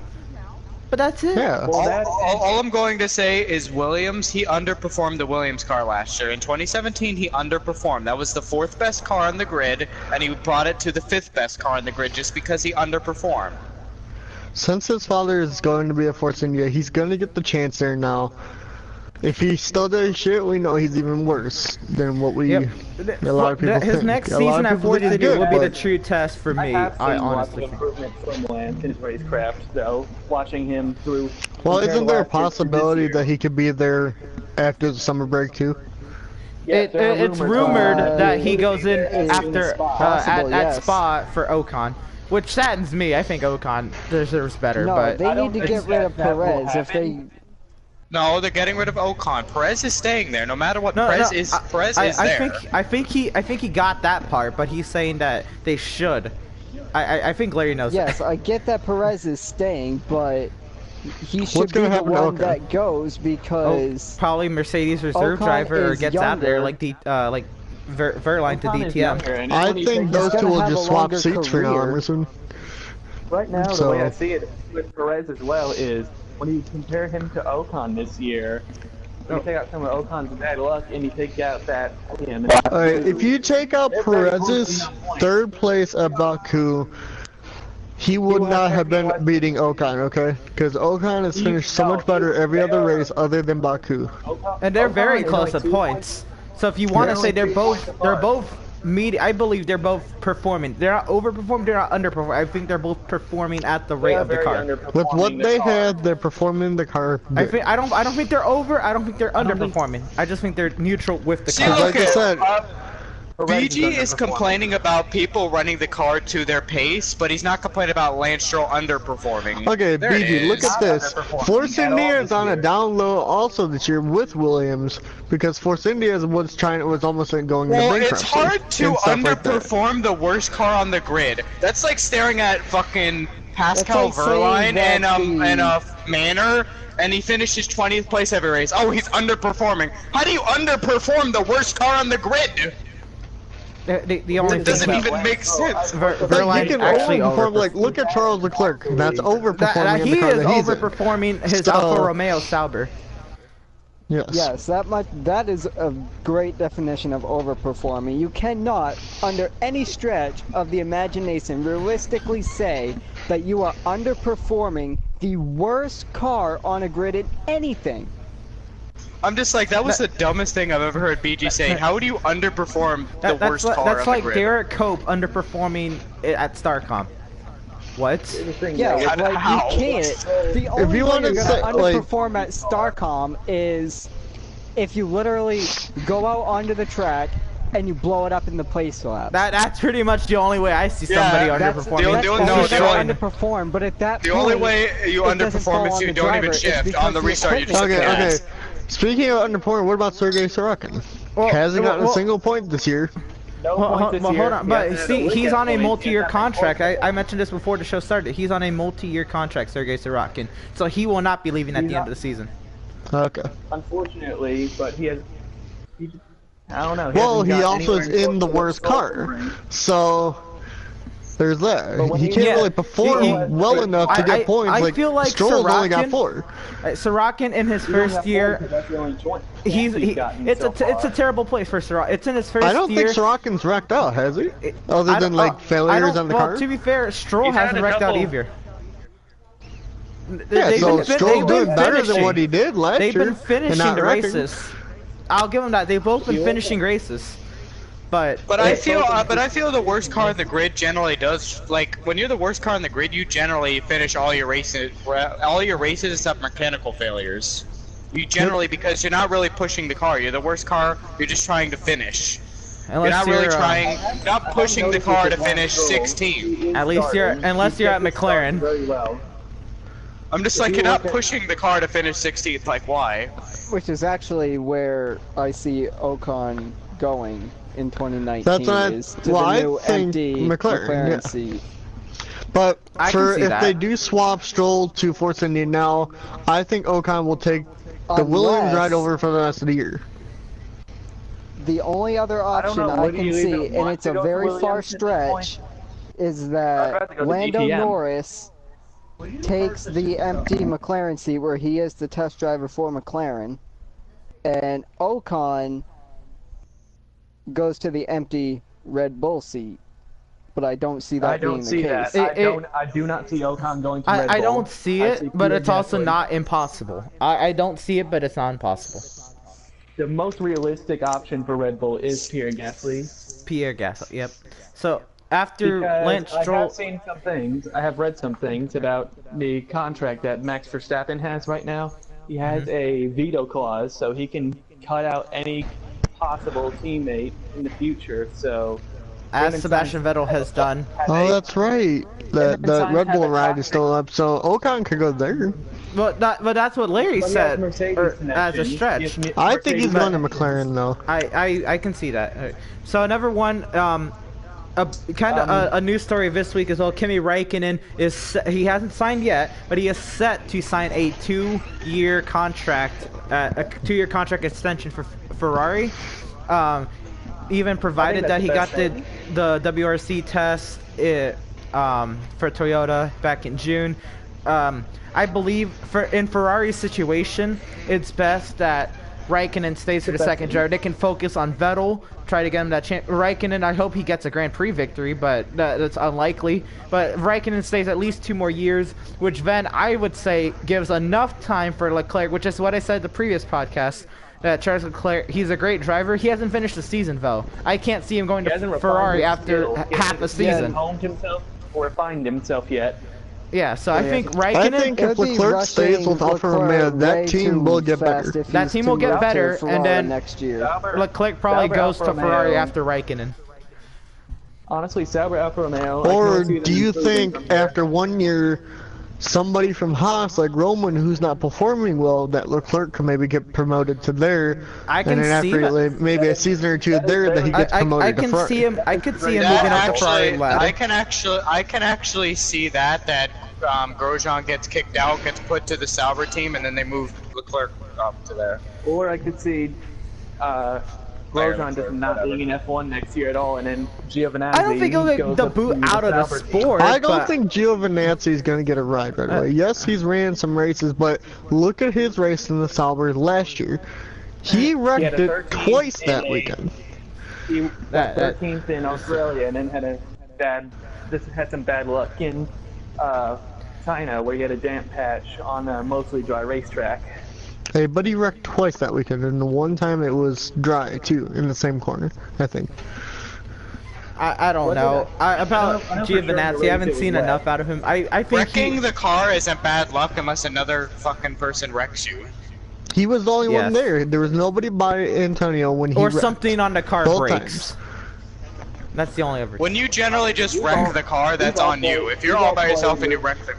But that's it. Yeah. Well, that- All I'm going to say is Williams, he underperformed the Williams car last year. In 2017, he underperformed. That was the 4th best car on the grid, and he brought it to the 5th best car on the grid just because he underperformed. Since his father is going to be a Force India, he's going to get the chance there now. If he still does shit, we know he's even worse than what we Yep. a lot of people His think. next A lot season of at people Force think he's India good, will be the but- true test for me. I have seen I lots of honestly think. improvement from Lance in his racecraft, though. Watching him through. Well, compared isn't to there a last year to this possibility year. that he could be there after the summer break too? Yes, there are It's rumors rumored that he he'll goes be in there as soon as after possible. at Possible, yes. Spa for Ocon, which saddens me. I think Ocon deserves better, No, but they I need don't to think get rid of that will Perez if they. happen. No, they're getting rid of Ocon. Perez is staying there, no matter what. no, Perez no, is I- Perez I, is I there. think he got that part, but he's saying that they should. I think Larry knows. Yes, I get that Perez is staying, but he should be gonna the happen to one Ocon? that goes because. Probably Mercedes reserve Ocon driver or is gets out there younger. like Verline to Ocon is DTM. younger, and I when you think take those gonna two will have just a swap longer seats for now, career. Emerson. Right now, the So- way I see it with Perez as well is when you compare him to Ocon this year, when you take out some of Ocon's bad luck and you take out that. Alright, if you take out They're very close to Perez's that point. 3rd place at Baku, he would will not have have been 31. beating Ocon, okay? Because Ocon has finished so much better every other race other than Baku. And they're very Ocon is close only at 2 points. So if you want to Yeah. say they're Only 3 both points they're apart. both I believe they're both performing. They're not overperforming. They're not underperforming. I think they're both performing at the rate of the car. With what they have, they're performing the car. I don't think they're over. I don't think they're underperforming. I just think they're neutral with the See, car. Like I Okay. said, BG is complaining about people running the car to their pace, but he's not complaining about Lance Stroll underperforming. okay, There it BG, look is. at this. underperforming Force at all India this is on a year. down low also this year with Williams because Force India was almost going Well, to it's bankruptcy. hard to and stuff like that. underperform the worst car on the grid. That's like staring at fucking Pascal It's like Verlaine saying that and Manor, and he finishes 20th place every race. Oh, he's underperforming. How do you underperform the worst car on the grid? The only That doesn't thing even make sense. Like, Verline you can actually overperform. Like, look at Charles Leclerc. That's overperforming in he the car is that he's in. overperforming his So- Alfa Romeo Sauber. Yes. Yes, that is a great definition of overperforming. You cannot, under any stretch of the imagination, realistically say that you are underperforming the worst car on a grid in anything. I'm just like, that was the dumbest thing I've ever heard BG say. How would you underperform the worst car That's on like the grid? Derek Cope underperforming at Starcom. What? Yeah, like How? you can't. The only you way wanna you're say, gonna like- underperform at Starcom is if you literally go out onto the track and you blow it up in the place lap. That's pretty much the only way I see somebody Yeah, That's underperforming. the that's only- no, no, they're the underperform, but at that The point, only way you it doesn't fall underperform is on you the don't driver, even it's shift. because On the the restart, you just equipment- hit the Okay, gas. okay. Speaking of underperforming, what about Sergei Sorokin? Well, Hasn't gotten a well, single point this year. No Well, points this well, year. hold on, He but hasn't see, had a he's look on at a points. multi-year He hasn't had contract. points. I mentioned this before the show started. He's on a multi-year contract, Sergei Sorokin, so he will not be leaving at He's the end not- of the season. Okay. Unfortunately, but he has. I don't know. Well, hasn't he gotten also is anywhere in the close to worst the goal car. ring. So, There's that. But when He he- can't Yeah, really perform well enough to get points. I Like, feel like Stroll's only got Sorokin- 4. Sorokin in his You don't first have year, four, 'cause that's the only choice gotten it's so it's a far. terrible place for Sorokin. It's in his first I don't year. think Sorokin's wrecked out, has he? Other I than don't- like I failures don't- on the well, car. to be fair, Stroll He's had hasn't a wrecked out couple- either. Yeah, They've so been Stroll's they've doing been better than finishing. what he did last They've year. been and finishing not the wrecking. races. I'll give them that. They've both been finishing races. But I feel the worst car in the grid generally does, like, when you're the worst car in the grid, you generally finish all your races except mechanical failures. You generally, because you're not really pushing the car. You're the worst car. You're just trying to finish. You're not really not pushing the car to finish 16th. At least unless you're at McLaren. Very well. I'm just like, you're not pushing the car to finish 16th. Like, why? Which is actually where I see Ocon going in 2019. That's what is to well, the I new think empty McLaren, yeah. seat. But I can for see if that. they do swap Stroll to Force India now, I think Ocon will take the Williams Unless- ride over for the rest of the year. The only other don't option know, I would can you see, even and want it's to a go to very far Williams at this point? stretch, is I'd that rather go to Lando DTM. Norris takes the empty McLaren seat where he is the test driver for McLaren, and Ocon goes to the empty Red Bull seat. But I don't see that I being don't the see case. that. I do not see Ocon going to Red Bull. I don't see I it, see but Pierre it's also Gasly. not impossible. I don't see it, but it's not impossible. The most realistic option for Red Bull is Pierre Gasly. Pierre Gasly, yep. So after Because Lance I Stroll, have seen some things. I have read some things about the contract that Max Verstappen has right now. He has a veto clause, so he can cut out any possible teammate in the future. So, as Sebastian Vettel has done, Oh, that's right. The Sainz Red has Bull a ride is still up, so Ocon could go there. but that's what Larry But he has said Mercedes as a connection. stretch. He has I think he's Mercedes- going to McLaren though. I can see that. So another one, a news story of this week as well. Kimi Räikkönen he hasn't signed yet, but he is set to sign a 2-year contract, extension for Ferrari. Even provided that that's he the got best the WRC test for Toyota back in June. I believe in Ferrari's situation, it's best that Raikkonen stays for the second driver. They can focus on Vettel, try to get him that chance. Raikkonen, I hope he gets a Grand Prix victory, but that's unlikely. But Raikkonen stays at least 2 more years, which then I would say gives enough time for Leclerc, which is what I said the previous podcast. That Charles Leclerc, he's a great driver. He hasn't finished the season though. I can't see him going He hasn't to refined Ferrari his after skill. He half a hasn't season. honed himself or refined himself yet. Yeah, so I think I Raikkonen. think It'd if be Leclerc stays rushing with Alfa Leclerc Romeo, way that team too will get fast better. if That he's team will to get move to better, and Ferrari then next year. Leclerc probably Sauber goes to Alfa Ferrari Romeo. after Raikkonen. Honestly, Sauber Alfa Romeo. I can Or only see them do you improving think from there. after 1 year, somebody from Haas like Roman who's not performing well, that Leclerc could maybe get promoted to there, I can and then see after that. like, maybe a season or two there, that he gets promoted I to can Ferrari. see him. I could see him That moving up the Ferrari actually, ladder. I can actually see that Grosjean gets kicked out, gets put to the Sauber team, and then they move Leclerc up to there. Or I could see Grosjean just not being in F1 next year at all, and then Giovinazzi. I don't think he'll get goes the up boot to the out of the Sauber team. sport. I don't but think Giovinazzi is going to get a ride right away. Yes, he's ran some races, but look at his race in the Sauber last year. He wrecked the it 13th twice in that a- weekend. He was That- 13th in Australia, and then had some bad luck in China, where he had a damp patch on a mostly dry racetrack. Hey, but he wrecked twice that weekend, and the one time it was dry too, in the same corner, I think. I don't know about I know for sure in the Giovinazzi. race I haven't it was seen wet. enough out of him. I think Wrecking the car isn't bad luck unless another fucking person wrecks you. He was the only one Yes. there. There was nobody by Antonio when he or wrecked. something on the car Both breaks. times. That's the only ever. When you generally just wreck the car, that's on you. If you're all by yourself and you wreck the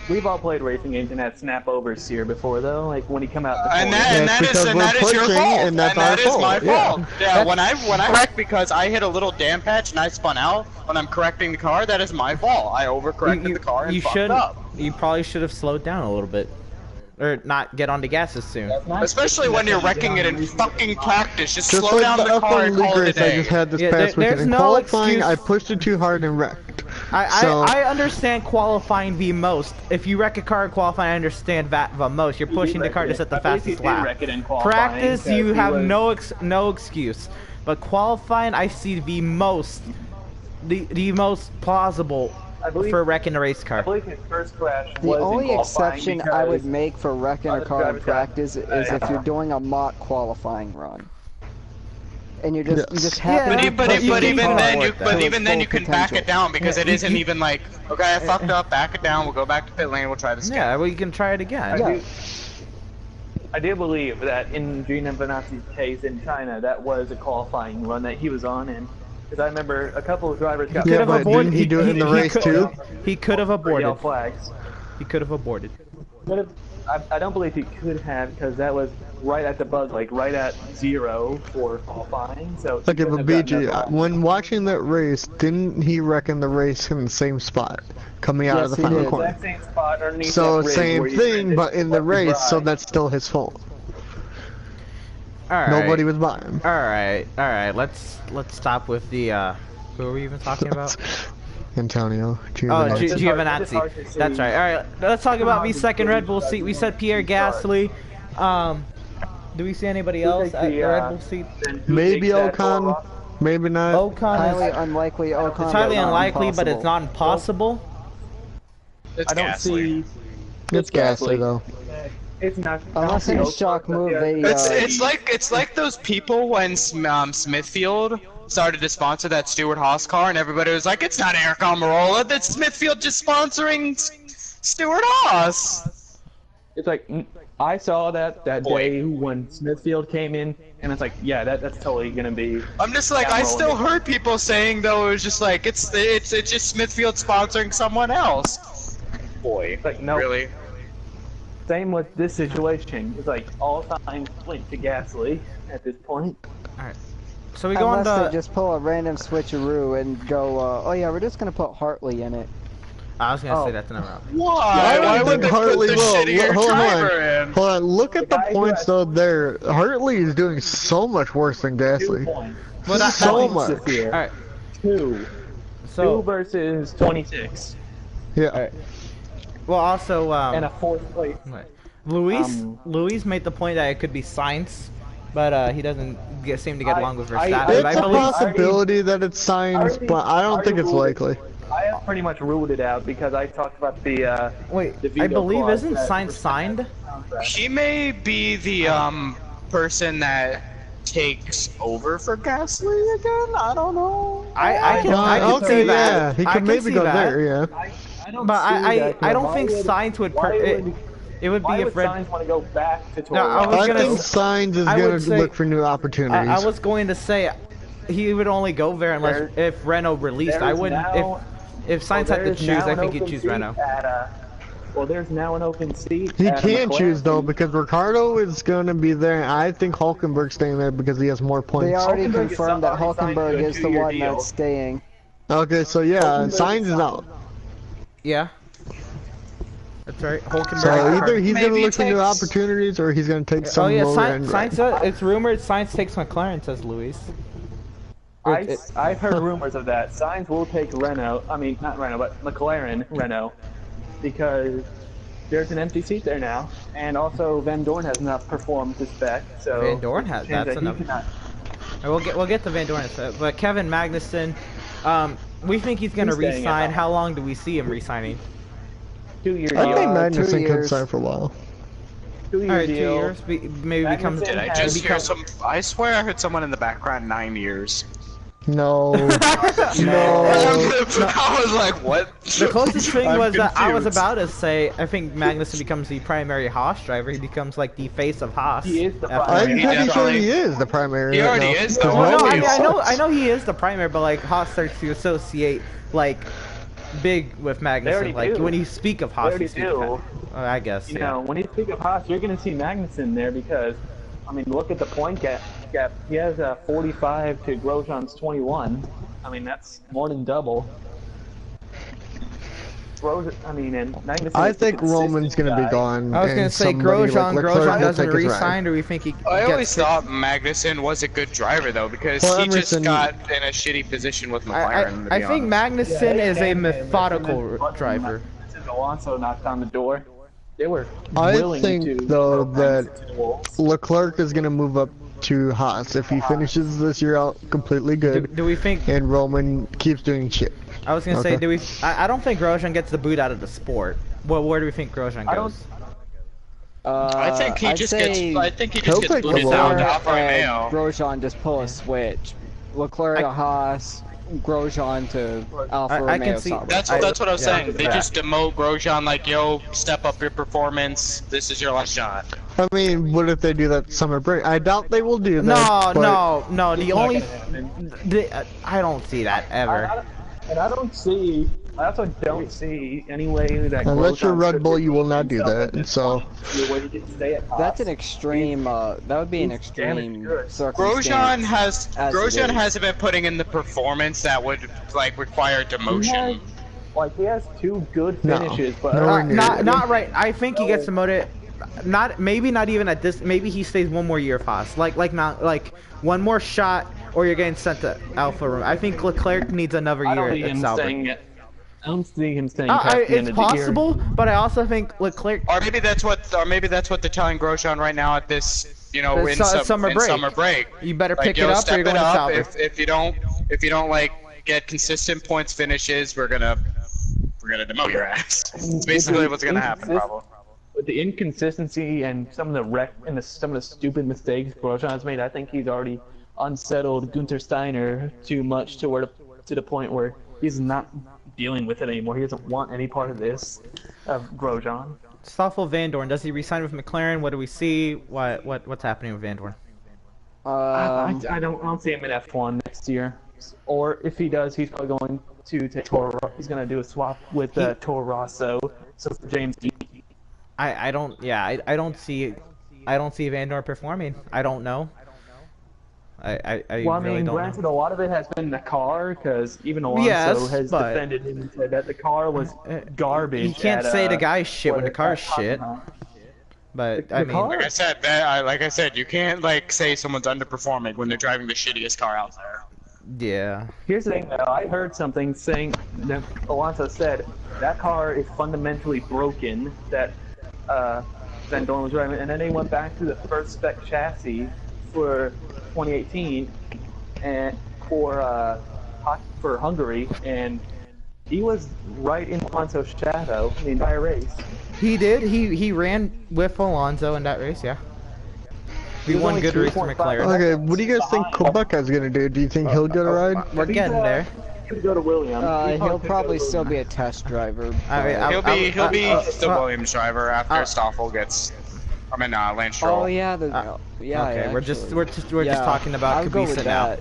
We've all played racing games and had snap overs here before, though. Like when he come out. The And corner. that That's is because we're your pushing, fault. and that's that our is my fault, yeah. fault. Yeah, when I wrecked because I hit a little damp patch and I spun out when I'm correcting the car, that is my fault. I overcorrected the car and you fucked should. up. You probably should have slowed down a little bit. or not get on the gas as soon. Especially when you're wrecking it in fucking practice. Just slow like down the car F1 and league call it a race I day. just had this Yeah, past weekend. there's In no qualifying, excuse. I pushed it too hard and wrecked. I understand qualifying the most. If you wreck a car in qualifying, I understand that the most. You're pushing the car to set the fastest lap. Practice, you have no excuse. But qualifying, I see the most plausible for wrecking a race car. I believe his first crash The was in only qualifying exception I would because make for wrecking a other car in drivers got- practice is if you're doing a mock qualifying run. And you just happen Yeah, to But push even the car then, to you its can full back it potential. down because it isn't even like, okay, I fucked up, back it down, we'll go back to pit lane, we'll try this again. Yeah, well, you can try it again. Yeah. I do believe that in Gina Benazzi's case in China, that was a qualifying run that he was on, and because I remember a couple of drivers got Yeah, Could have but aborted. didn't he do it in the race too? He could have for yellow aborted. flags. He could have aborted. But I don't believe he could have because that was right at the buzz, like right at 0 for qualifying. So he Okay, couldn't but have gotten BG, that far. when watching that race, didn't he reckon the race in the same spot, coming out Yes, of the he final did. corner? Exact same spot underneath So that ridge same where you thing, rented but in the what you race, so ride. that's still his fault. All right. Nobody was by him. All right. Let's stop with the. Who are we even talking about? Antonio. Oh, Giovinazzi. It's hard to Giovinazzi. say. That's right. All right. Let's talk about the second Red Bull seat. We said Pierre Gasly. Do we see anybody else takes at the the, Red Bull seat? Then who Maybe takes that Ocon, ball off? maybe not. Ocon Highly is. unlikely. Ocon, It's highly but not unlikely, but it's impossible. not impossible. It's I don't Gasly. see. It's Gasly though. It's not. Unless in a shock move, they. It's like those people when Smithfield started to sponsor that Stewart Haas car, and everybody was like, "It's not Eric Almirola, that's Smithfield just sponsoring Stewart Haas." It's like I saw that Boy. day when Smithfield came in, and it's like, yeah, that's totally gonna be. I'm just like, I still heard people saying though, it was just like it's just Smithfield sponsoring someone else. Boy, Like no. really? Same with this situation. It's like all signs point to Gasly at this point. All right. So we go on Unless they to. just pull a random switcheroo and go, oh yeah, we're just gonna put Hartley in it. I was gonna Oh. say that's another round. Why? Why would they put the shittier Hold driver on. in? Hold on. Look at the guy who points has- though. There, Hartley is doing so much worse than 2 Gasly. points. But I- So Points much. this year. All right. 2. So. 2 versus 26. Yeah. All right. Well, also. And a 4th place. Right. Luis made the point that it could be Sainz, but he doesn't seem to get along with Verstappen. It's I a believe. possibility that it's signs, but I don't think it's likely. I have pretty much ruled it out because I talked about the. Wait, the I veto believe clause isn't that Sainz Verstappen signed? has in the contract. He may be the person that takes over for Gasly again. I don't know. I can okay, see that. yeah, he I could can maybe see go that. there. Yeah. I don't But see I that, don't why think would- Sainz would. why would- It would Why be would if Red. Sainz want to go back to Toro No, I was I gonna think s- Sainz is I gonna would say- look for new opportunities. I was going to say he would only go there unless if Renault released. I There's wouldn't. now- If Sainz had to there's choose, now I an think he'd open choose seat Renault. Well, there's now an open seat. He at can't McLaren. choose though because Ricardo is gonna be there. And I think Hulkenberg's staying there because he has more points. They already Hulkenberg is confirmed that already signed Hulkenberg to a is the 2-year one deal. that's staying. Okay, so yeah, Hulkenberg Sainz is is out. Yeah. That's right. Hulkenberg. So either he's Maybe gonna look for new takes- opportunities or he's gonna take Oh some yeah, lower end. Sainz. It's rumored Sainz takes McLaren, says Luis. I've heard rumors of that. Sainz will take Renault. I mean, not Renault, but McLaren Renault, because there's an empty seat there now, and also Van Dorn has not performed to spec. So Van Dorn has. chances That's that he enough. cannot- We'll get to Van Dorn in a sec, but Kevin Magnussen, we think he's gonna He's staying re-sign. at How long do we see him re-signing? 2-year I deal. think 2 Magnussen could years. sign for a while. 2-year All right, 2 deal. years. Maybe becomes. Magnussen Did I has just hear become- some? I swear I heard someone in the background 9 years. No. No. I was like, what? The closest thing I'm was that I was confused. about to say. I think Magnussen becomes the primary Haas driver. He becomes like the face of Haas. He is the F1. I'm primary. He pretty sure definitely- he is the primary. He right already now. is, 'Cause though. Well, no, Roman's- I know he is the primary, but like Haas starts to associate like big with already Magnussen. Like do. when you speak of They Haas, already you speak of do. I guess. You Yeah. know, when you speak of Haas, you're going to see Magnussen there because, I mean, look at the point gap. He has 45 to Grosjean's 21. I mean, that's more than double. Grosjean, I mean, and Magnussen I is the think Roman's consistent gonna be guy. gone. I was gonna and say somebody like Grosjean. Leclerc Grosjean will doesn't take his ride. re-sign, or we think he? I always gets thought Magnussen was a good driver though, because Well, he just Emerson- got in a shitty position with McLaren. to I be think honest. Magnussen Yeah, is a and methodical Button, driver. Since Alonso knocked on the door, they were I willing think to though throw that Magnussen to the wolves. Leclerc is gonna move up to Haas if he finishes this year out completely good, Do we think? and Roman keeps doing shit. I was gonna say, Okay. do we? I don't think Grosjean gets the boot out of the sport. Well, where do we think Grosjean I don't- goes? I think he I'd just say gets. I think he he'll just gets take the booted role. down to Leclerc Alfa and Romeo. Grosjean just pull a switch. Leclerc to Haas, Grosjean to Alfa I Romeo. can see- Sauber. That's what I was yeah, saying. They yeah. just demote Grosjean like, yo, step up your performance. This is your last shot. I mean, what if they do that summer break? I doubt they will do that. No, but no. The It's not only, gonna happen. I don't see that ever. And I also don't see any way that Unless you're Grosjean Red could Bull, you will redeem not do himself that, at this so- point to where he can stay at Haas. That's an extreme. That would be an he's damaged extreme goods. circumstance. Grosjean as it is. hasn't been putting in the performance that would like require demotion. He has two good No. finishes, but Nowhere near it. Not right. I think he gets demoted. Not even at this. Maybe he stays one more year, Foss. Like one more shot, or you're getting sent to Alfa Romeo. I think Leclerc needs another I don't year see at him Sauber. staying. I don't see him staying past the It's end of the year. possible, but I also think Leclerc. Or maybe that's what they're telling Grosjean right now at this, The summer break. summer break. You better Like, pick yo, it up, or step you're going to up. Sauber. If you don't like get consistent points finishes, we're gonna demote your ass. It's basically what's gonna happen, probably. With the inconsistency and some of the stupid mistakes Grosjean has made, I think he's already unsettled Gunther Steiner too much to the point where he's not dealing with it anymore. He doesn't want any part of this of Grosjean. Stoffel Van Dorn, does he resign with McLaren? What do we see? What's happening with Van Dorn? I don't see him in F1 next year. Or if he does, he's probably going to take Toro. He's going to do a swap with Toro Rosso. So for James E. I don't see Van Dorn performing. I don't know. I Well, I really mean, don't granted, know. a lot of it has been the car, because even Alonso Yes, has but- defended him and said that the car was garbage. You can't at, say the guy's shit when the at car's shit. Hockenheim. But The I mean, car- Like I said, you can't say someone's underperforming when they're driving the shittiest car out there. yeah. Here's the thing, though. I heard something saying that Alonso said that car is fundamentally broken, that Van Dorn was driving, and then they went back to the first spec chassis for 2018 and for Hungary, and he was right in Alonso's shadow the entire race. He did. He ran with Alonso in that race. Yeah. We He was won only good race for 2.5 McLaren. Okay, what do you guys think Kubica's gonna do? Do you think he'll get a ride? We're getting there. He could go to Williams. He'll probably still be a test driver. I- but- He'll be I- the Williams driver after Stoffel gets. Lance Stroll. Oh yeah, yeah. Okay, we're just Yeah, talking about I'll go with Kubica now. that.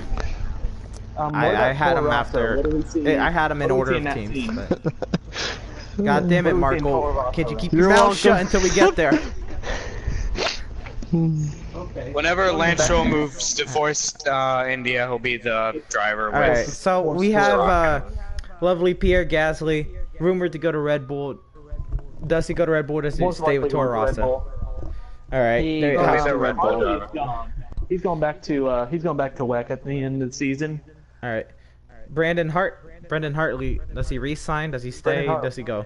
What I about had Toro him Rosso? after. What do we see? I had him in What do order we see of that teams. team? But... God damn it, What do we see in Toro Marco! Rosso? Can't you keep You're your mouth welcome. shut until we get there? Whenever Lance Stroll moves to Force India, he'll be the driver. All right. With So we have lovely Pierre Gasly rumored to go to Red Bull. Does he go to Red Bull? Or does he Most stay with likely Toro Red Rosso? Bull. All right. He There you goes go. to Red Bull. Hartley is gone. He's going back to WEC at the end of the season. All right. Brendan Hartley. Does he re-sign? Does he stay? Brendan Hartley. Does he go?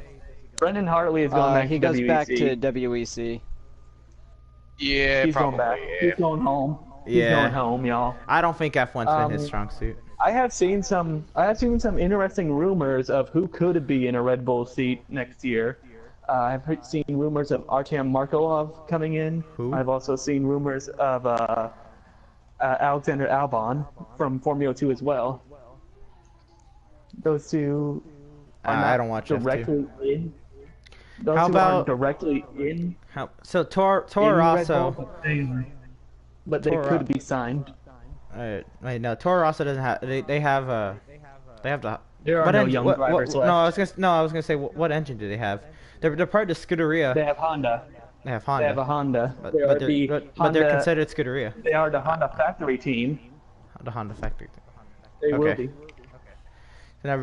Brendan Hartley is going back He to goes WEC. back to WEC. yeah, He's probably. going back. Yeah. He's going home. He's Yeah. going home, y'all. I don't think F1's been his strong suit. I have seen some interesting rumors of who could be in a Red Bull seat next year. I've seen rumors of Artem Markelov coming in. Who? I've also seen rumors of Alexander Albon from Formula 2 as well. Those two are I not don't watch F2. directly in. Those How two about- aren't directly in. So Toro in Red Rosso. Bull, but they Toro- could be signed. Wait, no, Toro Rosso doesn't have. They have the. There are what no engine- young what- drivers what- left. No, I was gonna say what engine do they have? They're part of the Scuderia. They have Honda. They have They Honda. have a Honda. But, They are but, they're, the but Honda, they're considered Scuderia. They are the Honda factory team. The Honda factory. They will Okay. be.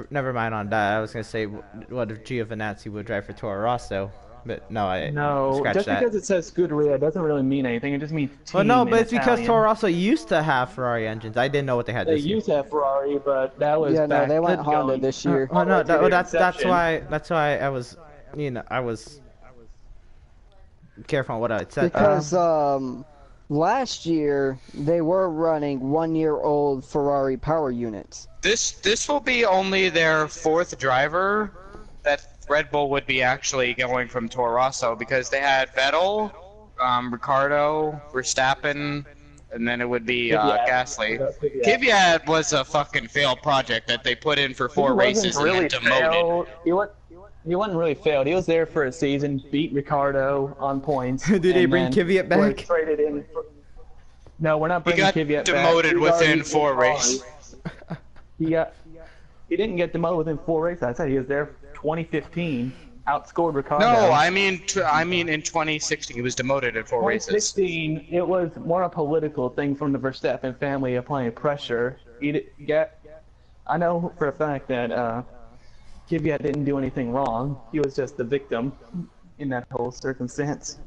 Never mind on that. I was gonna say, what if Giovinazzi would drive for Toro Rosso? But no, No, scratch just that. because it says Scuderia doesn't really mean anything. It just means team. Well, no, but in it's because Italian. Toro Rosso used to have Ferrari engines. I didn't know what they had They this year. used to have Ferrari, but that was Yeah, no, back they went going Honda this year. Oh no, all the way to that's their inception. why I was, I was careful on what I said. Because last year they were running 1-year-old Ferrari power units. This will be only their 4th driver that Red Bull would be actually going from Toro Rosso, because they had Vettel, Ricardo, Verstappen, and then it would be Gasly. Kvyat was a fucking failed project that they put in for 4 races and then demoted. He wasn't really failed. He was there for a season, beat Ricardo on points. Did they and bring then Kvyat was back? Traded in no, we're not He bringing got Kvyat back. demoted He's already within 4 races. He didn't get demoted within 4 races. I said he was there 2015, outscored Ricardo. No, I mean in 2016 he was demoted in 4 races. 2016, it was more a political thing from the Verstappen family applying pressure. I know for a fact that Kvyat didn't do anything wrong. He was just the victim in that whole circumstance.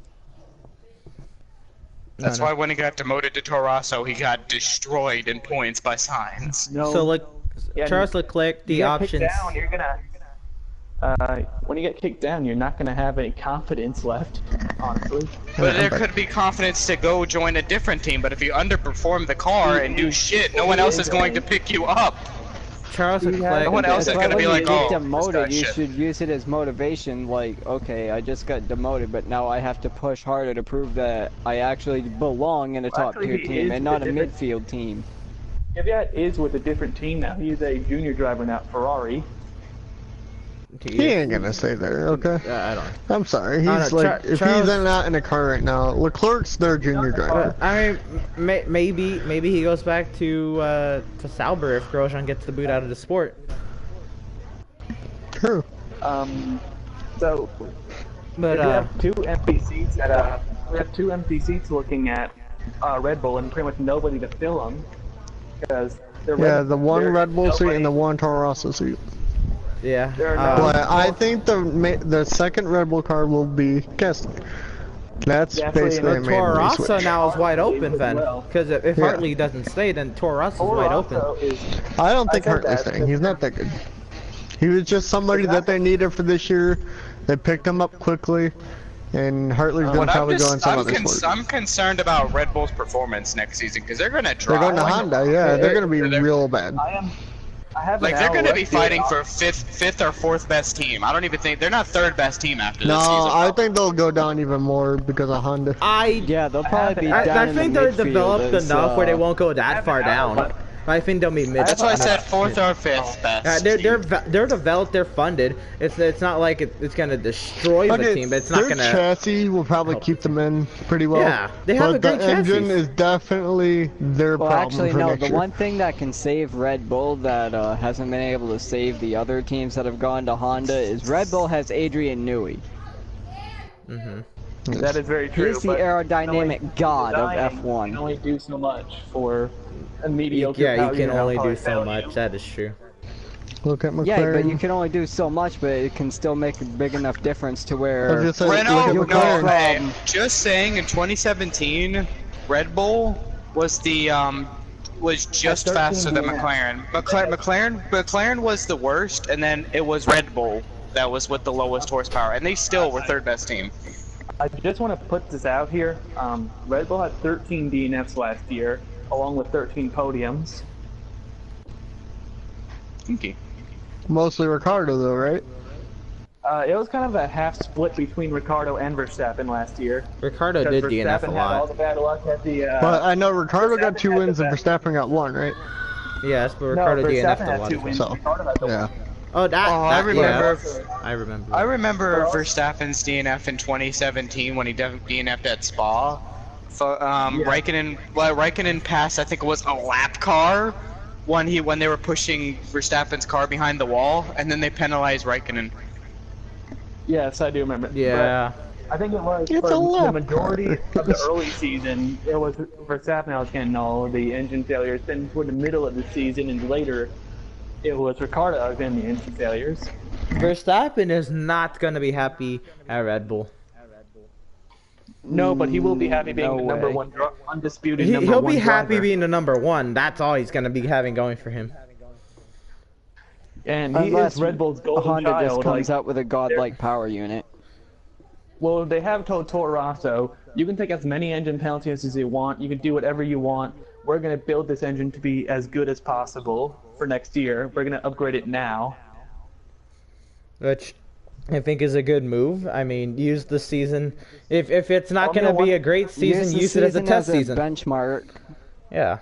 That's why when he got demoted to Toro Rosso, he got destroyed in points by Sainz. No, So Charles Leclerc, the you get options. kicked down, you're gonna. When you get kicked down, you're not gonna have any confidence left, honestly. But there could be confidence to go join a different team, but if you underperform the car and do shit, no one else is going to pick you up. Charles No Leclerc. one else is That's why going to when be you like, get oh, this demoted, guy's you shit. should use it as motivation. Like, okay, I just got demoted, but now I have to push harder to prove that I actually belong in a top actually, tier he team is and not a the different- midfield team. Kvyat is with a different team now. He's a junior driver now at Ferrari. He ain't gonna stay there, okay? I don't. I'm sorry. He's no, like, if Charles- he's not in a car right now, Leclerc's their junior driver. I mean, maybe he goes back to Sauber if Grosjean gets the boot out of the sport. True. So But we have 2 empty seats at we have 2 empty seats looking at Red Bull, and pretty much nobody to fill them because Yeah, the one there- Red Bull seat nobody- and the one Toro Rosso seat. yeah. There are no- But I think the second Red Bull car will be Gasly. That's Definitely basically a in the main Toro Rosso switch. now is wide Hartley open as then, well. because if Yeah. Hartley doesn't stay, then Toro Rosso's Toro wide open. Rosso is I don't think I said Hartley's that, staying. He's not that good. He was just somebody that they needed for this year. They picked him up quickly, and Hartley's gonna But probably go in some other sport. I'm concerned about Red Bull's performance next season because they're going to They're drive. going to Honda, yeah. They're gonna be real bad. I have Like an they're hour going to be left here. fighting for fifth or 4th best team. I don't even think they're not 3rd best team after No, this season. I think they'll go down even more because of Honda. Yeah, they'll probably be down I in think the they're midfield developed as, enough where they won't go that far an hour down. left. I think they'll be mid. That's why I said 4th or 5th best. They're developed. They're funded. It's not like it's gonna destroy the team, but it's not their gonna. chassis will probably keep them in pretty well. Yeah, they have a but great the engine chassis. is definitely their Well, problem actually, for no. next The year. one thing that can save Red Bull that hasn't been able to save the other teams that have gone to Honda is Red Bull has Adrian Newey. That is very true. He's the but aerodynamic god of designing F1. can only do so much for a mediocre. Yeah, you power can unit only on do power so value. much. That is true. Look at McLaren. Yeah, but you can only do so much, but it can still make a big enough difference to I where. was just saying, Renault, look at no, McLaren. hey, just saying. In 2017, Red Bull was was just At 13 faster than DNF. McLaren was the worst, and then it was Red Bull that was with the lowest horsepower, and they still were 3rd best team. I just want to put this out here. Red Bull had 13 DNFs last year, along with 13 podiums. Okay. Mostly Ricardo though, right? It was kind of a half split between Ricardo and Verstappen last year. Ricardo Because did DNF Verstappen a had all lot. the bad luck at the. But I know Ricardo got Verstappen 2 had wins the and best- Verstappen got 1, right? Yes, but No, Ricardo Verstappen DNF'd a had lot. 2 Of wins. So, Ricardo had the yeah. one. Oh, that. I remember. I remember. I remember Verstappen's DNF in 2017 when he DNF'd at Spa. So, Raikkonen passed. I think it was a lap car when they were pushing Verstappen's car behind the wall, and then they penalized Raikkonen. Yes, I do remember. Yeah. But I think it was It's for a the lap majority car. of the early season. It was Verstappen that was getting all the engine failures. Then toward the middle of the season and later, it was Ricardo who been the engine failures. Verstappen is not going to be happy at Red Bull. No, but he will be happy being No the number way. one, undisputed number He'll one be happy driver. being the number one. That's all he's going to be having going for him. And he Unless is Red Bull's golden Honda just child. comes like, out with a godlike power unit. well, they have told Toro Rosso, you can take as many engine penalties as you want. You can do whatever you want. We're going to build this engine to be as good as possible for next year. We're going to upgrade it now. Which I think is a good move. I mean, use the season. If it's not Well, going to no, be what- a great season, the use it as a season test season. benchmark. Yeah.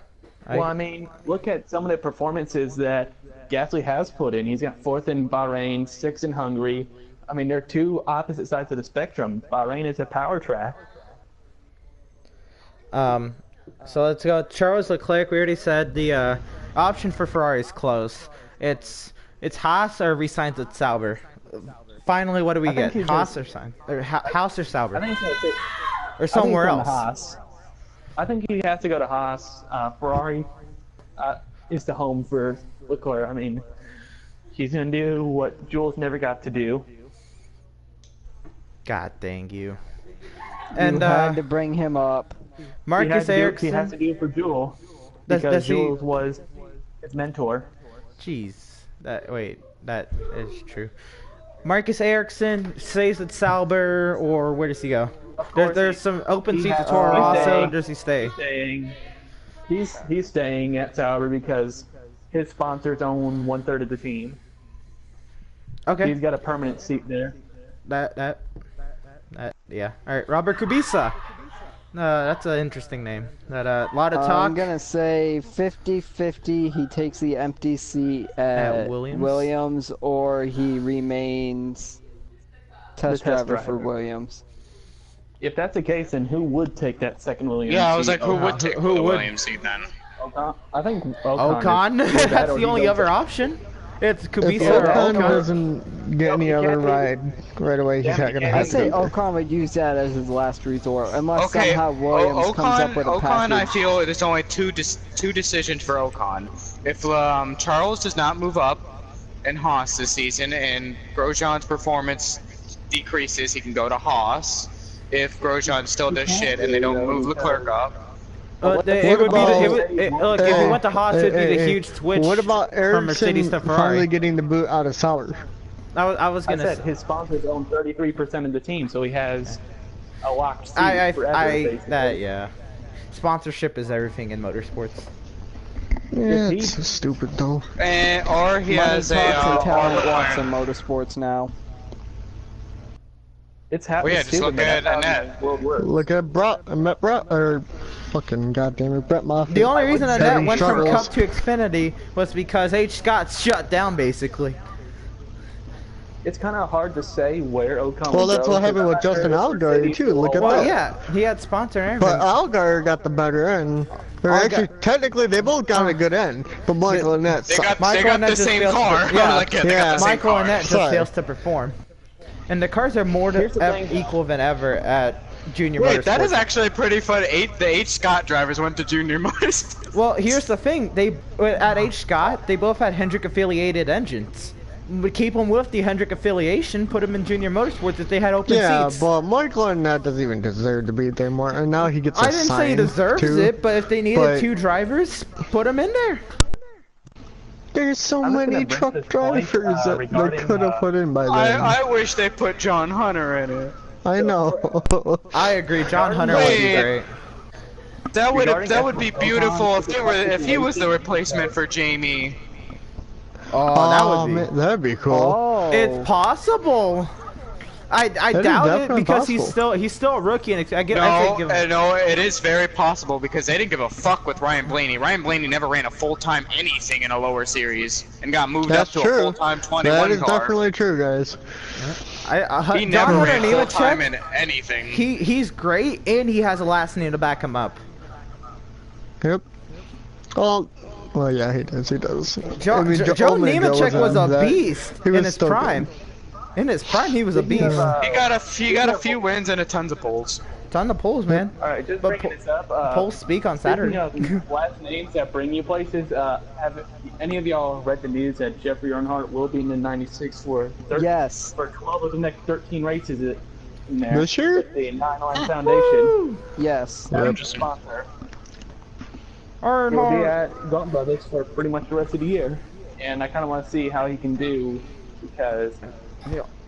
Well, I mean, look at some of the performances that Gasly has put in. He's got 4th in Bahrain, 6th in Hungary. I mean, they're two opposite sides of the spectrum. Bahrain is a power track. So let's go. Charles Leclerc. We already said the option for Ferrari is close. It's Haas or resigns with Sauber. Finally, what do we I think get? he's Haas just- or sign or Haas or Sauber I think that's it. or somewhere I think else. Haas. I think he has to go to Haas. Ferrari is the home for Leclerc. I mean, he's going to do what Jules never got to do. God dang you. You And had to bring him up. Marcus he has to Ericsson. do it for Jules Does because he- Jules was his mentor. Jeez, that is true. Marcus Ericsson stays at Sauber, or where does he go? There's some open he seats at has- Toro he's Rosso. staying. Does he stay? He's staying at Sauber because his sponsors own 1/3 of the team. Okay. He's got a permanent seat there. That yeah. All right, Robert Kubica. That's an interesting name. That lot of talk. I'm gonna say 50-50. He takes the empty seat at Williams? Williams, or he remains test test driver for driver. Williams. If that's the case, then who would take that second Williams? Yeah, I was seat? like, who would take who the would? Williams seat then? Ocon? I think Ocon. is- that That's or the he only goes other to- option. It's If Kubica or Ocon Ocon. doesn't get any he other can't take- ride right away, he's Yeah, not he gonna can't have I say to. Ocon would use that as his last resort, unless Okay, somehow Williams comes up with a Ocon, package. I feel there's only two decisions for Ocon. If Charles does not move up in Haas this season and Grosjean's performance decreases, he can go to Haas. If Grosjean still does shit and they don't move Leclerc up, Look, if he went to Haas, it'd be the huge switch What about from Mercedes Ericsson to Ferrari. finally getting the boot out of Sauber? I was I gonna said say. his sponsors own 33% of the team, so he has a locked seat forever, basically. Yeah. Sponsorship is everything in motorsports. Yeah, If he- it's stupid though. or he has a Talks and talent armor wants in iron. motorsports now. It's happening. Well, yeah, just look at Annette. World works. Look at Brett, or fucking goddamn it, Brett Moffitt. The only reason that Having went from struggles. Cup to Xfinity was because H. Scott shut down, basically. It's kind of hard to say where Ocon Well, will that's go, what happened with because Justin Mercedes Allgaier too. Look at will- Well, that. yeah, he had sponsor and But everything. Allgaier got the better end. Or Allgaier- actually, technically, they both got a good end. But Michael Annette They sucked. got the Annett just same fails to- car. yeah, Like, they got yeah. the same Michael car. Annett just Sorry. fails to perform. And the cars are more Here's the thing. equal than ever at Junior Wait, Motorsports. that is actually pretty fun. The H. Scott drivers went to Junior Motorsports. Well, here's the thing. At H. Scott, they both had Hendrick affiliated engines. We keep them with the Hendrick affiliation, put them in Junior Motorsports if they had open Yeah, seats. but Michael Annette doesn't even deserve to be there more. And now he gets a I didn't say he sign, deserves too. it, but if they needed But- 2 drivers, put them in there. There's so I'm just many gonna bring truck this point, drivers that they regarding, could have put in by then. I wish they put John Hunter in it. I know. I agree. John Hunter would be Wait. great. Regarding That would be Ocon, beautiful it's if he was the replacement for Jamie. Oh, that would be. man, that'd be cool. Oh, It's possible. I is doubt it definitely because possible. he's still a rookie, and I say No, give him. no, it is very possible because they didn't give a fuck with Ryan Blaney. Ryan Blaney never ran a full-time anything in a lower series and got moved That's up to true. a full-time 21 That is car. definitely true, guys. He John never Hunter ran full-time Nemechek, in anything. he's great, and he has a last name to back him up. Yep. Well, yeah, he does. Joe Omega Nemechek was wasn't a that- beast he in was his still prime. In his prime, he was a beast. He got a few wins and a tons of poles. ton of polls, man. All right, just But bringing this up. Polls speak on Saturday. Speaking of last names that bring you places, have any of y'all read the news that Jeffrey Earnhardt will be in the 96 for Yes. for 12 of the next 13 races in there? This year? With the Nine Line Foundation. Yes. That's a sponsor. He'll be Earnhardt. at Gaunt Brothers for pretty much the rest of the year, and I kind of want to see how he can do because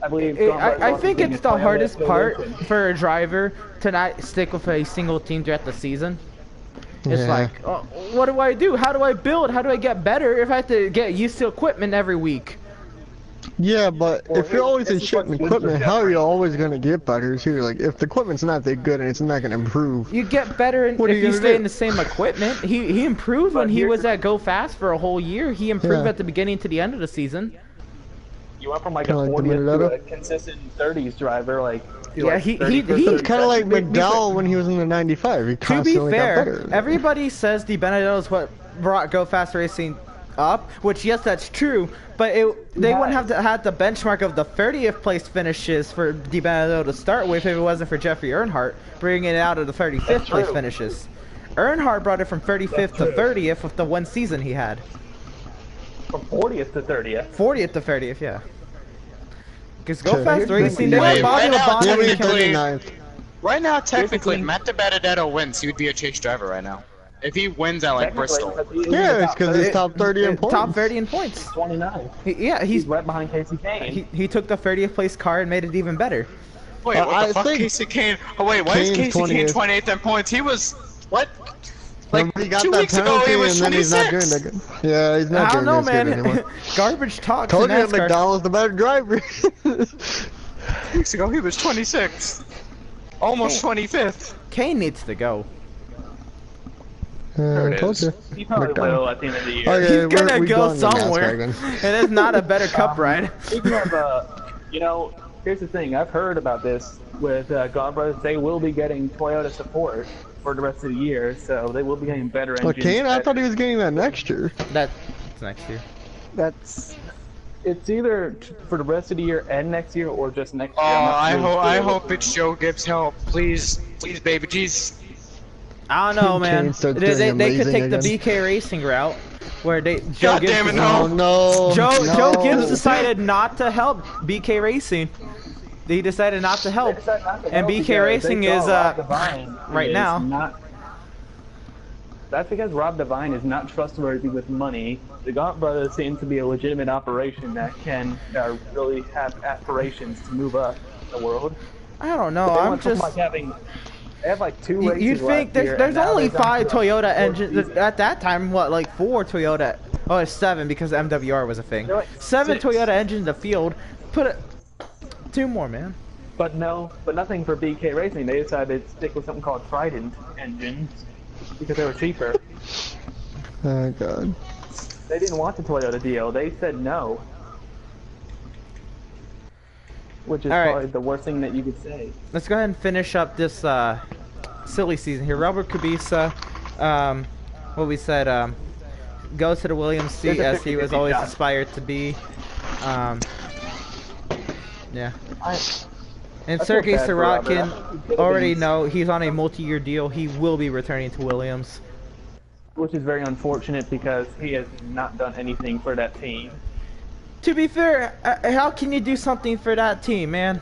I believe I think it's the hardest part for a driver to not stick with a single team throughout the season. It's Yeah. like, oh, what do I do? How do I build? How do I get better if I have to get used to equipment every week? Yeah, but Well, if you're always in this is shit what's equipment, good for how are Jeffrey. you always gonna get better too? Like, if the equipment's not that good and it's not gonna improve, You get better What are if you you gonna stay do? in the same equipment. He improved when But he here's was the- at Go Fast for a whole year. He improved Yeah. at the beginning to the end of the season. You went from like Kinda a like the 40th to Minnesota. a consistent 30s driver, like to Yeah, like he- 31st, he- it's kind of like 32nd. McDowell when he was in the 95. He To be constantly got fair, better. everybody says Di Benedetto is what brought Go Fast Racing up, which yes, that's true. But they wouldn't have had the benchmark of the 30th place finishes for Di Benedetto to start with if it wasn't for Jeffrey Earnhardt bringing it out of the 35th That's place true. finishes. Earnhardt brought it from 35th to That's true. 30th with the one season he had. From 40th to 30th. 40th to 30th, yeah. Because Go Okay. Fast Here's the Racing, thing. they Wait, let Bobby right now, Labonte Yeah, we and technically- Kevin- 39th. Right now, technically, thing. Matt DiBenedetto wins. He would be a chase driver right now. If he wins at like Technically, Bristol. because he is in Yeah, the it's top because 30, he's top 30 in points. top 30 in points. 29. Yeah, He's right behind Casey Kane. he took the 30th place car and made it even better. Wait, what I the fuck? think Casey Kane. Oh wait, why is Kane's Casey Kane 28th. 28th in points? He was what? Like Remember he got 2 that weeks ago, penalty he was and then he's not doing 26. that good. Yeah, he's not I don't doing know, as good man. anymore. Garbage talks Told in you that NASCAR. McDowell's the better driver. 2 weeks ago, he was 26. Almost 25th. Kane needs to go. I it told is. you. He probably McDowell. will at the end of the year. Okay, He's gonna we go going to NASCAR somewhere. then. It is not a better cup ride. Speaking of, here's the thing. I've heard about this with Gaunt Brothers. They will be getting Toyota support for the rest of the year, so they will be getting better engines. Well, Kane, I thought he was getting that next year. That's next year. That's It's either for the rest of the year and next year, or just next Oh, year. I'm not I really hope sure. hope it's Joe Gibbs' help. Please, please, baby, jeez. I don't know, Kane man. starts They doing could take amazing the again. BK Racing route, where Joe God Gibbs. damn it, Oh no. no. Joe no. Gibbs decided not to help BK Racing. He decided not to They help. decided not to And help BK because Racing they saw is, Rob Devine right is now. Not, that's because Rob Devine is not trustworthy with money. The Gaunt Brothers seem to be a legitimate operation that can really have aspirations to move up in the world. I don't know. They I'm went from just. like having, they have like 2 races You'd think last year, there's and now only they're down 5 to, like, Toyota 4 engines seasons. at that time. What, like 4 Toyota? Oh, it's 7 because MWR was a thing. They're like 7 6. Toyota engines in the field. Put it. 2 more, man. But nothing for BK Racing. They decided to stick with something called Trident engines because they were cheaper. Oh god. They didn't want the Toyota deal. They said no. Which is All right. probably the worst thing that you could say. Let's go ahead and finish up this silly season here. Robert Kubica, what we said, goes to the Williams seat There's a as he was 50-50 always shot. aspired to be. Yeah. And I feel Sergei bad for Robert. I Sorokin, think he could've already been- know he's on a multi-year deal. He will be returning to Williams. Which is very unfortunate because he has not done anything for that team. To be fair, how can you do something for that team, man?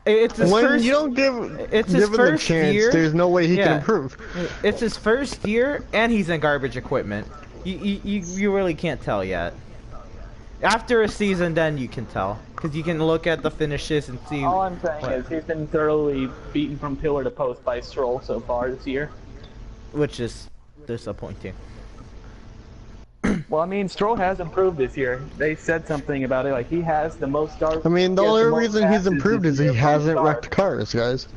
It's his When first. you don't it's his give him the first chance, year. there's no way he Yeah. can improve. It's his first year, and he's in garbage equipment. You really can't tell yet. After a season, then you can tell, because you can look at the finishes and see. All I'm saying what- is he's been thoroughly beaten from pillar to post by Stroll so far this year. which is disappointing. Well, I mean, Stroll has improved this year. They said something about it, like he has the most starts. I mean, the he has only most reason he's passes improved this is he year from hasn't start. wrecked cars, guys.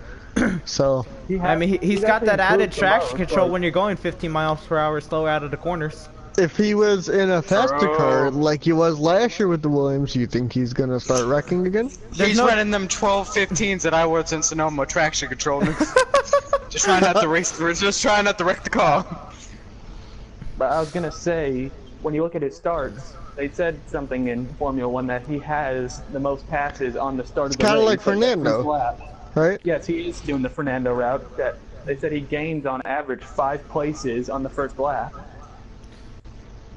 So, He has- I mean, he's got actually that added improved the traction most, control like- when you're going 15 miles per hour slower out of the corners. if he was in a faster Bro. car like he was last year with the Williams, you think he's gonna start wrecking again? He's no- running them 12-15s that I was in Sonoma traction control. Just trying not to race. We're just trying not to wreck the car. But I was gonna say, when you look at his starts, they said something in Formula One that he has the most passes on the start of the kinda race. like that Fernando. first lap. right? Yes, he is doing the Fernando route. That they said he gains on average 5 places on the first lap.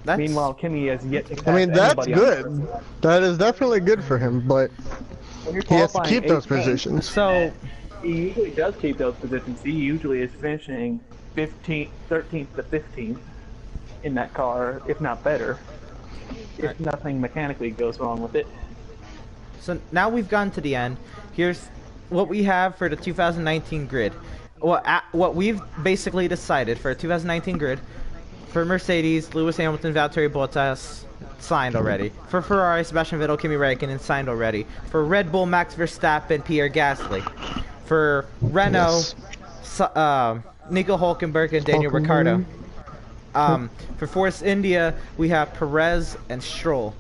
That's, Meanwhile, Kimi has yet to pass I mean, that's anybody on the first good. lap. That is definitely good for him, but When you're he has to qualifying keep those 18th, positions. so He usually does keep those positions. He usually is finishing 13th to 15th in that car, if not better. If nothing mechanically goes wrong with it. So now we've gotten to the end. Here's what we have for the 2019 grid. What we've basically decided for a 2019 grid. For Mercedes, Lewis Hamilton, Valtteri Bottas signed already. For Ferrari, Sebastian Vettel, Kimi Räikkönen signed already. For Red Bull, Max Verstappen, Pierre Gasly. For Renault, Nico Hulkenberg and Daniel Ricciardo. For Force India, we have Perez and Stroll.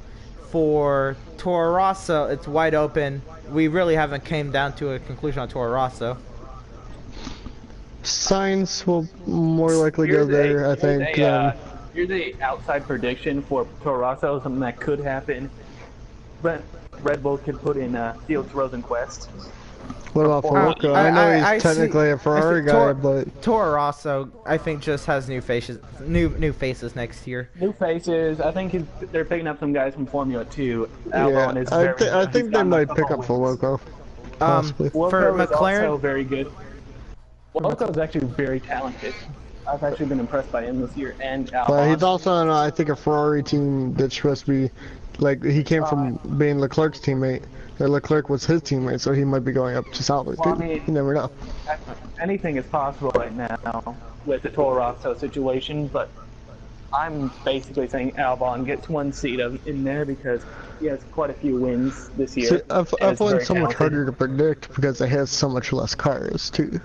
For Toro Rosso, it's wide open. We really haven't came down to a conclusion on Toro Rosso. Sainz will more likely go there, I think. Here's a outside prediction for Toro Rosso, something that could happen. But Red Bull could put in Felix Rosenquist. What about Ferrari? I know he's technically a Ferrari guy, but Toro Rosso, I think, just has new faces next year. New faces. I think they're picking up some guys from Formula 2. yeah, I think they might pick up Loco. Possibly. For Wilco is McLaren, also very good. Wilco is actually very talented. I've actually been impressed by him this year, and Albon. But he's also on, I think, a Ferrari team that's supposed to be, like, he came from being Leclerc's teammate. Leclerc was his teammate, so he might be going up to Sauber. Well, I mean, you never know. Anything is possible right now with the Toro Rosso situation, but I'm basically saying Albon gets one seat in there because he has quite a few wins this year. See, F1's so much harder to predict because it has so much less cars, too.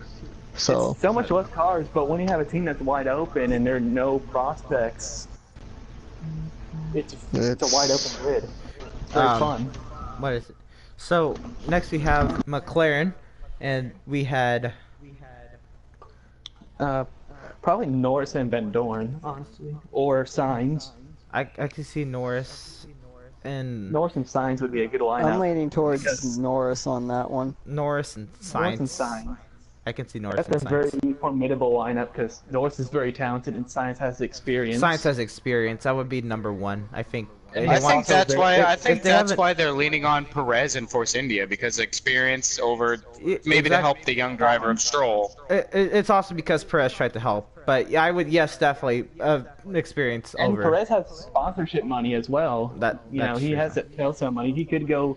So much less cars, but when you have a team that's wide open and there are no prospects, it's a wide open grid. It's very fun. What is it? So next we have McLaren, and we had probably Norris and Van Dorn, honestly, or Sainz. I can see Norris and Sainz would be a good lineup. I'm leaning towards Norris on that one. Norris and Sainz. Norris and Sainz. I can see Norris That's and a Sainz. very formidable lineup because Norris is very talented and Sainz has experience. Sainz has experience. That would be number one, I think. I think that's why. I think that's haven't- why they're leaning on Perez and Force India because experience over maybe exactly. to help the young driver of Stroll. It's also because Perez tried to help, but yeah, I would definitely experience And over. Perez has sponsorship money as well. That's he true. has that Telsa money. He could go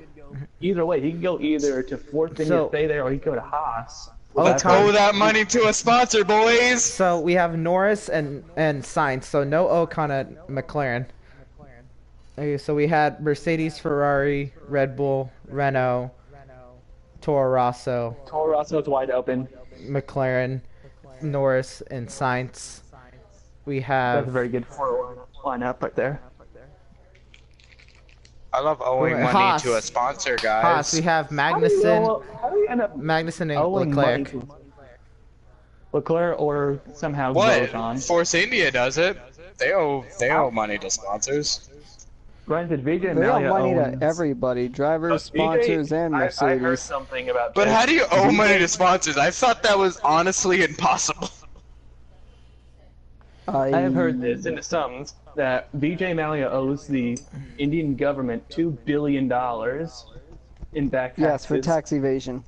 either way. He could go either to Force India So- stay there, or he could go to Haas. Let's owe that money to a sponsor, boys. So we have Norris and Sainz. So no Ocon at McLaren. Okay, so we had Mercedes, Ferrari, Red Bull, Renault, Toro Rosso, Toro Rosso is wide open. McLaren, Norris, and Sainz. We That's a have very good lineup right there. I love owing money Haas. to a sponsor, guys. Haas. We have How do you end up Magnussen and owing money Leclerc. to Leclerc or somehow What? Grosjean? Force India does it. They owe money to sponsors. Granted, Vijay They owe Malia money owns... to everybody, drivers, sponsors, and I heard Mercedes. something about But this. how do you owe money to sponsors? I thought that was honestly impossible. I have heard this in the sums that Vijay Malia owes the Indian government $2 billion in back taxes. Yes, for tax evasion.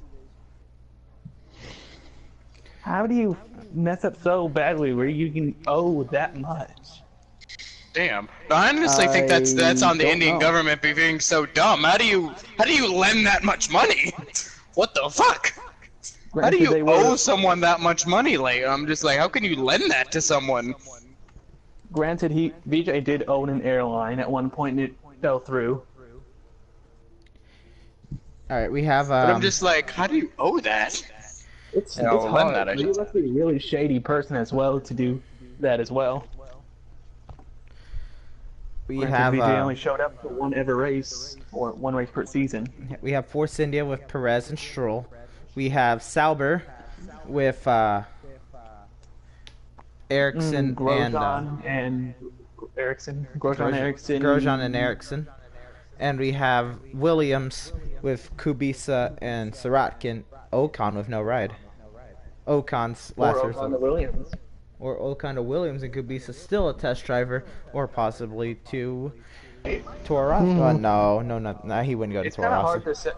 How do you mess up so badly where you can owe that much? Damn. I honestly think that's on the don't Indian know. government being so dumb. How do you lend that much money? What the fuck? How do Granted, they you were- owe someone that much money? Like, I'm just like, how can you lend that to someone? Granted, Vijay did own an airline at one point and it fell through. All right, we have. But I'm just like, how do you owe that? It's Yeah, I'll lend hard. that, I You should must be a really shady person as well to do that as well. we Granted, have Vijay only showed up for one ever race, or one race per season. we have Force India with Perez and Stroll. We have Sauber with Ericsson Grosjean and Ericsson. Grosjean, Ericsson. Grosjean and Ericsson. And we have Williams with Kubica and Sirotkin Ocon with no ride. Ocon's last Or result. Ocon Williams. Or Ocon to Williams, and Kubica still a test driver, or possibly to Toro Rosso. No, he wouldn't go to It's Toro kind of Rosso. hard to say.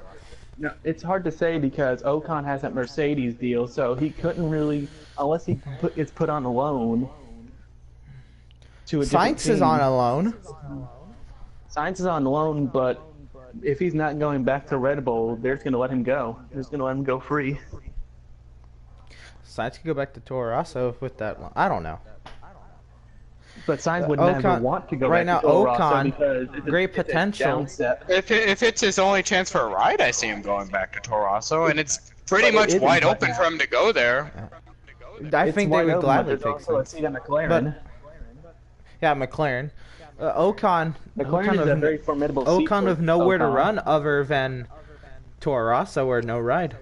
No, it's hard to say because Ocon has that Mercedes deal, so he couldn't really, unless he gets put on a loan. To a different Sainz is team. on a loan. Sainz is on loan, but if he's not going back to Red Bull, they're just going to let him go. They're just going to let him go free. Sainz could go back to Toro Rosso with that loan. I don't know. But Sainz would Ocon- never want to go right back now, to Toro Rosso Ocon, because great it's a potential. downstep. If it's his only chance for a ride, I see him going back to Toro Rosso, and it's pretty But it much isn't wide right open now. for him to go there. I It's think they wide would open, gladly but there's take also a Sainz. seat at McLaren. Yeah, McLaren. Ocon. McLaren is a very formidable seat Ocon for with nowhere to Ocon. run other than Toro Rosso or no ride.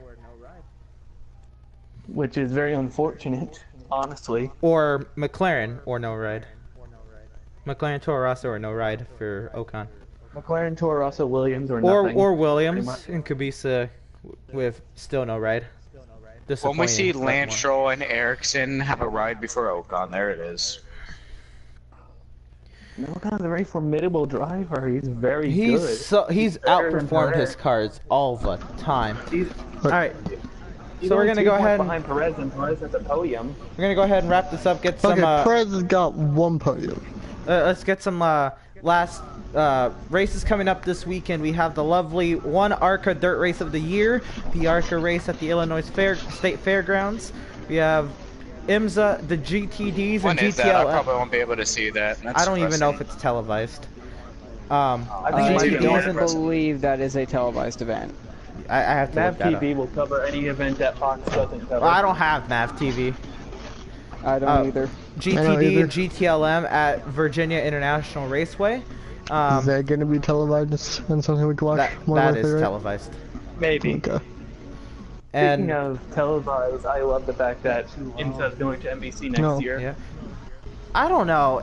Which is very unfortunate, honestly. Or McLaren or no ride. McLaren, Toro Rosso or no ride for Ocon. McLaren, Toro Rosso, Williams, or Or nothing. or pretty Williams much. and Kubica with still no ride. When we see Disappointing, Lance that Stroll and Ericsson have a ride before Ocon, there it is. Ocon's a very formidable driver. He's very one. good. He's better than outperformed Perez. his cars all the time. He's, All right, he's so we're only gonna 2 go points ahead. behind Perez, and Perez at the podium. We're gonna go ahead and wrap this up. Get some. Okay, Perez has got 1 podium. Let's get some last races coming up this weekend. We have the lovely one ARCA Dirt Race of the Year, the ARCA race at the Illinois State Fairgrounds. We have IMSA, the GTDs, When and is that? I GTL. probably won't be able to see that. That's I don't even know if depressing. it's televised. I think it might I be GTDs don't and depressing. believe that is a televised event. I have to Mav look that up. TV will cover any event that Fox doesn't cover. Well, I don't have Mav TV. I don't either. GTD either. and GTLM at Virginia International Raceway. Is that going to be televised and something we can watch That more likely, is right? televised. Maybe. Okay. Speaking And of televised, I love the fact that IMSA is going to NBC next year. yeah. I don't know.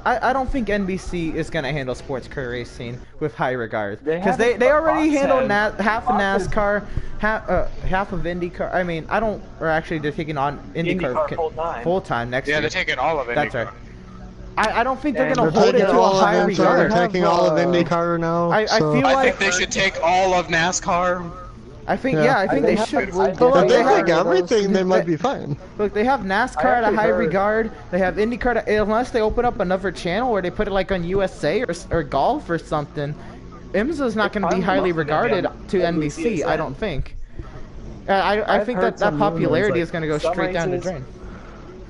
I don't think NBC is going to handle sports car racing with high regard. Because they haven't, but already Fox handle has- half of Fox has- NASCAR, half of IndyCar. I mean, I don't. Or actually, they're taking on IndyCar full-time. full-time next Yeah, year. they're taking all of it. That's right. I don't think they're And going to They're hold it taking to a all of high IMSA, they're regard. taking all of IndyCar now. I so. feel I like think they should take all of NASCAR. I think Yeah. I think They they have- should. I- But look, If they they have, take everything, they might be fine. look, they have NASCAR at a actually high heard- regard. They have IndyCar unless they open up another channel where they put it like on USA or golf or something. IMSA's not going to be probably highly not gonna be regarded on to NBC, NBC. I so- don't think. I I've think heard that some rumors, popularity like, is going to go some straight down the races- drain.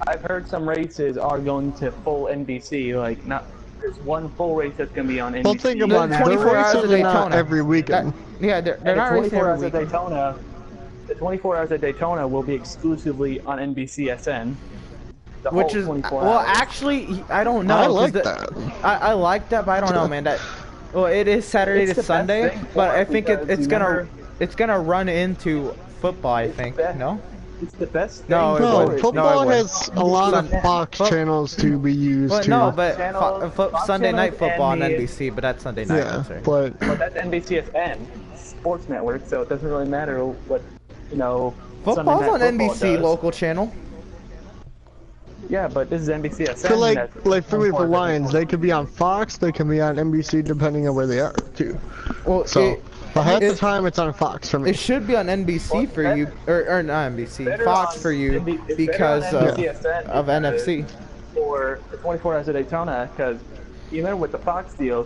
I've heard some races are going to full NBC. Like, not there's one full race that's going to be on NBC. Well, think about it. The 24 hours races of are not Daytona. every weekend. Yeah, they're And not the racing 24 every hours of weekend. Daytona. The 24 hours of Daytona will be exclusively on NBCSN. The Which whole is 24 well, hours. actually, I don't know. I 'cause like the- that. I like that, but I don't know, man. Well, it is Saturday It's to the best Sunday, thing but for I it think because it's you gonna never- run into football. I think best. no. It's the best thing. No, it No, wouldn't. football No, it has a lot of wouldn't. Fox Fo- channels to be used But to. no, but Channels, Fox Sunday night channels football on and the- NBC, but that's Sunday night. yeah, I'm sorry. but But that's NBCSN Sports Network, so it doesn't really matter what Sunday Football's Night on Football NBC does. local channel. Yeah, but this is NBCSN. for like that's for me for part of it. Lions, they could be on Fox, they can be on NBC depending on where they are too. Well, So, but half the it- time it's on Fox for me. it should be on NBC for Well, you, or not NBC, Better Fox on for you NB it's better because on of NBCSN NFC. for the 24 hours of Daytona, because you remember with the Fox deal,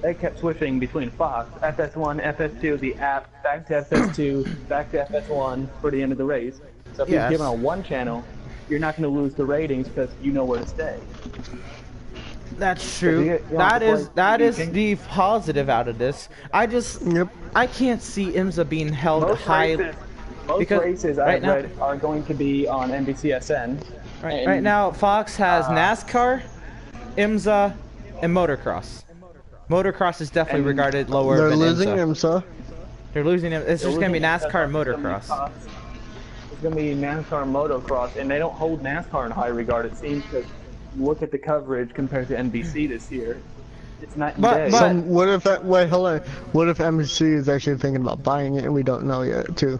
they kept switching between Fox, FS1, FS2, the app, back to FS2, back to FS1 for the end of the race. So if Yes. you're given on one channel, you're not going to lose the ratings because you know where to stay. That's true. you don't That have to is play the positive out of this. Yep. I can't see IMSA being held high. Most because races right I've now- read are going to be on NBCSN. And, Right now, Fox has NASCAR, IMSA, and motocross. Motocross is definitely And regarded lower They're than losing IMSA. IMSA. They're losing it. It's they're just gonna be losing NASCAR and because it's gonna be motocross. Fox. It's going to be NASCAR and motocross, and they don't hold NASCAR in high regard, it seems, because look at the coverage compared to NBC this year. It's night and But- day. but- So what if wait, hold on. What if NBC is actually thinking about buying it and we don't know yet too?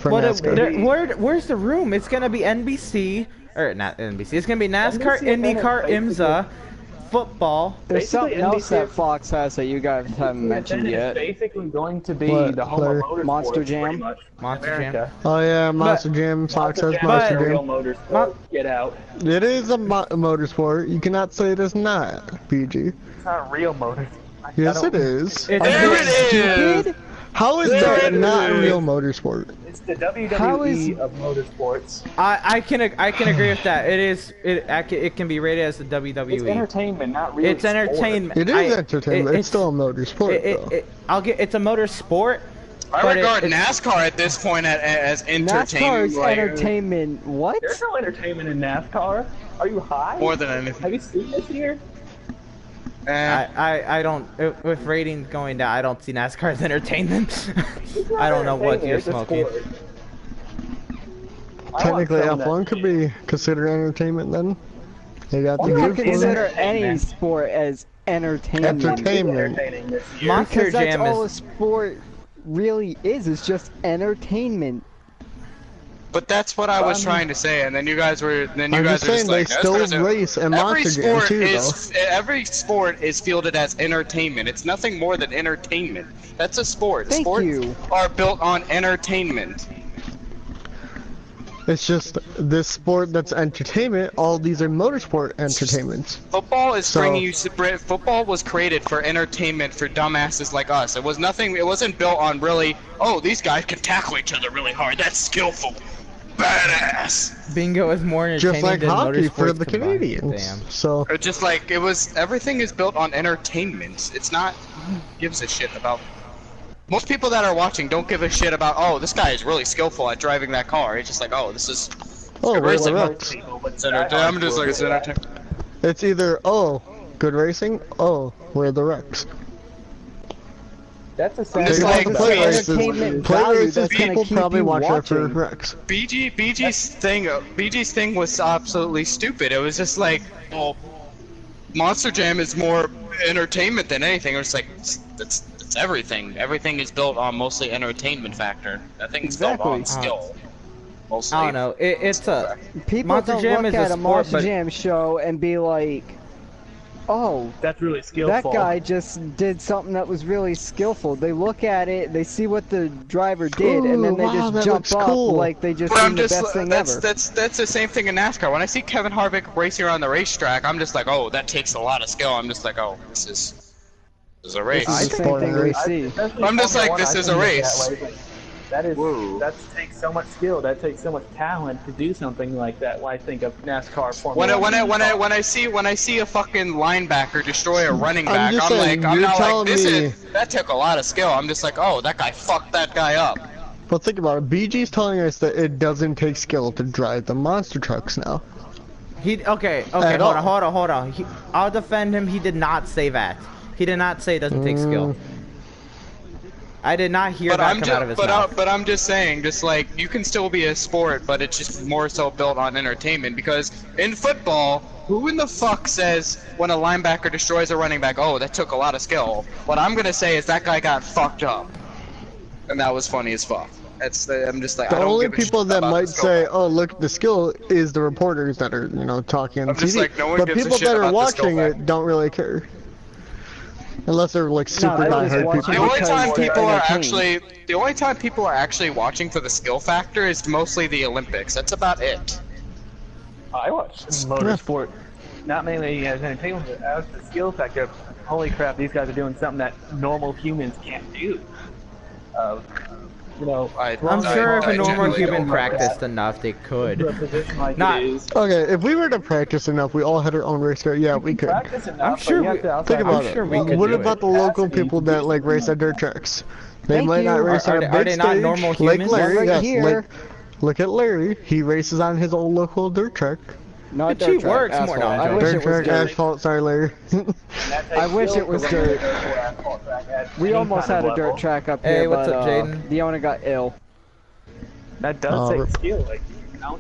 for But NASCAR. where's the room? It's gonna be NBC or not NBC. It's gonna be NASCAR, NBC and IndyCar, basically- IMSA, football. There's Basically, something else NBC that Fox has that you guys haven't mentioned It's yet. basically going to be What, the home Claire? of motorsports, Monster Jam? pretty much. Monster Jam. America. Oh yeah, Monster Jam. Fox has Jam Monster is a real Jam. motorsport. Get out. It is a motorsport. You cannot say it is not, BG. It's not real motorsport. Yes, it is. It's There it is! Stupid? How is There that it not a is. real motorsport? It's the How is- WWE of motorsports. I can agree with that. It can be rated as the WWE. It's entertainment, not real. It's entertainment. It is entertainment. It's still a motorsport, though. It's a motorsport. I but regard it's- NASCAR at this point as NASCAR entertainment. is Like, entertainment. What? There's no entertainment in NASCAR. Are you high? more than anything. Have you seen this here? I don't. With ratings going down, I don't see NASCAR as entertainment. I don't know what you're smoking. Technically, F1 could be considered entertainment then. They got the You good can for consider it. any sport as entertainment. Entertainment. Entertaining this year. Monster Because that's Jam all a is. sport really is. It's just entertainment. But that's what I was trying to say, and then you guys were. Then you I'm guys just were saying just like, they still "That's gonna- race in every Monster Jam sport too, is every sport is fielded as entertainment. It's nothing more than entertainment. That's a sport. Thank Sports you. are built on entertainment. It's just this sport that's entertainment. All these are motorsport entertainments. Football is So- bringing you. Football was created for entertainment for dumbasses like us. It was nothing. It wasn't built on really. Oh, these guys can tackle each other really hard. That's skillful. Badass. Bingo is more entertaining Just like than hockey for motorsports the combined. Canadians. Damn. So Or just like it was. Everything is built on entertainment. It's not. Who gives a shit about. Most people that are watching don't give a shit about. Oh, this guy is really skillful at driving that car. It's just like, oh, this is. oh, good we're racing. the Rex. It's I'm just like it's entertainment. It's either good racing. Oh, we're the Rex. That's a I'm just sad like, thing. play please. entertainment Play value races, that's gonna people keep probably you watch that for watching. Rex. BG's thing was absolutely stupid. It was just like, well, Monster Jam is more entertainment than anything. It was like, it's everything. Everything is built on mostly entertainment factor. Nothing's built on Exactly. skill. Mostly. I don't know. It's a. People Monster don't Jam look is a at a sport, Monster but- Jam show and be like, oh, That's really that skillful. guy just did something that was really skillful. They look at it, they see what the driver did, and then Ooh, they wow, just that jump looks up cool. like they just But seen I'm the just best thing that's ever. that's the same thing in NASCAR. When I see Kevin Harvick racing around the racetrack, I'm just like, oh, that takes a lot of skill. I'm just like, oh, this is a race. This is the I same think thing we race- see. Especially I'm just Formula like, One, this I is think a of it race. that way. That is Whoa. that takes so much skill. That takes so much talent to do something like that. When I think of NASCAR, Formula When One, I see a fucking linebacker destroy a running I'm back, just I'm saying, like, I'm you're not like, telling me- that took a lot of skill. I'm just like, oh, that guy fucked that guy up. But think about it. BG's telling us that it doesn't take skill to drive the monster trucks now. Okay, At all. hold on. I'll defend him. He did not say that. He did not say it doesn't take skill. I did not hear But that I'm come just, out of his mouth. but I'm just saying, just like you can still be a sport, but it's just more so built on entertainment. Because in football, who in the fuck says when a linebacker destroys a running back, oh, that took a lot of skill? What I'm gonna say is that guy got fucked up, and that was funny as fuck. I'm just like, The I don't only give a shit people that about might the skill. say, "Oh, look, the skill," is the reporters that are, talking on I'm TV. just like, no one but gives a people shit that are about the skill watching factor. it don't really care, unless they're like super they're just diehard watching people. The only because time they're people are entertained. the only time people are actually watching for the skill factor is mostly the Olympics. That's about it. I watch motorsport, not mainly as entertainment, but as the skill factor. Holy crap, these guys are doing something that normal humans can't do. I'm sure if a normal generally human don't practiced enough, they could. To a position like Not- it is. Okay, if we were to practice enough, we all had our own race car. Yeah, we could. Practice enough, I'm sure but you have we- to Think outside- about sure it. we could What do about it. the local Capacity people to that do like race something. at dirt tracks? They Thank might not you. race Are on they- a are big they not stage. normal like humans? Larry, Right yes. here. Look at Larry. He races on his old local dirt track. Not But she dirt track, works more asphalt. now, I Joe. wish Dirt it was track, dirt. asphalt. Sorry, Larry. And that takes I wish skill it was to dirt. run a asphalt track at We any almost kind had of a dirt level. track up Hey, here, what's but up, Jaden? the owner got ill. That does take skill. Like,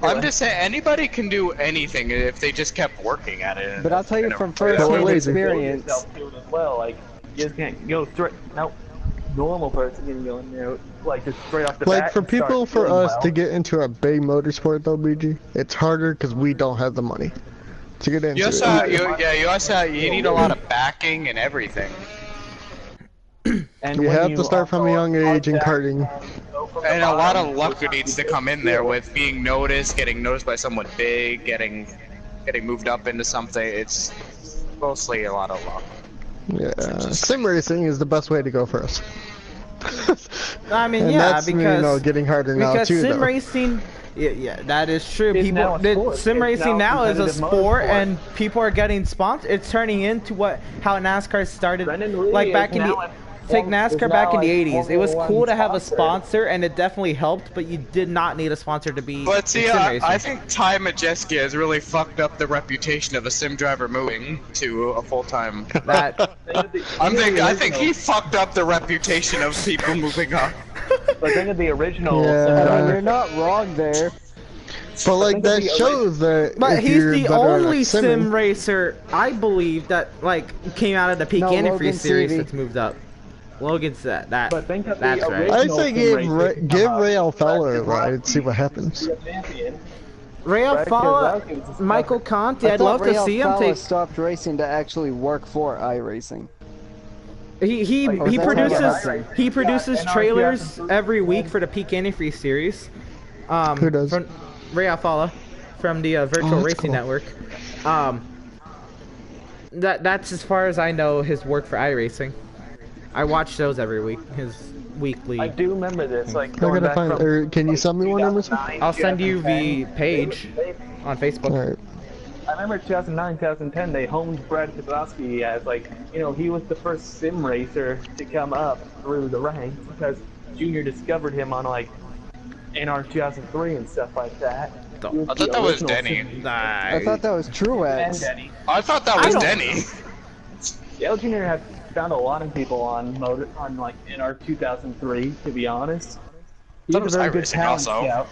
I'm just saying anybody can do anything if they just kept working at it. But I'll tell you from But we're first-hand lazy. experience, As well. Like, you just can't go straight. Nope. normal person can go in there, like just straight off the Like bat for and start people, for doing us well. to get into a big motorsport though, BG, it's harder because we don't have the money to get into You it. also, you need a lot of backing and everything. And You when have to start from a young age in karting. And a lot of luck needs to come in there with being noticed, getting noticed by someone big, getting moved up into something. It's mostly a lot of luck. Yeah, sim racing is the best way to go for us. I mean, And yeah, that's, because getting harder now because too, sim though. racing, yeah, that is true. It's now a sport. Sim It's racing now now is a competitive sport, motorsport. and people are getting sponsored. It's turning into how NASCAR started, Brendan Lee like is back in now the. a- Take is NASCAR now back in the a 80s. It was Formula cool One to have a sponsor. sponsor, and it definitely helped, but you did not need a sponsor to be But see, in sim I racing. think Ty Majeski has really fucked up the reputation of a sim driver moving to a full-time. That I think he fucked up the reputation of people moving up. But think of the original. Yeah. sim I mean, driver. you're not wrong there. But like think of that the shows that But if he's you're the better at only simming- sim racer, I believe, that came out of the Peak No, Antifreeze Logan series Seavey. that's moved up. Logan's that. But think of the That's right. original- I say sim give racing give come Ray out. Alfalla a Brad ride, see what Keselowski happens. be a champion. Ray Brad Alfalla, Keselowski was a Michael sponsor. Conti, I I'd thought love to Ray see him Alfalla take. stopped racing to actually work for iRacing. He Like, he that's produces how he produces Yeah, trailers NRTS every week for the Peak Antifreeze series. Who does? From Ray Alfalla from the Virtual that's Racing cool. Network. That's as far as I know his work for iRacing. I watch those every week. His weekly. I do remember this. Like I going gotta back find. from, Or can you send me one, Emerson? 2009, I'll send you the 2010. page on Facebook. All right. I remember 2009, 2010, they honed Brad Keselowski as he was the first sim racer to come up through the ranks because Junior discovered him on NR 2003 and stuff like that. I He I thought the that was original Denny. sim- I thought that was And Truex. Denny. I thought that was Denny. Dale Jr. had found a lot of people on NR 2003. To be honest, he That was was a very good iRacing talent also. scout.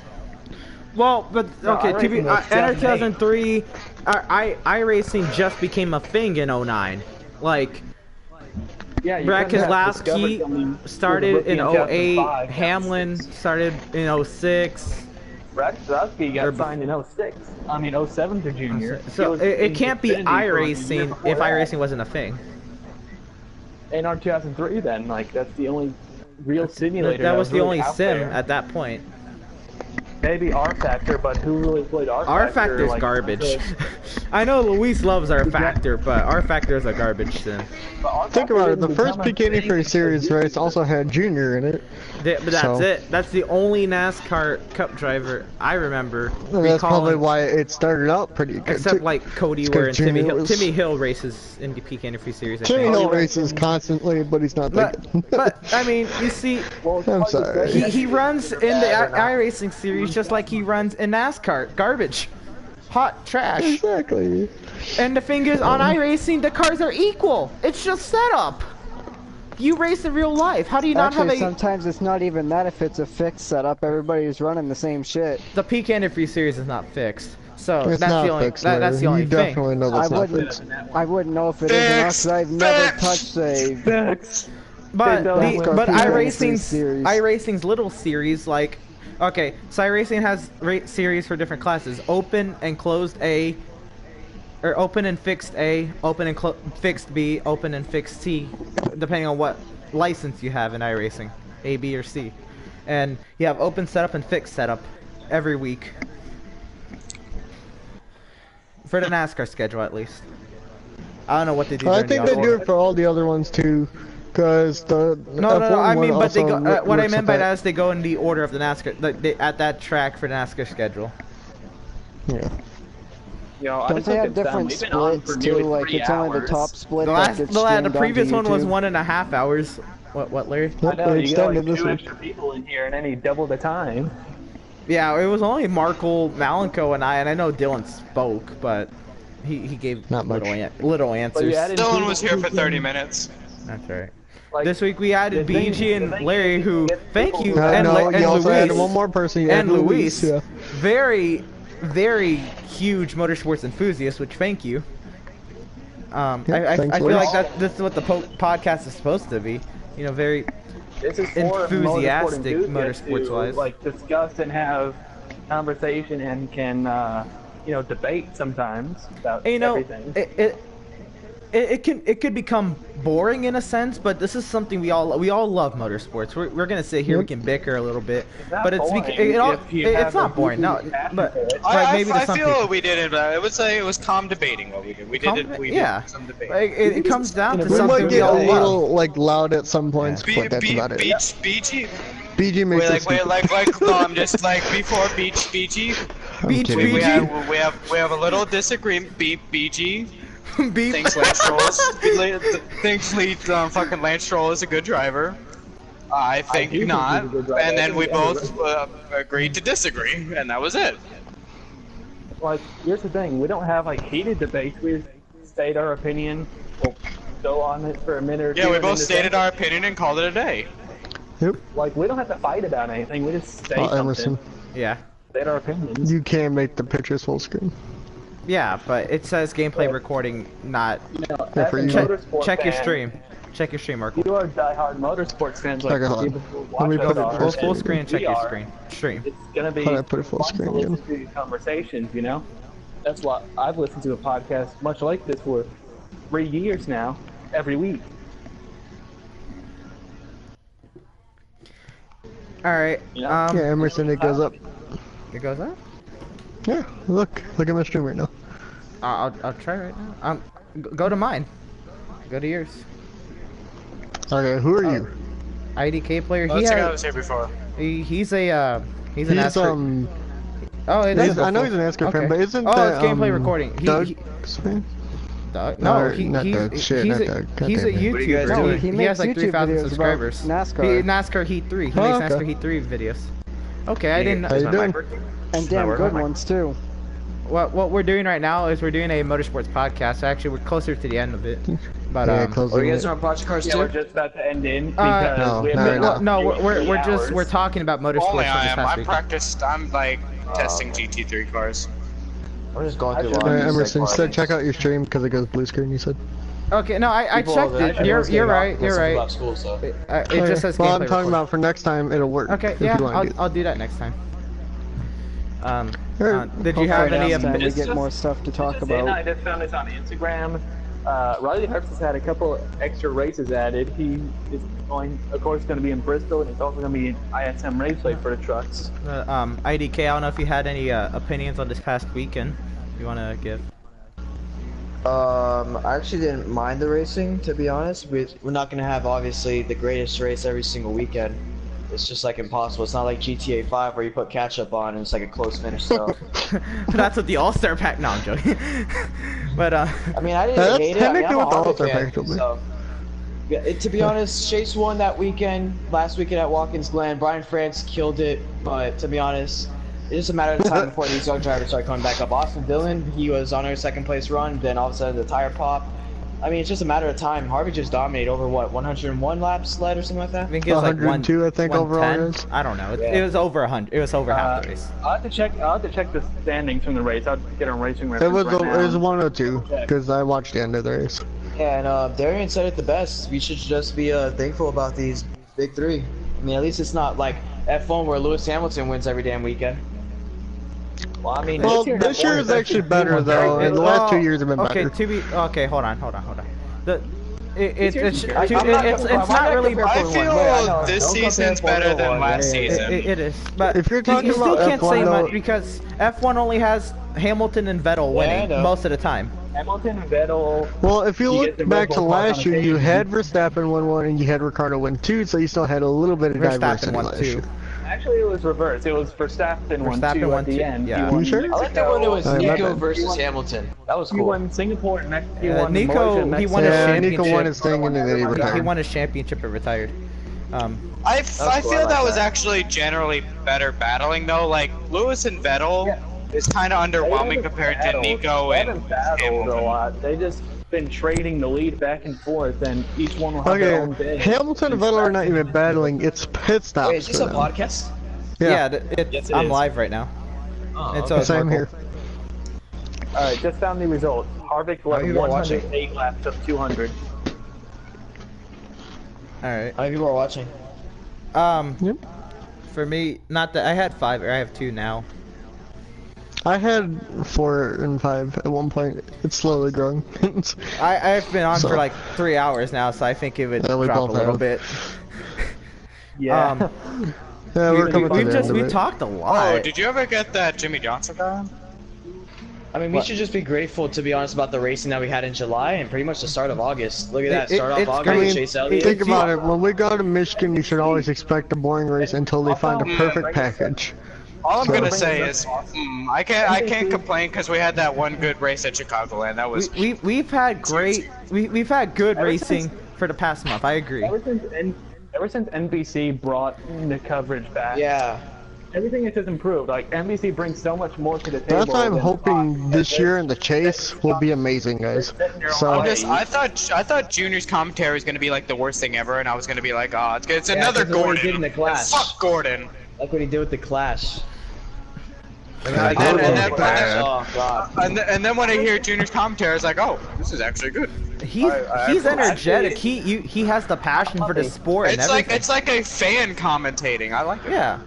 Well, but No, okay, to be iRacing was Enter 2008. 2003, iRacing just became a thing in 09. Like Yeah, you Brad couldn't have discovered Keselowski something started with a in rookie 08, 2005. Hamlin started in 06. Brad Keselowski got Or- signed in 06. I mean 07 to junior. He So was it in can't be Xfinity for, like, a year iRacing before if that. iRacing wasn't a thing. NR 2003 then, that's the only real simulator. That was the really only out sim there. at that point. Maybe R Factor, but who really played R Factor? R Factor's like, garbage. I know Luis loves R Factor, but R Factor is a garbage sim. but R Think Factor about it. The didn't first become a Peak thing Antifreeze series until race also had Junior in it. But that's So- it. That's the only NASCAR Cup driver I remember And that's probably recalling. why it started out pretty good. Except too. like Cody, It's where 'cause and Timmy Junior Hill. was- Timmy Hill races in the Peak Antifreeze series. I Timmy think. Hill races constantly, but he's not that good. But I mean, you see, Well, it's I'm hard to sorry. say he if runs they're in the bad or not. iRacing series just like he runs in NASCAR. Garbage, hot trash. Exactly. And the thing is, on iRacing, the cars are equal. It's just setup. You race in real life. How do you not Actually, have a? sometimes it's not even that if it's a fixed setup. Everybody's running the same shit. The Peak Antifreeze series is not fixed, so It's that's not the only. fixed. That's the only you thing. definitely know I that's not wouldn't. fixed. I wouldn't know if it is or not because I've never touched a. But They don't NASCAR but Peak Antifreeze iRacing's series. iRacing's little series like, okay, so iRacing has series for different classes: open and closed A, or open and fixed A, open and fixed B, open and fixed C, depending on what license you have in iRacing, A, B, or C. And you have open setup and fixed setup every week for the NASCAR schedule, at least. I don't know what they do. I during the think they off- do it for all the other ones too, because the No, F1 I mean, one but they also go. What I works meant with by that is they go in the order of the NASCAR, at that track for the NASCAR schedule. Yeah. I Don't just they looked have at them. different We've been on splits for too? nearly Like 3 it's only the hours. top split The that last, gets the streamed previous onto one was YouTube. 1.5 hours. What, Larry? I know, They you got like extended this 2 one. extra people in here and then he doubled the time. Yeah, it was only Markle, Malenko, and I know Dylan spoke, but he gave Not much. little But answers. you added Dylan people was here who for can- 30 minutes. That's right. like, This week we added the thing- BG the and thing Larry, is, who, you get thank people you, who- and, no, and you also added Luis, one more person. You and added Luis, Yeah. very, very huge motorsports enthusiast, which thank you. Yeah, I thanks, feel Luis. like this is what the podcast is supposed to be. You know, very This is for enthusiastic motorsport motorsports-wise. to, like, discuss and have conversation and can, debate sometimes about everything. It could become boring in a sense, but this is something we all love motorsports. We're gonna sit here, we can bicker a little bit, but it's not boring. No, but maybe I some feel people. we did it. It was calm debating what we did. We did some debate. Like, it comes down to We something might we get a all love. little like loud at some points, but that's about it. BG. BG makes us Just like before BG. Beach, kidding. We BG, have a little disagreement. BG. beef. Thinks Lance Stroll fucking Lance Stroll is a good driver. I think not. And then we both agreed to disagree, and that was it. Like, here's the thing: we don't have like heated debates. We just state our opinion. We'll go on it for a minute or two. Yeah, we and then both stated our opinion and called it a day. Yep. Like, we don't have to fight about anything. We just state Emerson, something. Yeah. State our opinions. you can make the pictures full screen. Yeah, but it says gameplay recording, not. Yeah, for you. Check your stream. Check your stream, Marco. You are diehard motorsports fans like Okay, hold on. people who Let me watch put it us Full are, screen. and Check we your are. stream. It's gonna be How do I put it full fun screen to listen again? to these conversations. That's why I've listened to a podcast much like this for 3 years now, every week. All right. Yeah. Yeah, Emerson, it goes up. It goes up. Yeah, look at my stream right now. I'll try right now. Go to mine. Go to yours. Okay, who are you? IDK player. Let's see how was here before. He's an He's NASCAR. Oh, it is. I know he's an NASCAR fan, but isn't it's that gameplay recording. Doug's fan? Doug? No, No, not Doug. Shit, he's not a Doug. God YouTuber. damn it. What are you guys No, doing? he He has makes like YouTube 3,000 videos about subscribers. NASCAR. NASCAR Heat 3. He Oh, makes okay. NASCAR Heat 3 videos. Okay, I didn't. How you doing? And damn good ones too. What we're doing right now is we're doing a motorsports podcast. Actually, we're closer to the end of it. But Yeah, close Are you it. guys on Project Cars Yeah, too? we're just about to end in because no, we have not been right now. no, we're hours. just talking about motorsports Only for I this am. past I'm week. practiced. I'm like testing GT3 cars. I'm just going through I should- lines, Emerson, like, said check out your stream because it goes blue screen, you said. Okay, no, I people checked that it. I You're was getting right. off You're because right. about school, so. It just says well, gameplay I'm talking recording. about for next time, it'll work. Okay, if yeah, you want to I'll do that next time. Did you Hopefully have any? next time we It's get just- more stuff to talk Just in, I about. just found this on Instagram. Riley Herbst has had a couple extra races added. He is going, of course, going to be in Bristol, and he's also going to be in ISM Raceway for the trucks. IDK, I don't know if you had any opinions on this past weekend. You want to give? I actually didn't mind the racing, to be honest. We're not gonna have obviously the greatest race every single weekend. It's just like impossible. It's not like GTA 5 where you put catch-up on and it's like a close finish. So, That's what the All-Star Pack. No, I'm joking. But I mean, I didn't That's hate it. I mean, technically I'm a what the Harvick All-Star fan, Pack will be. so. Yeah, to be honest, Chase won that weekend. Last weekend at Watkins Glen, Brian France killed it. But to be honest, it's just a matter of time before these young drivers start coming back up. Austin Dillon, he was on our second place run. Then all of a sudden the tire pop. I mean, it's just a matter of time. Harvey just dominated over what 101 laps led or something like that. I think it was like 102, I think, overall 110. is. I don't know. Yeah. It was over 100. It was over half the race. I'll have to check the standings from the race. I'll get on racing It reference was right now. it was 102 because I watched the end of the race. Yeah, and Darian said it the best. We should just be thankful about these big three. I mean, at least it's not like F1 where Lewis Hamilton wins every damn weekend. Well, I mean, Well, this year is actually better though, and the last 2 years have been okay, better. okay, hold on. It's I'm not really. I feel this season's better than last season. It is, but If you're talking you still about can't F1 say though- much because F1 only has Hamilton and Vettel Yeah, I winning know. most of the time. Hamilton and Vettel. Well, if you You look get the back Red to Bull last Talk year, on you occasion. had Verstappen win one and you had Ricardo win two, so you still had a little bit of Verstappen diversity won last 2. year. Actually, it was reversed. It was Verstappen won Verstappen two won at the 2, end. yeah. He won You sure? I like that when it was Oh, my Nico bad. versus Hamilton. That was He cool. won Singapore and Mexico. He won Nico, Malaysia, he won Mexico. a Yeah, championship. Nico won his thing and then he He retired. won his championship and retired. I cool, feel I like that was that. actually generally better battling though. Like Lewis and Vettel is kind of They underwhelming haven't compared to battled. Nico They and haven't battled a Hamilton. lot. They just been trading the lead back and forth, and each one will have their own Okay, day. Hamilton and Vettel are not even battling, it's pit stops Wait, is this for a them. podcast? Yeah, Yes, it I'm is. live right now. Oh, It's okay. Same Marco. here. All right, just found the results. Harvick Are you led watching? 108 laps of 200. All right. How many people are watching? Yep. For me, not that I had 5, or I have 2 now. I had 4 and 5 at one point. It's slowly growing. I've been on So- for like 3 hours now, so I think it would Yeah, we drop a both little have. bit. Yeah. Yeah, we're coming to We've the just end of we it. talked a lot. Oh, did you ever get that Jimmy Johnson guy? I mean, we should just be grateful, to be honest, about the racing that we had in July and pretty much the start of August. Look at that, start off it's August great. with Chase Elliott. Think about it. When we go to Michigan, you should always expect a boring race until they find a perfect package. All I'm So- gonna say is, I can't complain because we had that one good race at Chicagoland. That was We've had we've had good racing for the past month. I agree. Ever since NBC brought the coverage back, Yeah. everything has just improved. Like NBC brings so much more to the table. That's why I'm than hoping Fox. this year in the chase will be amazing, guys. So, I thought Junior's commentary was gonna be like the worst thing ever, and I was gonna be like, oh, it's another that's what he did in Gordon. the Clash. Fuck Gordon. Like what he did with the Clash. And then- Oh, God. And then when I hear Junior's commentary, I was like, oh, this is actually good. He's energetic. He has the passion for the sport and everything. It's like a fan commentating. I like it. Yeah.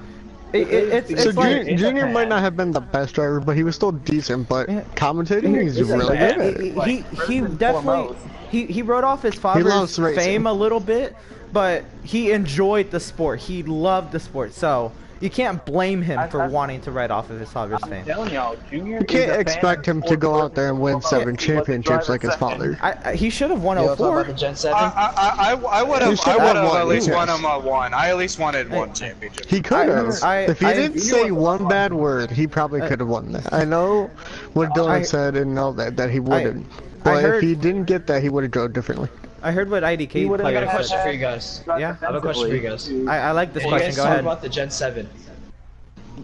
It's so like Junior might not have been the best driver, but he was still decent. But Yeah. commentating, he's really good at it. he definitely he wrote off his father's loves racing. fame a little bit, but he enjoyed the sport. He loved the sport, so you can't blame him for wanting to write off of his father's fame. I'm telling y'all, Junior. You can't expect him to go out there and win 7 championships like his father. He should have won You know, talk 04. about the Gen 7? I would He have should have won, at least yes. won him a one. I at least wanted one championship. He could have. If he I- didn't say one bad word, he probably could have won that. I know what Dylan said and all that he wouldn't. But heard- if he didn't get that, he would have drove differently. I heard what IDK I got a player question said. for you guys. Yeah, I have a question for you guys. I like this Can you question. guys Go talk ahead. about the Gen 7?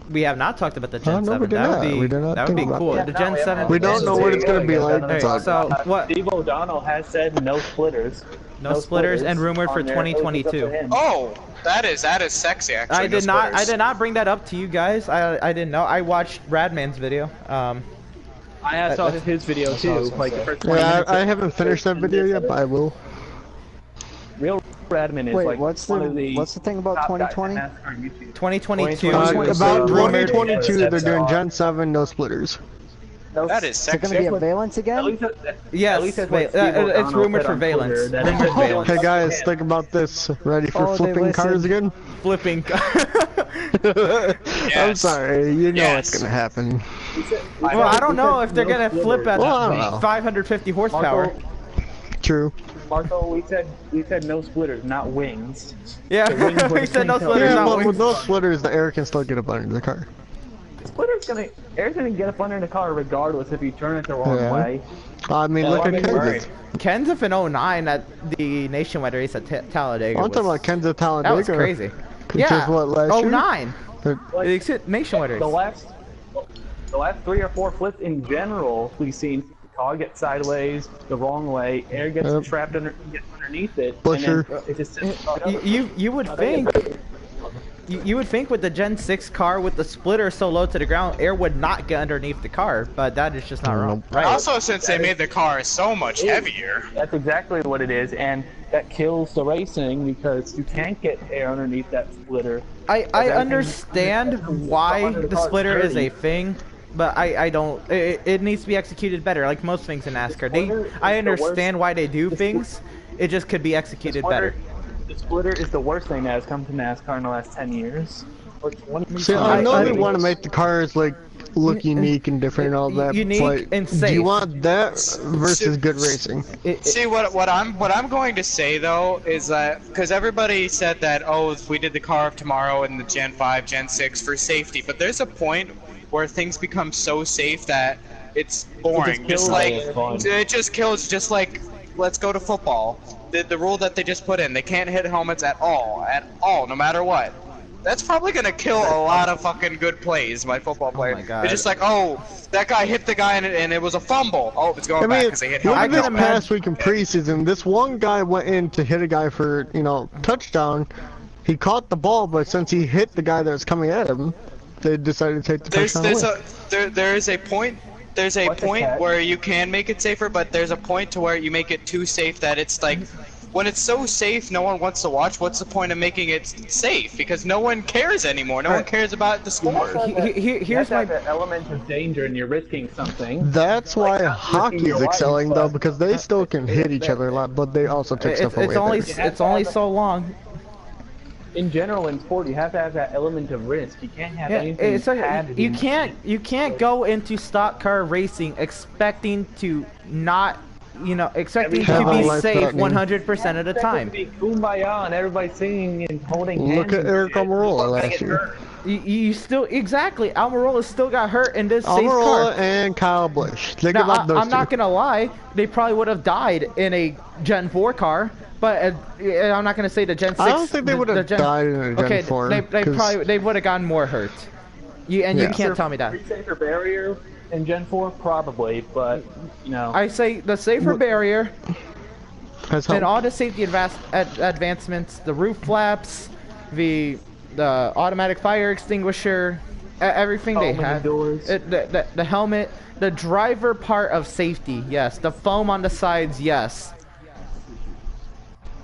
We have not talked about the Gen no, we 7. did That would not. be We did not that would be think about cool. that. The Gen 7. We don't know what it's going to be like. Alright, but- so what? Steve O'Donnell has said no splitters. No splitters and rumored for on there. It was up to 2022. him. Oh, that is sexy. Actually, I did not. I splitters. did not bring that up to you guys. I didn't know. I watched Radman's video. I saw his video too. Like the first 20 Yeah, minutes. I haven't finished that video yet, but I will. Real Radman is Wait, like what's one of the the thing about top guys in 2020? NASCAR on YouTube. 2022. About rumored. 2022, they're doing Gen 7, no splitters. That is Is it sexy. gonna be a Valence At again? least, Yes, at least that's wait, what Steve it's O'Donnell rumored said for on Valence. Twitter, that Rumored it's Valence. Okay, guys, think about this. Ready for Oh, they flipping listen. cars again? Flipping. I'm Yes. sorry, you know Yes. it's gonna happen. Well, I don't know if they're gonna flip at Well, I don't know. 550 horsepower. True. Marco, we said no splitters, not wings. Yeah, The wings were he said no the splitters, Yeah, not but with wings. those splitters, the air can still get up under the car. Air's gonna get up under the car regardless if you turn it the wrong Yeah. way. I mean, look at I'm worried. Kansas. Kenseth in 09 at the nationwide race at Talladega. I'm talking was- about Kansas Talladega. That was crazy. Which Yeah, is what, last year? 09. But- It's nationwide race. The last 3 or 4 flips in general, we've seen the car get sideways the wrong way, air gets Yep. trapped gets underneath it, Busher. and then it just sits right over. You would think you would think with the Gen 6 car with the splitter so low to the ground, air would not get underneath the car, but that is just not wrong. Nope. Right. Also, since they made the car so much heavier. That's exactly what it is, and that kills the racing because you can't get air underneath that splitter. I understand why the splitter is a thing, but I don't. It needs to be executed better, like most things in NASCAR. I understand why they do things. It just could be executed better. The splitter is the worst thing that has come to NASCAR in the last 10 years. Or 20 See, I know they want to make the cars like look unique and different and all that. Unique but and Do safe. you want that versus good racing? See what I'm going to say though is that because everybody said that if we did the car of tomorrow in the Gen 5, Gen 6 for safety, but there's a point where things become so safe that it's boring. kills Just like it. Fun. it just kills. Just like let's go to football. The rule that they just put in, they can't hit helmets at all, no matter what. That's probably gonna kill a lot of fucking good plays by football players. my God. It's just like, that guy hit the guy and it was a fumble. Oh, it's going I back mean, because they hit look at helmets. this past week in preseason. This one guy went in to hit a guy for, touchdown. He caught the ball, but since he hit the guy that was coming at him, they decided to take the touchdown away. There is a point. There's a point where you can make it safer, but there's a point to where you make it too safe that it's like when it's so safe, no one wants to watch. What's the point of making it safe? Because no one cares anymore. No one cares about the score. Here's my the element of danger, and you're risking something. That's why hockey's excelling though, because they still can hit each other a lot, but they also take stuff away. It's only so long. In general, in sport, you have to have that element of risk. You can't have anything. You can't go into stock car racing expecting to not, expecting to be safe 100% of the time. Be kumbaya and everybody singing and holding hands. Look at Eric Almirola last year. You still Almirola still got hurt in this safe car. Almirola and Kyle Busch. Now, I'm not gonna lie, they probably would have died in a Gen 4 car. But I'm not gonna say the Gen 6. I don't think they would have died in a Gen 4. They would have gotten more hurt. You can't tell me that. Safer barrier in Gen 4 probably, but I say the safer barrier and all the safety advancements, the roof flaps, the automatic fire extinguisher, everything they had. The helmet, the driver part of safety, yes. The foam on the sides, yes.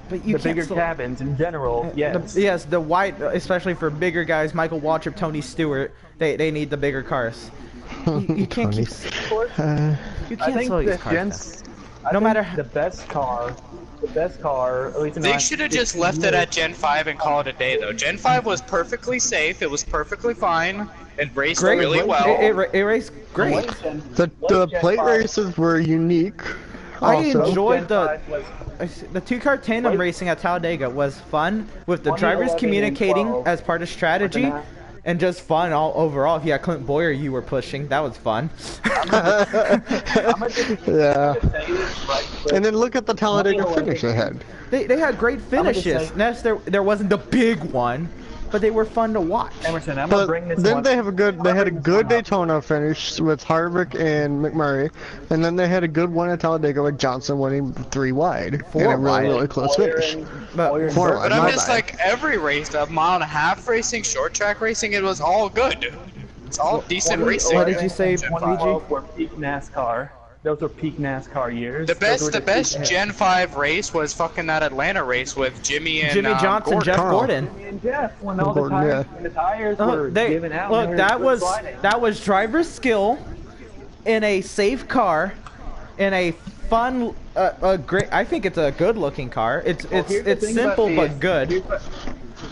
But the bigger cabins in general, yes. The wide, especially for bigger guys, Michael Waltrip, Tony Stewart, they need the bigger cars. You can't keep. You can't slow these cars down. No matter the best car, at least in they should have just left it at Gen 5 and called it a day, though. Gen 5 was perfectly safe. It was perfectly fine. It raced really well. It raced great. The plate races were unique. I enjoyed the 2-car tandem racing at Talladega was fun, with the drivers communicating as part of strategy, and just fun all overall. If you had Clint Boyer you were pushing, that was fun. Yeah. And then look at the Talladega finish they had. They had great finishes. Yes, there wasn't the big one, but they were fun to watch. Emerson, I'm gonna bring this then they had a good Daytona finish with Harvick and McMurray, and then they had a good one at Talladega with Johnson winning 3 wide. 4 and a really close finish. But 4 wide. But I'm just like every race, a mile and a half racing, short track racing, it was all good. It's all decent racing. What did you say, PG? Were peak NASCAR. Those were peak NASCAR years. The best Gen 5 race was fucking that Atlanta race with Jimmy Johnson, Gordon. Jeff Gordon. And Jeff, when all the tires were given out. Look, that was driver skill in a safe car, in a fun, great. I think it's a good-looking car. It's simple but good.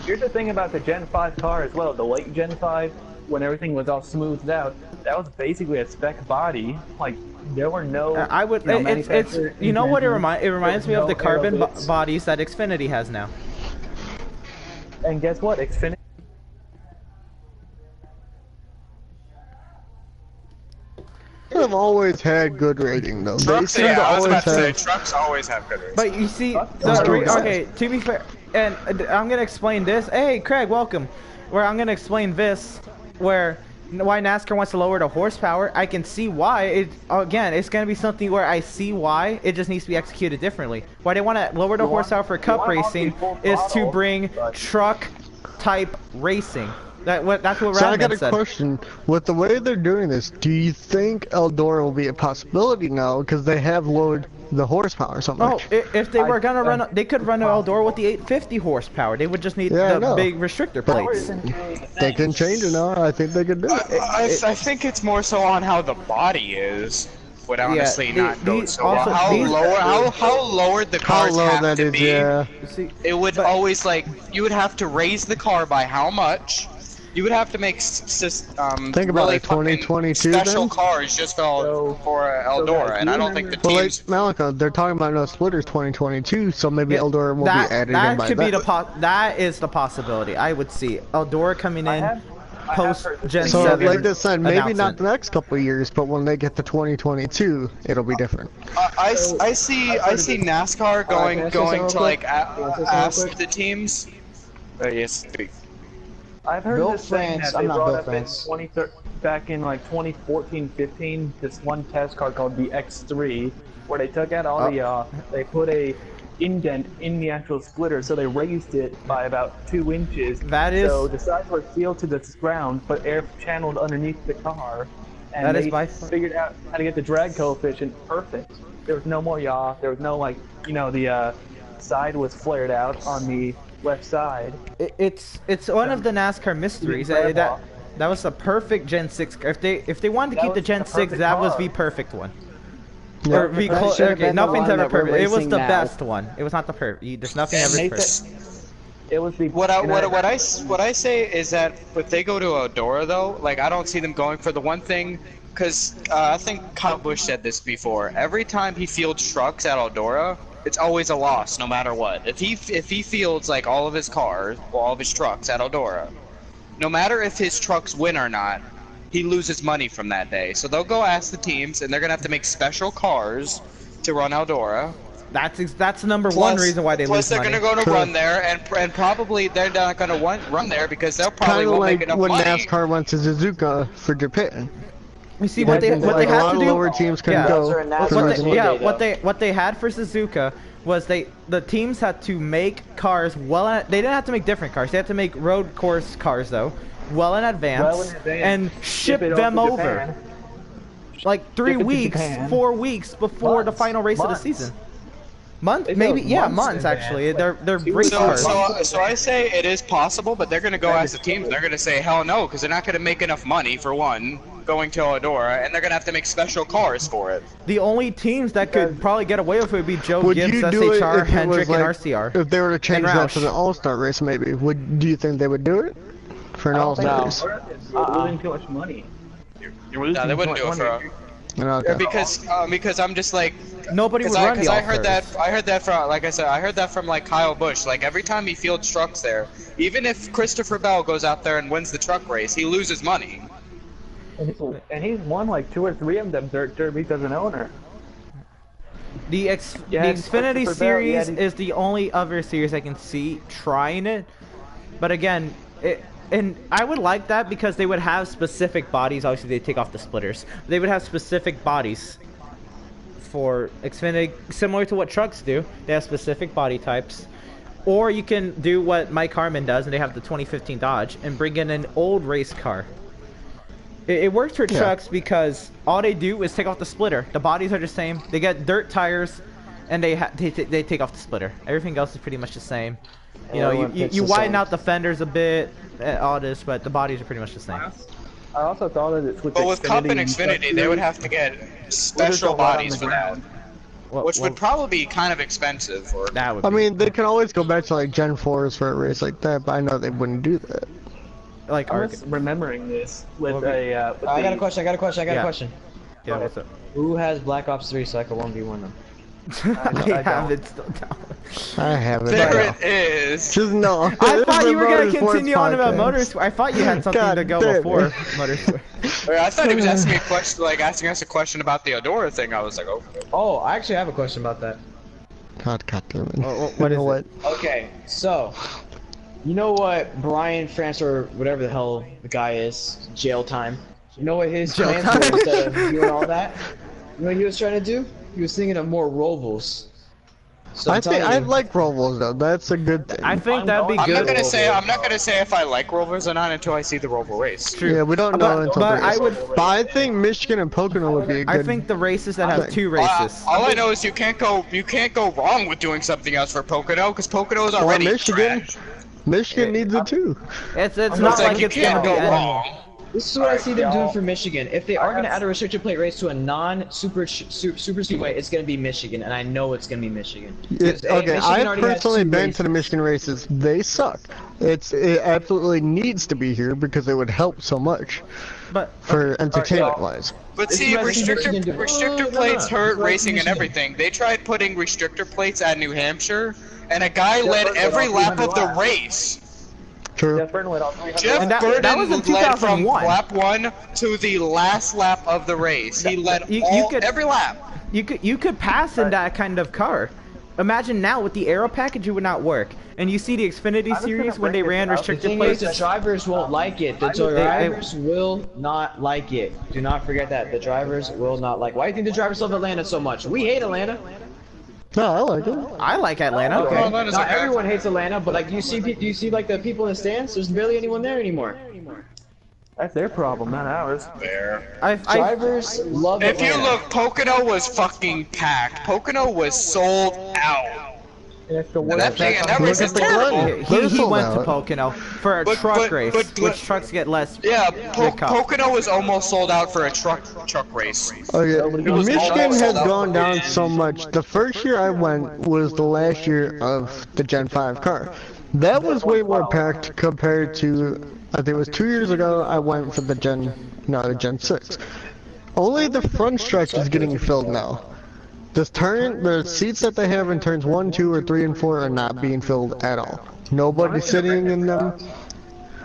Here's the thing about the Gen 5 car as well. The late Gen 5, when everything was all smoothed out, that was basically a spec body. Like, there were no. You know what it reminds me of the carbon bodies that Xfinity has now. And guess what? Xfinity. They've always had good rating though. Trucks, I was about to say, trucks always have good ratings. But you see, okay, to be fair, and I'm gonna explain this. Hey, Craig, welcome. Where I'm gonna explain this, why NASCAR wants to lower the horsepower. I can see why. It's gonna be something where I see why. It just needs to be executed differently. Why they want to lower the horsepower for Cup racing is to bring truck-type racing. That's what Radman said. So I got a question. With the way they're doing this, do you think Eldora will be a possibility now because they have lowered the horsepower so much? Oh, if they were gonna run, they could run Eldora with the 850 horsepower. They would just need the big restrictor plates. They can change it now. I think they could do it. I think it's more so on how the body is. Would honestly not go so well. How lowered the cars have to be. It would always you would have to raise the car by how much? You would have to make think about really 2022 special then? cars just for Eldora, and I don't think the teams. Malika, they're talking about no splitters 2022, so maybe Eldora will be added in by that. That is the possibility. I would see Eldora coming in post Gen 7. So like I said, maybe not the next couple of years, but when they get to 2022, it'll be different. I see NASCAR going to ask the teams. Yes. I've heard this thing that they brought up in back in 2014-15, this one test car called the X3, where they took out all they put a indent in the actual splitter, so they raised it by about 2 inches. So the sides were sealed to the ground, but air channeled underneath the car, and they figured out how to get the drag coefficient perfect. There was no more yaw. There was no side was flared out on the left side. It's one of the NASCAR mysteries. That was the perfect Gen 6. If they wanted to keep the Gen 6, that was the perfect one. Yeah. Or be close. should've Okay, been the nothing's one ever that we're perfect. It was racing the now. best one. It was not the perfect. There's nothing ever perfect. It was the What I say is that if they go to Eldora though, like I don't see them going for the one thing, because I think Kyle Busch said this before. Every time he fields trucks at Eldora, it's always a loss, no matter what. If he fields like all of his cars, or all of his trucks at Eldora, no matter if his trucks win or not, he loses money from that day. So they'll go ask the teams, and they're gonna have to make special cars to run Eldora. That's the number one reason why they lose money. Plus, they're gonna go to run there, and probably they're not gonna run there because they'll probably Kind of won't like make enough when money. NASCAR went to Suzuka for Japan. You see what they a had lot to of do. lower teams couldn't Yeah. go. Those are in for NASCAR. reasons. What they had for Suzuka was the teams had to make cars they didn't have to make different cars. They had to make road course cars though, well in advance, and ship it them off to over. Japan. Like 3 Ship it to weeks, Japan. 4 weeks before the final race of the Months. season. Month, They maybe, said yeah, months months in actually. advance, They're like 2 race weeks. cars. So I say it is possible, but they're gonna go ask the teams. They're gonna say hell no, because they're not gonna make enough money for one going to Eldora, and they're gonna have to make special cars for it. The only teams that could probably get away with it would be Joe Would Gibbs, you do it SHR, if it Hendrick, was and like, RCR. if they were to change that to Roush. the All-Star race, maybe? Mm-hmm. Do you think they would do it for an All-Star race? You're losing too much money. You're losing No, they wouldn't too do it much for. money. Okay. Because I'm just like Nobody would run the I heard All-Stars. that from, like I said, I heard that from like Kyle Busch. Like every time he fields trucks there, even if Christopher Bell goes out there and wins the truck race, he loses money. And he's won like 2 or 3 of them dirt derbies as an owner. The Yeah, Xfinity Christopher Bell, Series yeah, is the only other series I can see trying it. But again, and I would like that because they would have specific bodies. Obviously, they take off the splitters. They would have specific bodies for Xfinity, similar to what trucks do. They have specific body types. Or you can do what Mike Harmon does, and they have the 2015 Dodge, and bring in an old race car. It works for trucks because all they do is take off the splitter. The bodies are the same. They get dirt tires, and they take off the splitter. Everything else is pretty much the same. You know, you widen out the fenders a bit, all this, but the bodies are pretty much the same. I also thought that it's with But with Cup and and Xfinity, they would have to get special bodies for that, which would probably be kind of expensive. Or That would. I be- mean, they can always go back to like Gen 4s for a race like that, but I know they wouldn't do that. like I Arc. was remembering this with Well, a. With I got a the- question. I got a Yeah. question. Yeah, what's up? Who has Black Ops 3 so I can 1v1 them? They I have don't. it still down. I have it. there now. it is. Just no. I This thought is you were a gonna Motorsports continue on about podcast. Motorsport. I thought you had something God to go damn it. before Motorsport. Wait, I thought he was asking me a question, like asking us a question about the Eldora thing. I was like, oh. Oh, I actually have a question about that. God damn it. What You is know it? Okay, so you know what Brian France or whatever the hell the guy is, jail time. You know what his Jail plans time. were instead of doing all that? You know what he was trying to do? He was thinking of more Rovals. So I I'm telling think I you, like Rovals though. That's a good thing. I think that'd be I'm good. not gonna say if I like Rovers or not until I see the Rover race. True. Yeah, we don't know until but the I race. would. But I think Michigan and Pocono would be a good. I think the races that have two races. All I know is you can't go wrong with doing something else for Pocono because Pocono is Or already Michigan. trash. Michigan needs it too. It's It's not like like you it's gonna can't be go any. wrong. this is what I see them doing for Michigan. If they are going to add a restricted plate race to a non-super super speedway, it's going to be Michigan, and I know it's going to be Michigan. Because, A, Okay, Michigan I've already has personally two been to the races. Michigan races. They suck. It absolutely needs to be here because it would help so much But for entertainment wise. But This see, is what I see Michigan do. restrictor No, plates no. hurt This is what I see racing and Michigan. everything. They tried putting restrictor plates at New Hampshire, and a guy Jeff led Burton every went lap off of the 300 race. True. Jeff Burton went off 300 Jeff And that Burton was in led from 2001. lap 1 to the last lap of the race. He led you could- every lap. you could pass in that kind of car. Imagine now with the aero package, it would not work. And you see the Xfinity was Series gonna when they bring ran this up. The restricted thing is, plates. the drivers won't like it. The drivers will not like it. Do not forget that. The drivers will not like. Why do you think the drivers love Atlanta so much? We hate Atlanta. No, I like it. I like Atlanta. Okay. Well, Atlanta's Not okay. everyone hates Atlanta, but like, do you see like the people in the stands? There's barely anyone there anymore. That's their problem, not ours. There. I Drivers love If you Atlanta. look, Pocono was fucking packed. Pocono was sold out. And it's the And worst. that race is terrible. He went to Pocono for a truck race, which trucks get less. Yeah, Good cop. Pocono was almost sold out for a truck race. Okay, was Michigan almost has sold out. gone down so much. The first year I went was the last year of the Gen 5 car. That was way more packed compared to, I think it was 2 years ago, I went for the Gen 6. Only the front stretch is getting filled now. The seats that they have in turns 1, 2, or 3, and 4 are not being filled at all. Nobody's sitting in them.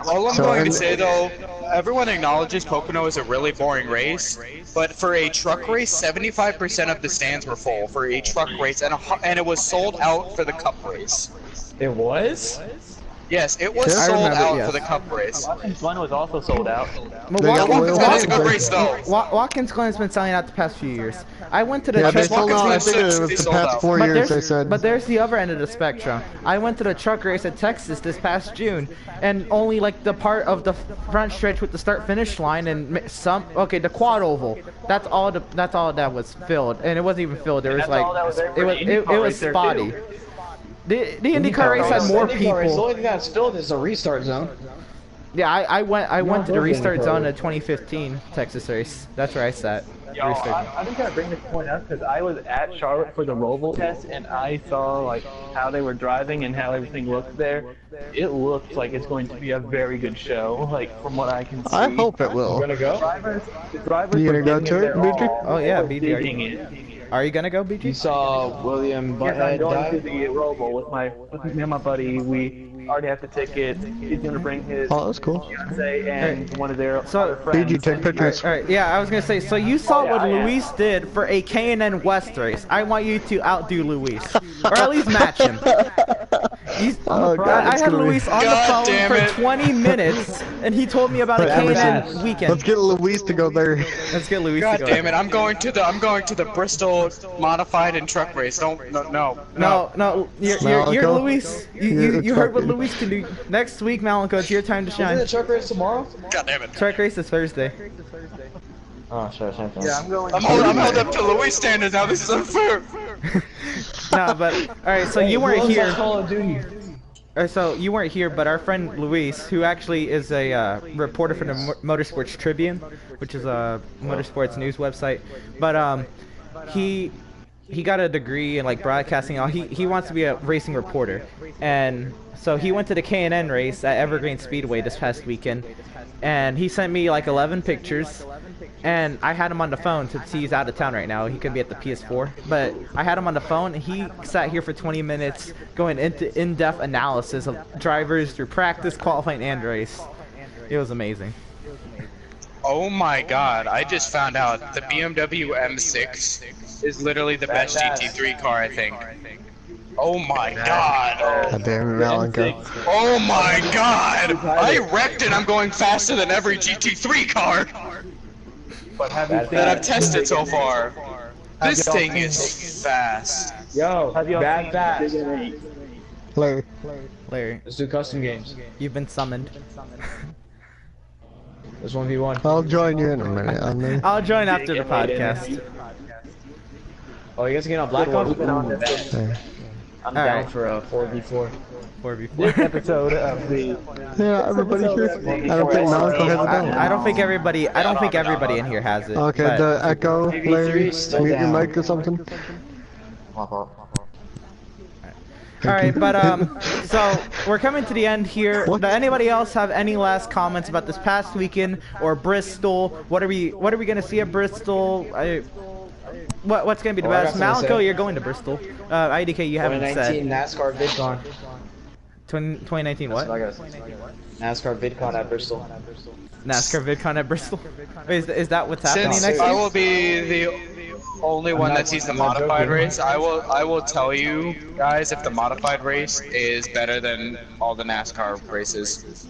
All I'm going to say though, everyone acknowledges Pocono is a really boring race, but for a truck race, 75% of the stands were full for a truck race, and it was sold out for the Cup race. It was? Yes, it was I sold remember, out yes. for the Cup race. Watkins Glen was also sold out. But They got Watkins, Royal That was a good Watkins. race though. Watkins Glen's been selling out the past few years. I went to the Yeah, they truck. sold out, I think it was They the sold past out. 4 But years, they there's, said. but there's the other end of the spectrum. I went to the truck race at Texas this past June, and only like the part of the front stretch with the start-finish line and the quad oval. That's all that was filled, and it wasn't even filled. There was That's all that was there for the it IndyCar was race there, spotty. too. The IndyCar race had more The people. only thing that's filled is a restart zone. Yeah, I went to the both restart IndyCar zone races. at 2015 Texas race. That's where I sat. Yo, Restart. I'm just gonna bring this point up because I was at Charlotte for the Roval test and I saw like how they were driving and how everything looked there. It looks like it's going to be a very good show, like from what I can see. I hope it will. Gonna go? The drivers You were gonna go giving to it it, their BG? all. Oh, yeah, They were BG, are digging you- it. Are you gonna go, You BG? saw William Yes, I'm Butthead going to die? the Roval with me and my buddy. We already have the ticket. He's gonna bring his Oh, that's cool. fiance and one of their So- other friends. BG, take pictures. Alright, yeah, I was gonna say, so you saw yeah, what yeah. Luis did for a K&N West race. I want you to outdo Luis. Or at least match him. Oh, God, I it's had gonna be- Luis on the God phone damn for it. 20 minutes, and he told me about a Let's K&N weekend. get Luis to go there. Let's get Luis God to go. damn it! I'm going to the Bristol modified and truck race. No. No, you're Malco? Luis. You're You heard what fucking- Luis can do. Next week, Malco, it's your time to Isn't shine. the truck race tomorrow? God damn it! Track race is Thursday. Oh, sure. Yeah, I'm going. I'm held up to Louis standards now. This is unfair. No, but alright, so you weren't here. Call of Duty. So you weren't here, but our friend Luis, who actually is a reporter for the Motorsports Tribune, which is a motorsports news website, but he got a degree in like broadcasting. And all. He wants to be a racing reporter, and so he went to the K&N race at Evergreen Speedway this past weekend, and he sent me like 11 pictures. And I had him on the phone since he's out of town right now. He could be at the PS4. But I had him on the phone, and he sat here for 20 minutes going into in-depth analysis of drivers through practice, qualifying, and race. It was amazing. Oh my God! I just found out the BMW M6 is literally the best GT3 car. I think. Oh my God! God damn it, Malco. Oh my God! I wrecked it. I'm going faster than every GT3 car But have you seen that I've tested so far. This thing is fast. Yo, Have you all bad seen fast. Big N8? Larry. Larry, Let's do custom games. you've been summoned. There's 1v1. I'll join you in a minute on there. I'll join after the podcast. Oh, you guys getting on Black Ops? Yeah. I'm All down right. for a 4v4. 4v4. This episode of the Yeah, everybody here. I don't think Malco has it down. I don't think everybody. I don't think everybody in here has it. Okay, but- the echo, Larry, still mute your down. mic or something. Alright, but so we're coming to the end here. What? Does anybody else have any last comments about this past weekend or Bristol? What are we gonna see at Bristol? What's gonna be the Oh, I best? got something to Malco, say. you're going to Bristol. IDK, you haven't 2019 said. NASCAR VidCon. 2019 what? That's what I gotta say. NASCAR VidCon at Bristol. NASCAR VidCon at Bristol. Wait, is that what's happening Since next I year? will be the only one that sees the modified race, I will tell you guys if the modified race is better than all the NASCAR races.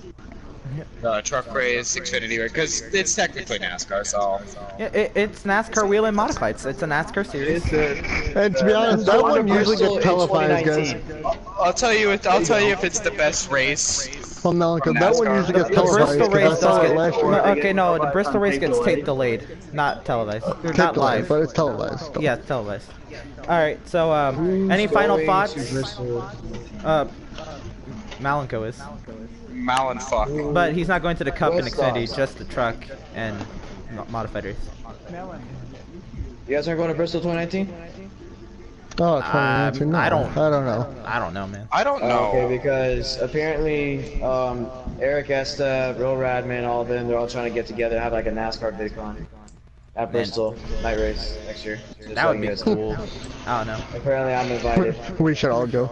The truck race, Xfinity race, because it's technically NASCAR, so. Yeah, it's NASCAR Wheel and Modifieds. It's a NASCAR series. And to be honest, that one usually gets televised, guys. I'll tell you if it's the best race Well, Malcolm, that one usually gets The televised. Bristol 'cause race I saw does it get. last year. Okay, no, the Bristol race gets tape delayed, not televised. Tape Not delay, live. but it's televised. Yeah, it's televised. All right. So, any final thoughts? Malenko is, Malin fuck. but he's not going to the Cup in West Xfinity, Sox. just the truck and modified race. You guys aren't going to Bristol 2019? Oh, 2019. No, I don't know. I don't know, man. I don't know. Okay, because apparently Eric Esta, Real Radman, all of them, they're all trying to get together and have like a NASCAR VidCon at Bristol night race next year. Just That would letting be you guys know. cool. I don't know. Apparently I'm invited. We should all go.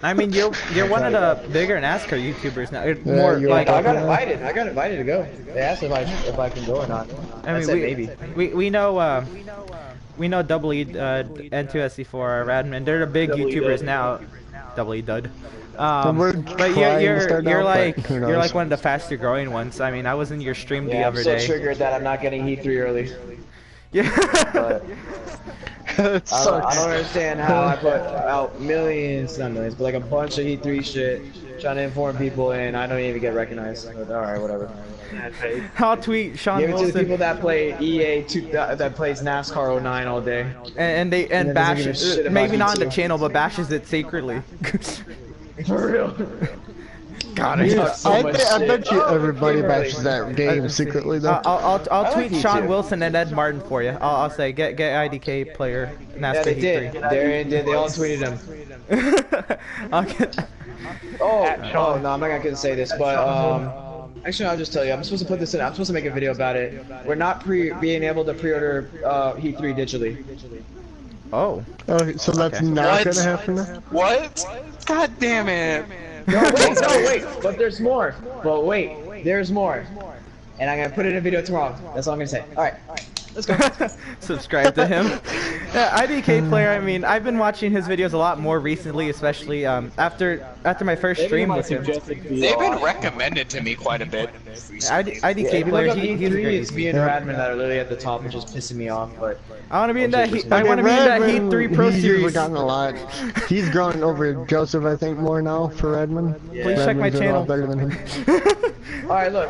I mean, you're one of the bigger NASCAR YouTubers now. More you're like I got invited to go. They asked if I can go or not. I mean, said maybe. we know Double E N2SC4 Radman. They're the big Double E YouTubers Dud. now. Double E Dud. We're But trying to you're start you're now, like but who you're knows? like one of the faster growing ones. I mean, I was in your stream the Yeah, I'm other so day. triggered that I'm not getting Heat 3 early. Yeah. But It I don't sucks. understand how I put out millions, not millions, but like a bunch of Heat 3 shit, trying to inform people, and I don't even get recognized. But alright, whatever. I'll tweet Sean Give it to the Wilson people that play EA that plays NASCAR 09 all day. and they then bash doesn't give a shit it, about maybe you not on the too. channel, but bashes it secretly. For real. God, We Yeah, talk so I much bet shit. you Oh, everybody game early. bashes that game secretly though. I'll like tweet you Sean too. Wilson and Ed Martin for you. I'll say get IDK player NASCAR Yeah, they Heat did. 3. They all tweeted him. I'll get. Oh, no, I'm not gonna say this, but actually, I'll just tell you. I'm supposed to put this in. I'm supposed to make a video about it. We're not being able to pre-order Heat 3 digitally. Oh. Oh, so that's Okay. not What? gonna happen now? What? God damn it. No, wait, but there's more. But wait, there's more. And I'm gonna put it in a video tomorrow. That's all I'm gonna say. All right, let's go. Subscribe to him. Yeah, IDK player. I mean, I've been watching his videos a lot more recently, especially after my first stream with him. They've been recommended to me quite a bit. IDK If you player. look up He's a E3, great it's me and Radman that are literally at the top, which is pissing me off. But I want to be in that. Okay, I want to be in that Heat 3 Pro he's Series. gotten a lot. He's growing over Joseph, I think, more now for Redmond. Please check my Redmond's doing a lot channel. better than him. all right, look,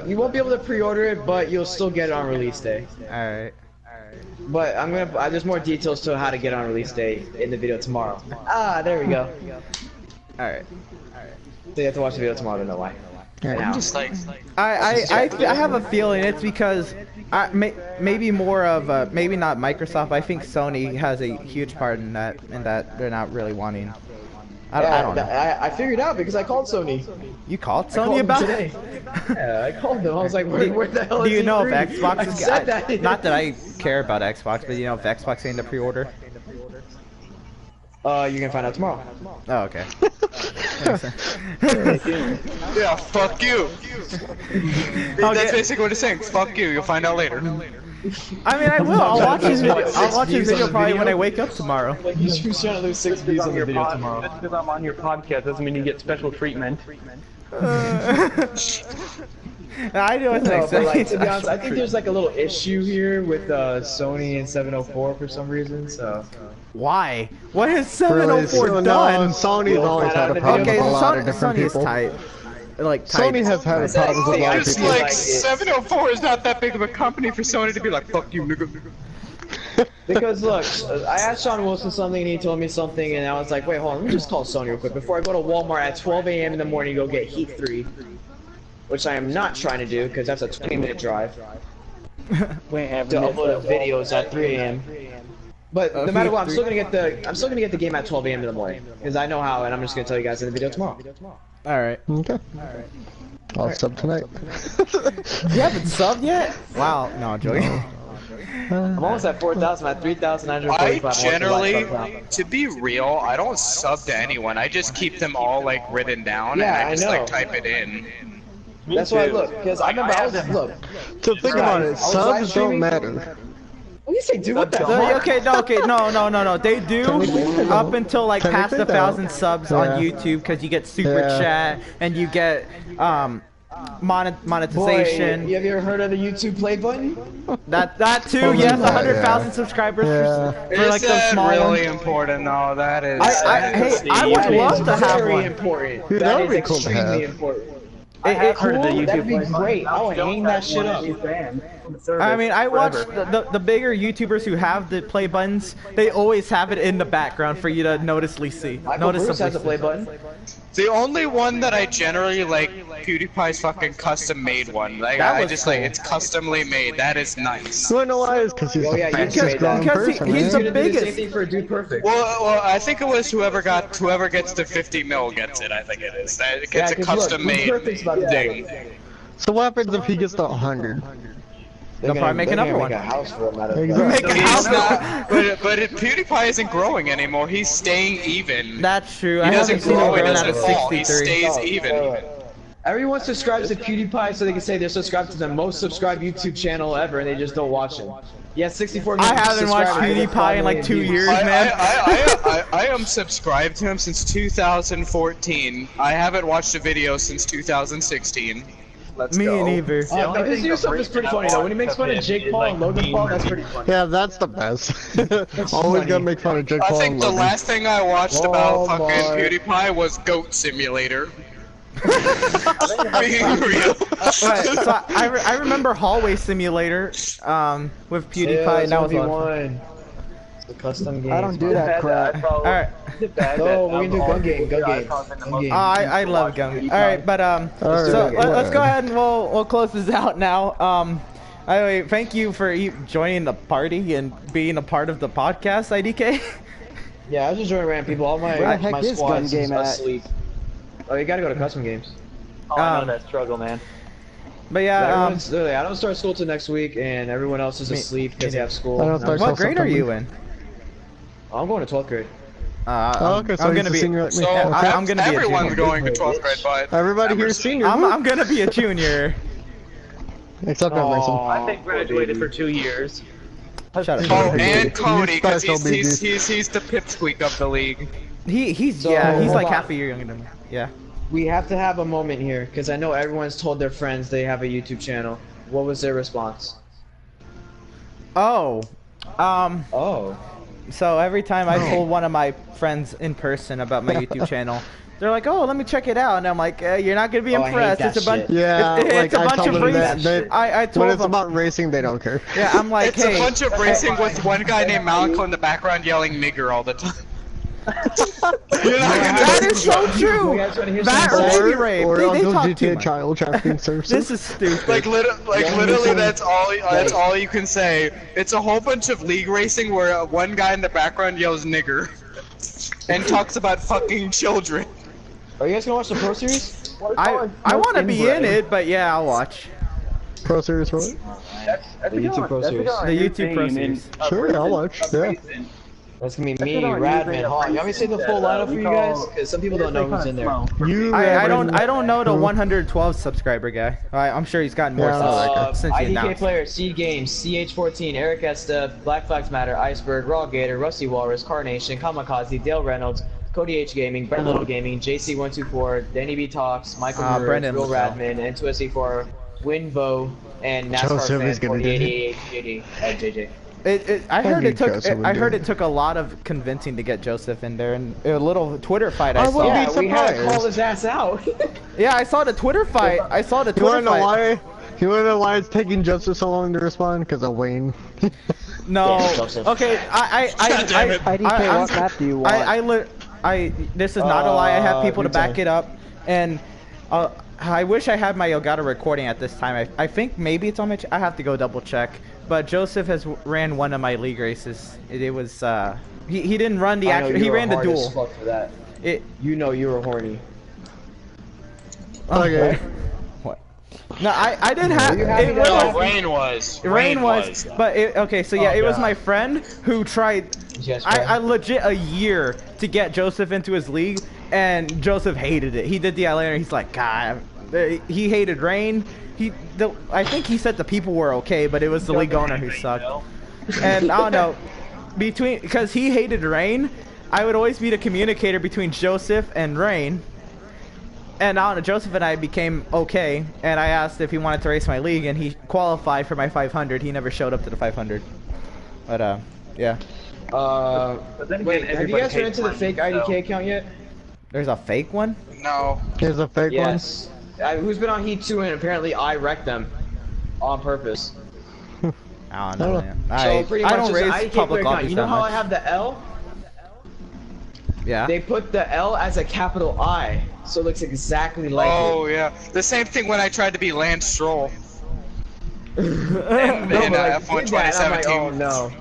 you won't be able to pre-order it, but you'll still get it on release day. All right. But there's more details to how to get on release day in the video tomorrow. Ah, there we go. All right. So you have to watch the video tomorrow to know why. Yeah. Now. Just like, I have a feeling it's because maybe more of maybe not Microsoft. I think Sony has a huge part in that they're not really wanting. I don't know. I figured out because I called Sony. You called I called Sony them about today. Yeah, I called them. I was like, where the hell is Do you know if E3? Xbox I is said that. not that I care about Xbox, but you know if Xbox ain't the pre-order? You can find out tomorrow. Oh, okay. yeah, fuck you. That's basically what it's saying. Fuck you. You'll find out later. I mean, I will. I'll watch his video. I'll watch his views on video the probably video? when I wake up tomorrow. Like you're trying to lose 6 views on the video tomorrow. Just because I'm on your podcast doesn't mean you get special treatment. I know it's No, but like, to be special honest, I think treat. there's like a little issue here with Sony and 704 for some reason. So Why? What has Really, 704 no, done? Sony's always had a problem Okay, with a lot of Sony different is people. tight. Like tight. Sony has had problems with a lot of Just people. like Like it. 704 is not that big of a company for Sony to be like, fuck you, nigga. because look, I asked Sean Wilson something and he told me something, and I was like, wait, hold on, let me just call Sony real quick before I go to Walmart at 12 a.m. in the morning to go get Heat 3, which I am not trying to do because that's a 20-minute drive Wait, have to upload videos at 3 a.m. But no matter what, I'm Heat still gonna get the game at 12 a.m. in the morning because I know how, and I'm just gonna tell you guys in the video tomorrow. All right. Okay. I'll sub tonight. You haven't subbed yet? Wow. No, I'm joking. I'm almost at 4,000. I'm at 3,945. I generally, to be real, I don't sub to anyone. I just keep them all like written down Yeah, and I just I know. like type it in. That's why I look, because I remember I was look. So think about it, I was live subs don't streaming. matter. What do you say, dude? What the fuck? Okay, no. They do up until like past Technically, 1,000 subs on Yeah. YouTube because you get super Yeah. chat and you get Boy, monetization. have you ever heard of the YouTube play button? That too. Yes, 100,000 Yeah. subscribers Yeah. for like Is the that small really ones. important though? That is. Hey, I would That love is to have very one. important. Dude, that that is would be cool to extremely have. important. I have heard of the Cool, YouTube that'd be play button. great. I would hang that shit up. I mean, I watch the bigger YouTubers who have the play buttons. They always have it in the background for you to noticeably see. Michael Bruce has a play button. The only one that I generally like, PewDiePie's fucking custom-made one. Like, That I was just cool. like it's customly made. That is nice. You wanna know why? It's because he's Oh, the yeah, you fastest made that. growing Because person, he's right? the Gonna do the biggest. same thing for Dude Perfect. Well, I think it was whoever gets to 50 mil gets it. I think it is. It gets a 'cause look, custom-made Dude Perfect's about to thing. die. So what happens if he gets to 100? They'll probably make another one. Make a house for him out of Exactly. Make a He's house. not, but PewDiePie isn't growing anymore. He's staying even. That's true. He I doesn't haven't seen him grow. He growing out doesn't of fall. He 63. stays even. Everyone subscribes to PewDiePie so they can say they're subscribed to the most subscribed YouTube channel ever, and they just don't watch him. He has 64 I million haven't watched subscribers with PewDiePie 5 in like million 2 views. years, man. I am subscribed to him since 2014. I haven't watched a video since 2016. Let's Me go. neither. His new stuff is pretty funny though. When he makes fun of Jake Paul and Logan Paul, that's pretty funny. Yeah, that's the best. Always funny. gotta make fun of Jake I Paul think and the Logan. last thing I watched about fucking Walmart. PewDiePie was Goat Simulator. Being real. Right, so I remember Hallway Simulator with PewDiePie, and that was a lot of fun. The custom game. I don't do that crap. Alright. No, we're gonna do gun game. Gun game. I love gun. Alright, but Alright, so yeah. let's go ahead and we'll close this out now. Anyway, thank you for joining the party and being a part of the podcast, IDK. Yeah, I was just joining random people. All my Where the heck my is squad gun is game at? asleep. Oh, you gotta go to custom games. Oh, I know that struggle, man. But yeah, Everyone's literally, I don't start school till next week, and everyone else is Me- asleep because they have school. I don't And start what till grade are September. you in? I'm going to 12th grade. Oh, okay, so I'm he's gonna a be. senior like me. So Okay. I'm gonna be a everyone's junior. going to 12th grade, but Everybody here is senior. I'm gonna be a junior. Except Emerson. I think graduated for 2 years. Shut up. oh, and Cody, because special, he's the pipsqueak of the league. He's So, yeah, he's hold like on. half a year younger than me. Yeah. We have to have a moment here because I know everyone's told their friends they have a YouTube channel. What was their response? Oh. Oh. So every time I told one of my friends in person about my YouTube channel, they're like, "Oh, let me check it out," and I'm like, "You're not gonna be Oh, I hate impressed. that It's a bunch. shit. Yeah, it's like a I bunch told of them racing." that. I When told it's them. about racing, they don't care. Yeah, I'm like, It's hey. a bunch of racing with one guy named Malcolm in the background yelling nigger all the time. You're not That gonna is so true. You guys wanna hear That something? or baby rape. Or They Uncle talk too GTA much. child trafficking services. This is stupid. literally that's all you can say. It's a whole bunch of league racing where one guy in the background yells nigger and talks about fucking children. Are you guys gonna watch the Pro Series? I want to be in it, but yeah, I'll watch Pro Series, what? The YouTube Pro Series. the YouTube Pro Series. Sure, I'll watch. Yeah. That's gonna be me, Radman, Hawk. You want me to say the full lineup for you guys? Because some people don't know who's in there. You. I don't know the 112 subscriber guy. I'm sure he's gotten more Yeah, subs since he IDK announced. player, C Games, CH14, Eric Estef, Black Flags Matter, Iceberg, Raw Gator, Rusty Walrus, Carnation, Kamikaze, Dale Reynolds, Cody H Gaming, Brent Little Gaming, JC124, Danny B Talks, Michael Murray, Brendan Real Littell. Radman, N2SE4, Winvo, and NASCAR Joseph fan is gonna do it. 4888 at JJ. I heard need it took. Joseph I to heard do it took a lot of convincing to get Joseph in there, and a little Twitter fight I I saw. would be Yeah, we had to surprised. call his ass out. Yeah, I saw the Twitter fight. I saw the You wanna Twitter know fight. why? You wanna know why it's taking Joseph so long to respond? Because of Wayne. No. Yeah, Joseph. Okay. God damn it. IDK, what map do you want? This is not a lie. I have people to me back too. it up, and I wish I had my Elgato recording at this time. I think maybe it's on my. I have to go double check. But Joseph has ran one of my league races. It was he didn't run the I know actual. you He were ran the hard as duel. fuck for that. It. You know you were horny. Okay. What? No, I didn't have. you happy It that was, No, Rain was. Rain was. But okay, so yeah, Oh, it was God. my friend who tried. Yes, I legit a year to get Joseph into his league, and Joseph hated it. He did the Outlander. He's like, God, he hated Rain. I think he said the people were okay, but it was the league owner who sucked. And I don't know, because he hated Rain, I would always be the communicator between Joseph and Rain. And I don't know, Joseph and I became okay, and I asked if he wanted to race my league, and he qualified for my 500. He never showed up to the 500. But yeah. then Wait, again, have you guys everybody run into the hates fake Rain, IDK so- account yet? There's a fake one? No. Here's a fake Yes. who's been on Heat 2 and apparently I wrecked them on purpose. I don't know, man. So pretty I much don't just, raise I can't public break down. office You know that how much. I have the L? Yeah. They put the L as a capital I, so it looks exactly like Oh it. yeah, the same thing when I tried to be Lance Stroll. No, in but, like, F1 did that, I'm like, 2017. oh no.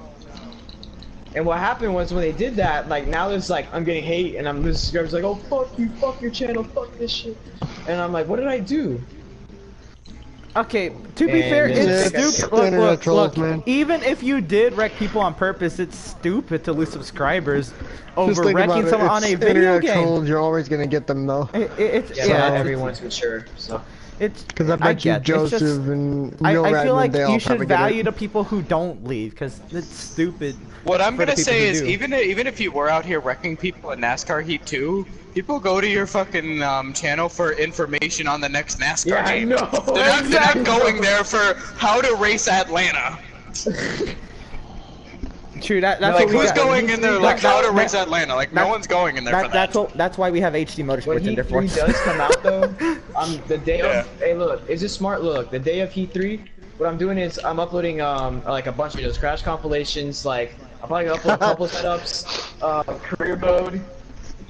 And what happened was when they did that, like now there's like I'm getting hate and I'm this subscribers like, oh fuck you, fuck your channel, fuck this shit. And I'm like, what did I do? Okay, to be And fair, it's it's like stupid. internet trolls, man. Even if you did wreck people on purpose, it's stupid to lose subscribers Just over think about wrecking it. someone on It's a video internet game. trolls, you're always gonna get them though. It's Yeah, not everyone's mature, so. It's Because I bet you get it. It's Joseph just- and I Real feel Radman, like they all you should probably get value it. the people who don't leave, because it's stupid. What I'm for the gonna people say who is, do. even if you were out here wrecking people in NASCAR Heat 2, people go to your fucking channel for information on the next NASCAR Yeah, I game. know. They're not going there for how to race Atlanta. True, that's Like, what we Who's got. going in there like how to race that- Atlanta? Like no one's going in there for that. That's why we have HD When Motorsports in Heat there 3 for. does come out though, the day Yeah. of, hey look, is this smart? Look, the day of Heat 3, what I'm doing is I'm uploading like a bunch of videos, crash compilations, like I'm probably gonna upload a couple setups, career mode,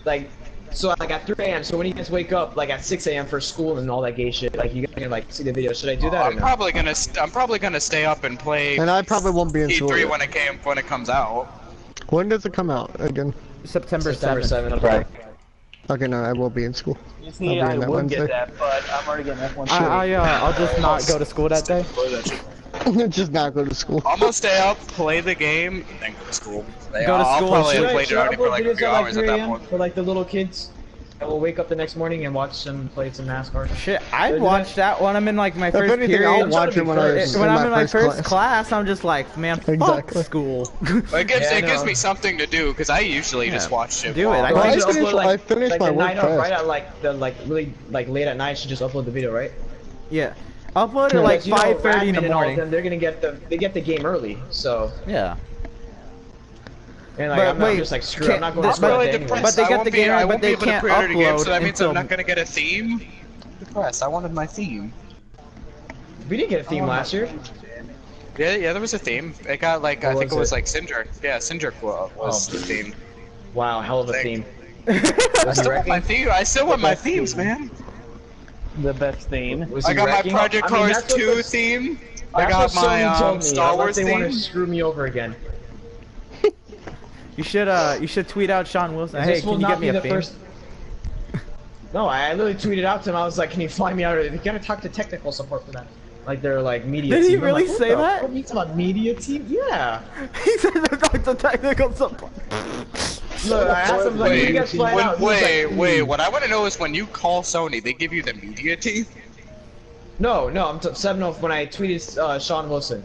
like so like at 3 a.m. So when you guys wake up like at 6 a.m. for school and all that gay shit, like you guys can like see the video. Should I do that or I'm no? probably gonna stay up and play And I probably won't be in Heat school 3 yet. when it comes out. When does it come out again? September September 7th. 7th. Right. Okay, no, I will be in school. You I'll see, be I in that would Wednesday. get that, but I'm already getting F1. I'll just not go to school that day. Just not go to school. I'm gonna stay up, play the game, and then go to school. Go to I'll school. probably Should have I- played it already for like a few hours at that point. for like the little kids that will wake up the next morning and watch them play some NASCAR? Shit, I'd Should I do watch that when I'm in like my first anything, period. I'll watch it when I was When in I'm in my first class. class, I'm just like, man, fuck Exactly. school. But it Yeah, I gives know. me something to do because I usually just watch shit. Do it, while I I'm Well, think- I finished like my the work night of, fast. right at like the really like late at night. Should just upload the video, right? Yeah, upload it like Because, you know, 5:30 in Radman the and all of morning. them, they're gonna get the game early, so Yeah. and like But I'm not wait, just like screw. I'm not going to can't- school but- that day anyway. but they I get won't the be- game I out, but won't be they able to can't pre-order the game, so upload that means I'm until- not gonna get a theme. Depressed. I wanted my theme. We didn't get a theme last year. Yeah, there was a theme. It got like I What think it was was it? like Sindrick. Yeah, Sindrick was the theme. Wow, hell of a Thank- theme. I Was he still want my wrecking? theme. I still want my best themes, theme. man. The best theme. Was I he got wrecking? my Project I mean, Cars that's what 2 the- theme. I That's got what Sony told my me, Star unless Wars they want to theme. screw me over again. You should tweet out Sean Wilson. Hey, This will can you not get me be a the theme? first. No, I literally tweeted out to him. I was like, "Can you fly me out? You gotta talk to technical support for that." Like they're like media Did team. he I'm really like, what say the that? fuck? You talking about media team? Yeah. He said they're going to technical support. Look, I asked him like, "When you guys flying out?" He was like, Wait. What I want to know is when you call Sony, they give you the media team. No, I'm 7-0 when I tweeted Sean Wilson.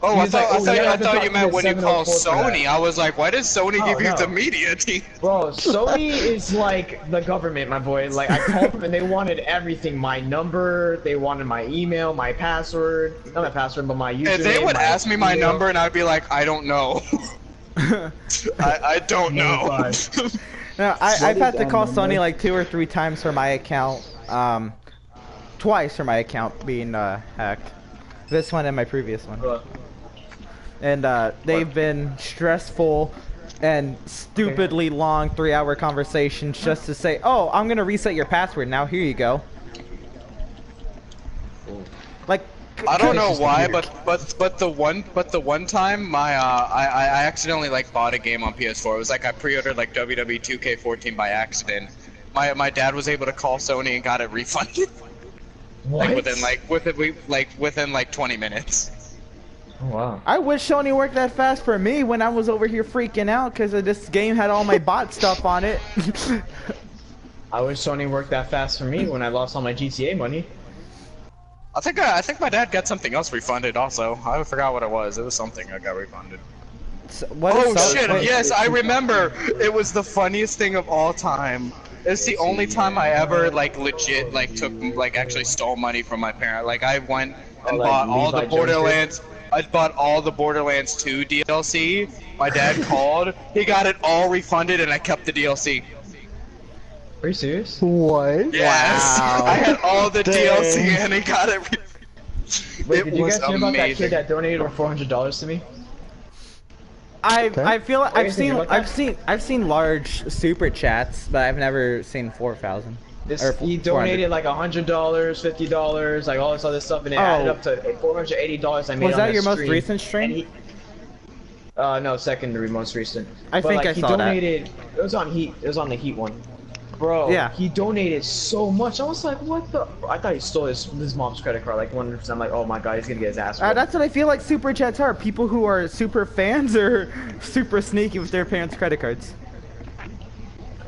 Oh, He I was like, thought, "Oh, yeah, I I've been thought you talking meant to when you call 704 for that." Sony. I was like, why does Sony Oh, give you no. the media team? Bro, Sony is like the government, my boy. Like I called them and they wanted everything: my number, they wanted my email, my password, not my password, but my username. If they would my ask me my email. number and I'd be like, I don't know. I don't know. No, I've had to is call that Sony number? like 2 or 3 times for my account. Twice for my account being hacked. This one and my previous one. And they've been stressful and stupidly long 3-hour conversations just to say, "Oh, I'm gonna reset your password now. Here you go." Like, I don't know just why, weird. but the one time I accidentally like bought a game on PS4. It was like I pre-ordered like WWE 2K14 by accident. My dad was able to call Sony and got it refunded. What? Within 20 minutes. Oh, wow. I wish Sony worked that fast for me when I was over here freaking out because this game had all my bot stuff on it. I wish Sony worked that fast for me when I lost all my GTA money. I think my dad got something else refunded also. I forgot what it was. It was something I got refunded. What Oh is shit! wait, Yes, I remember. It was the funniest thing of all time. It's the only time I ever like legit like took like actually stole money from my parent. Like I went and like bought all Levi the Jones Borderlands. I bought all the Borderlands 2 DLC. My dad called. He got it all refunded, and I kept the DLC. Are you serious? What? Yes. Wow. I had all the Dang. DLC and he got it. Wait, It did you was guys hear about that amazing. kid that donated over $400 to me? I feel What do you I've think seen about that? I've seen large super chats, but I've never seen 4,000. He donated like $100, $50, like all this other stuff, and it added up to $480 I made Was on that the your most stream. recent stream? And no, secondary, most recent. I But, think like, I he saw that. donated, It was on Heat. It was on the Heat one. Bro, Yeah. he donated so much. I was like, what the? I thought he stole his mom's credit card, like 100%. I'm like, oh my god, he's gonna get his ass. That's what I feel like super chats are. People who are super fans or super sneaky with their parents' credit cards.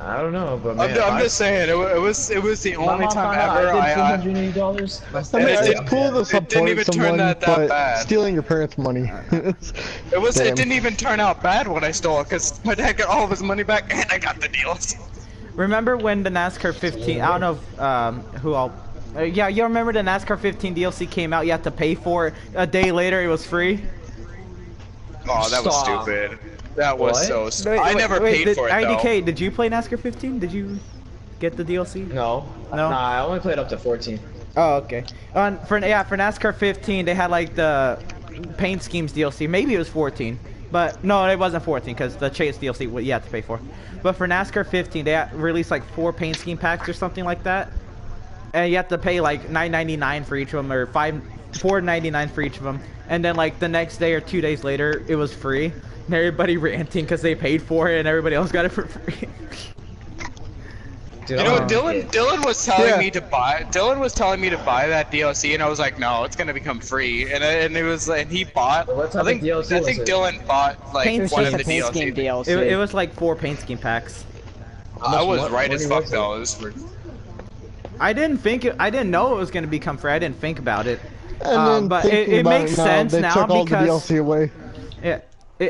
I don't know, but man, I'm just saying, it was the only time ever I did $280. I mean, it it's didn't- cool to it didn't support even turn someone, that but bad. stealing your parents' money. It Damn. didn't even turn out bad when I stole it, because my dad got all of his money back and I got the deals. Remember when the NASCAR 15? I don't know if, who all. Yeah, you remember the NASCAR 15 DLC came out? You had to pay for it. A day later, it was free. Oh, that was Stop. stupid. That was What? so stupid. I never paid for it, IDK, did you play NASCAR 15? Did you get the DLC? No, No? Nah, I only played up to 14. Oh, okay. For NASCAR 15, they had like the paint schemes DLC. Maybe it was 14, but no, it wasn't 14 because the Chase DLC you had to pay for. But for NASCAR 15, they released like 4 paint scheme packs or something like that, and you have to pay like $9.99 for each of them, or $4.99 for each of them. And then like the next day or 2 days later, it was free. And everybody ranting because they paid for it, and everybody else got it for free. Dude, You know, I'm a kid. Dylan was telling Yeah. me to buy. Dylan was telling me to buy that DLC, and I was like, no, it's gonna become free. And it was, and he bought. What type I of think DLC I was think it? Dylan bought like Paint one Just of a the paint scheme DLC. DLC. It was like 4 paint scheme packs. I was What- right what as do you fuck want? though. It was I didn't know it was gonna become free. I didn't think about it. And then But thinking it about makes now, sense they now took all the because DLC away. yeah, no,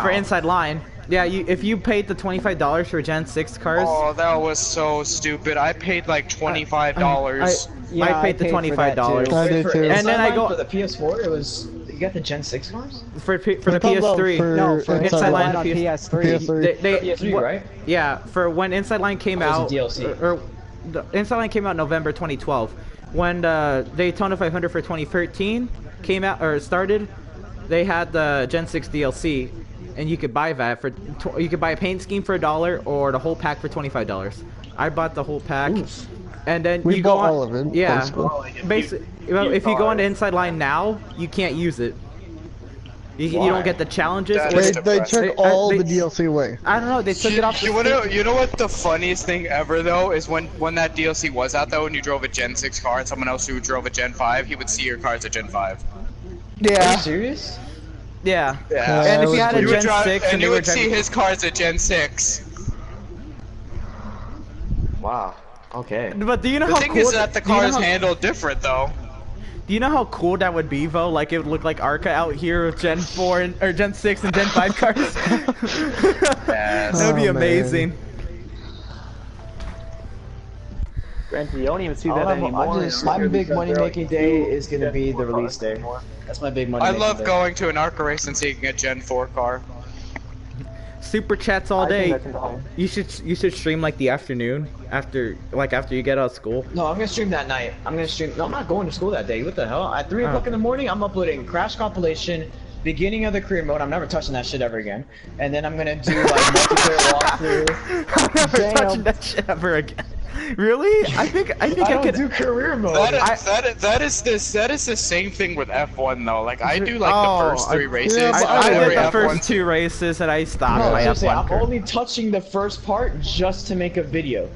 for Wow. Inside Line. Yeah, if you paid the $25 for Gen 6 cars, Oh, that was so stupid. I paid like $25. I paid the for that, $25. too. I did For too. And then I Inside go- Line for the PS4. It was you got the Gen 6 cars. for the We're talking about PS3. for No, for Inside Inside Line Line on PS3. PS3. PS3, right? Yeah, for when Inside Line came It was a out, DLC. or the Inside Line came out in November 2012. When the Daytona 500 for 2013 came out or started, they had the Gen 6 DLC, and you could buy that for you could buy a paint scheme for $1 or the whole pack for $25. I bought the whole pack, and then We you go bought on, all of it. Yeah, basically. basically, if you go on to Inside Line now, you can't use it. You don't get the challenges. That or is the- They depressing. took all they- the DLC away. I don't know. They took it off. You know what the funniest thing ever though is when that DLC was out though, and you drove a Gen 6 car and someone else who drove a Gen 5, he would see your car as a Gen 5. Are Yeah. you serious? Yeah. Yeah. And if it you had a was You would Gen drive, 6 and you you were would see driving, his car as a Gen 6. Wow. Okay. but do you know The how thing cool is that the do you know car is how- handled different though. Do you know how cool that would be, though? Like, it would look like Arca out here with Gen 4 or Gen 6 and Gen 5 cars. That would be Oh, man. amazing. Granted, you don't even see I'll that have- anymore. my big money making day is gonna be the release day. That's my big money. I making love day. going to an ARCA race and seeing a Gen 4 car. Super chats all I think day. that's insane. You should stream like the afternoon after you get out of school. No, I'm gonna stream that night. I'm gonna stream. No, I'm not going to school that day. What the hell? At 3 o'clock in the morning, I'm uploading Crash compilation, beginning of the career mode. I'm never touching that shit ever again. And then I'm gonna do like multiplayer walkthrough. I'm never Damn. touching that shit ever again. Really? I think I don't could. do career mode. That is the same thing with F1 though. Like I do like Oh, the first 3 races. yeah, but I every did the F1 first 2 races and I stopped No, my seriously, F1 I'm career. only touching the first part just to make a video,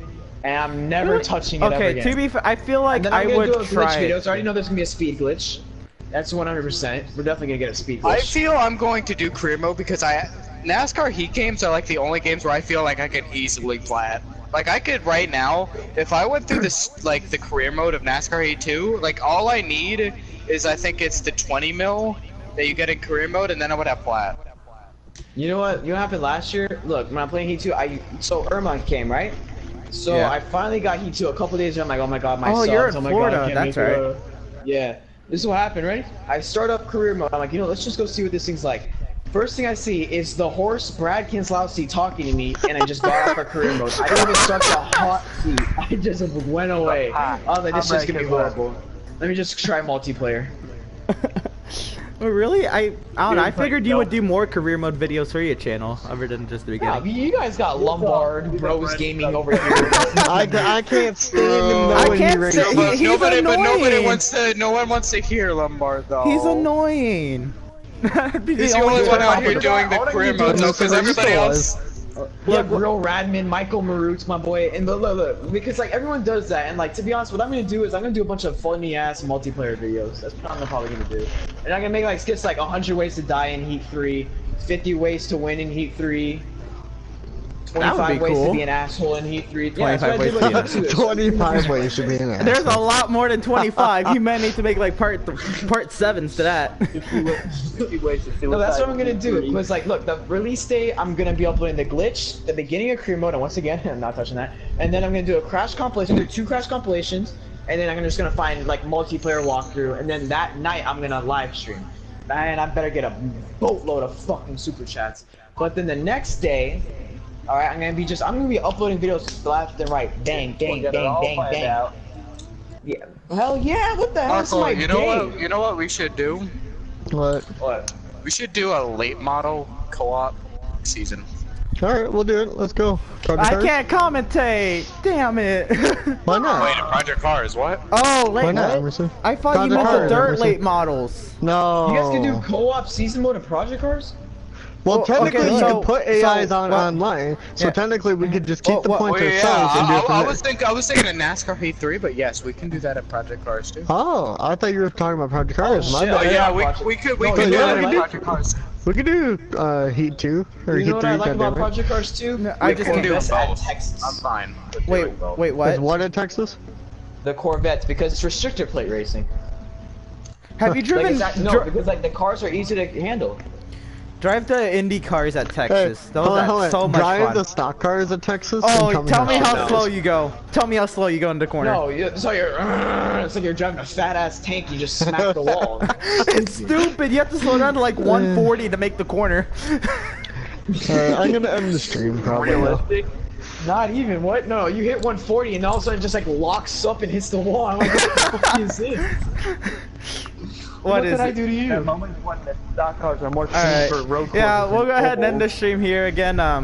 and I'm never Really? touching it ever Okay, again. to be fair, I feel like and then I I'm gonna would do a glitch try. video. So I already know there's gonna be a speed glitch. That's 100%. We're definitely gonna get a speed glitch. I feel I'm going to do career mode because NASCAR Heat games are like the only games where I feel like I can easily plat. Like I could right now, if I went through this like the career mode of NASCAR Heat 2, like all I need is I think it's the 20 mil that you get in career mode, and then I would have plat. You know what? You know what happened last year? Look, when I'm playing Heat 2, so Irma came, right? So Yeah. I finally got Heat 2 a couple days ago. I'm like, oh my god, my Oh, subs. you're in oh my Florida, God, I can't that's make right. Yeah. This is what happened, right? I start up career mode. I'm like, let's just go see what this thing's like. first thing I see is the horse Brad Kinslowski talking to me, and I just got off a career mode. I didn't even start the hot seat. I just went away. I was like, this is gonna be horrible. Let me just try multiplayer. Well, really? I don't know. I figured you would do more career mode videos for your channel other than just the Yeah, beginning. you guys got Lombard, Bros Gaming over here. I can't stand him though when he can't races. say- he's annoying. No one wants to hear Lombard though. He's annoying. That'd be He's the the only one out one. here doing the career mode though, because everybody else. Look, Real Radman, Michael Marutz, my boy, and look, because like everyone does that, and like to be honest, what I'm gonna do is I'm gonna do a bunch of funny ass multiplayer videos. That's what I'm probably gonna do, and I'm gonna make like skits like 100 ways to die in Heat 3, 50 ways to win in Heat 3, 25 ways cool. to be an asshole in Heat 3. 25 ways to be an asshole. 25 ways to be an asshole. There's a lot more than 25. You might need to make like part 7s to that. 50 ways to suicide. No, that's what I'm gonna do. Because like, look, the release date, I'm gonna be uploading the glitch, the beginning of career mode, and once again, I'm not touching that. And then I'm gonna do a crash compilation, do 2 crash compilations, and then I'm just gonna find like multiplayer walkthrough, and then that night I'm gonna live stream. And I better get a boatload of fucking super chats. But then the next day, all right, I'm gonna be uploading videos left and right, bang, bang, bang, bang, bang. Yeah, hell yeah! What the hell? It's Marco, my you know game. what? You know what we should do? What? What? We should do a late model co-op season. Alright, we'll do it. Let's go. I can't commentate. Damn it. Why not? Wait, a Project Cars, what? Oh, Why late. not, What? Emerson? I thought you Project meant the Cars, dirt Emerson. late models. No. You guys can do co-op season mode in Project Cars? Well, Well, technically, okay, you so- can put AIs so on what- online, so Yeah. technically we could just keep the What- points Oh, yeah, ourselves and do it from I there. was thinking of NASCAR Heat 3, but yes, we can do that at Project Cars too. Oh, I thought you were talking about Project Cars. My shit. bad. Oh yeah, Project- we could No, do yeah, that we at do. Project Cars. We could do Heat 2 or You Heat know what 3. I like about goddammit. Project Cars 2? No, I just can can't do Corvettes at both. Texas. I'm fine. with Wait, doing both. wait, Is what? what in Texas? The Corvettes, because it's restrictor plate racing. Have you Like, driven? because like the cars are easy to handle. Drive the Indy cars at Texas. Those hold on, are hold on. so much Drive fun. the stock cars at Texas. Oh, and tell me how no. slow you go. Tell me how slow you go in the corner. No, it's like it's like you're driving a fat ass tank. You just smack the wall. It's stupid. You have to slow down to like 140 to make the corner. I'm gonna end the stream probably. Realistic. Not even what? No, you hit 140 and all of a sudden it just like locks up and hits the wall. I'm like, what the fuck is this? What is did I it? do to you? At moments when the stock cars are more tuned Alright. for road Yeah, courses we'll go and ahead and end the ovals. stream here again. I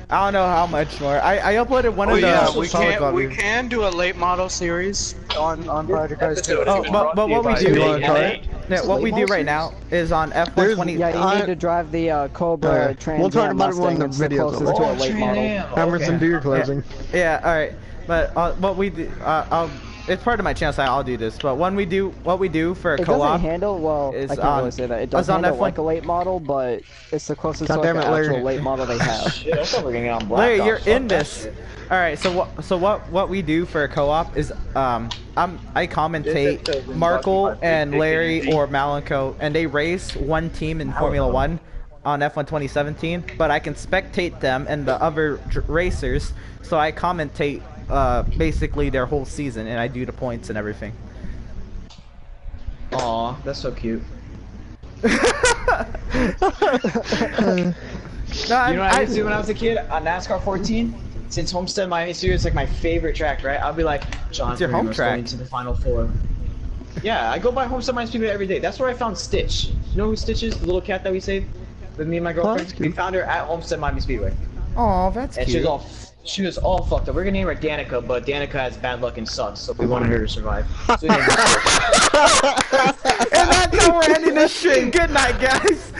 don't know how much more. I uploaded one Oh of the yeah, solid we copies. can do a late model series on Project Cars too. Oh, but what we do, Hey, yeah, what we do right now is on F120. Yeah, you need to drive the Cobra Trans we'll talk Am about it when Mustang. the It's the video's closest to over. a late model. Emerson, do your closing. Yeah, all right. But what we do, it's part of my channel, so I'll do this. But what we do for a It co-op. doesn't handle, well, is I can't on- really say that. It is does on handle F1. like a late model, but it's the closest to God like damn an it, Larry. actual late model they have. Shit, I thought we were gonna get on Black Larry, Ops. you're Fuck in that this. shit. All right. So what we do for a co-op is I commentate Markle and Larry or Malenko, and they race one team in Formula One on F1 2017. But I can spectate them and the other racers, so I commentate basically their whole season, and I do the points and everything. Aw, that's so cute. No, You know what I used to do when I was a kid? On NASCAR 14? Since Homestead Miami Studio is like my favorite track, right? I'll be like, John It's your home Freeman's track. going to the Final Four. Yeah, I go by Homestead Miami Studio every day. That's where I found Stitch. You know who Stitch is? The little cat that we saved? With me and my girlfriend? that's We cute. found her at Homestead Miami Speedway. Oh, that's And cute. she was all fucked up. We're gonna name her Danica, but Danica has bad luck and sucks, so we wanted her to survive. So we named her Stitch. And that's how we're ending this stream. Good night, guys.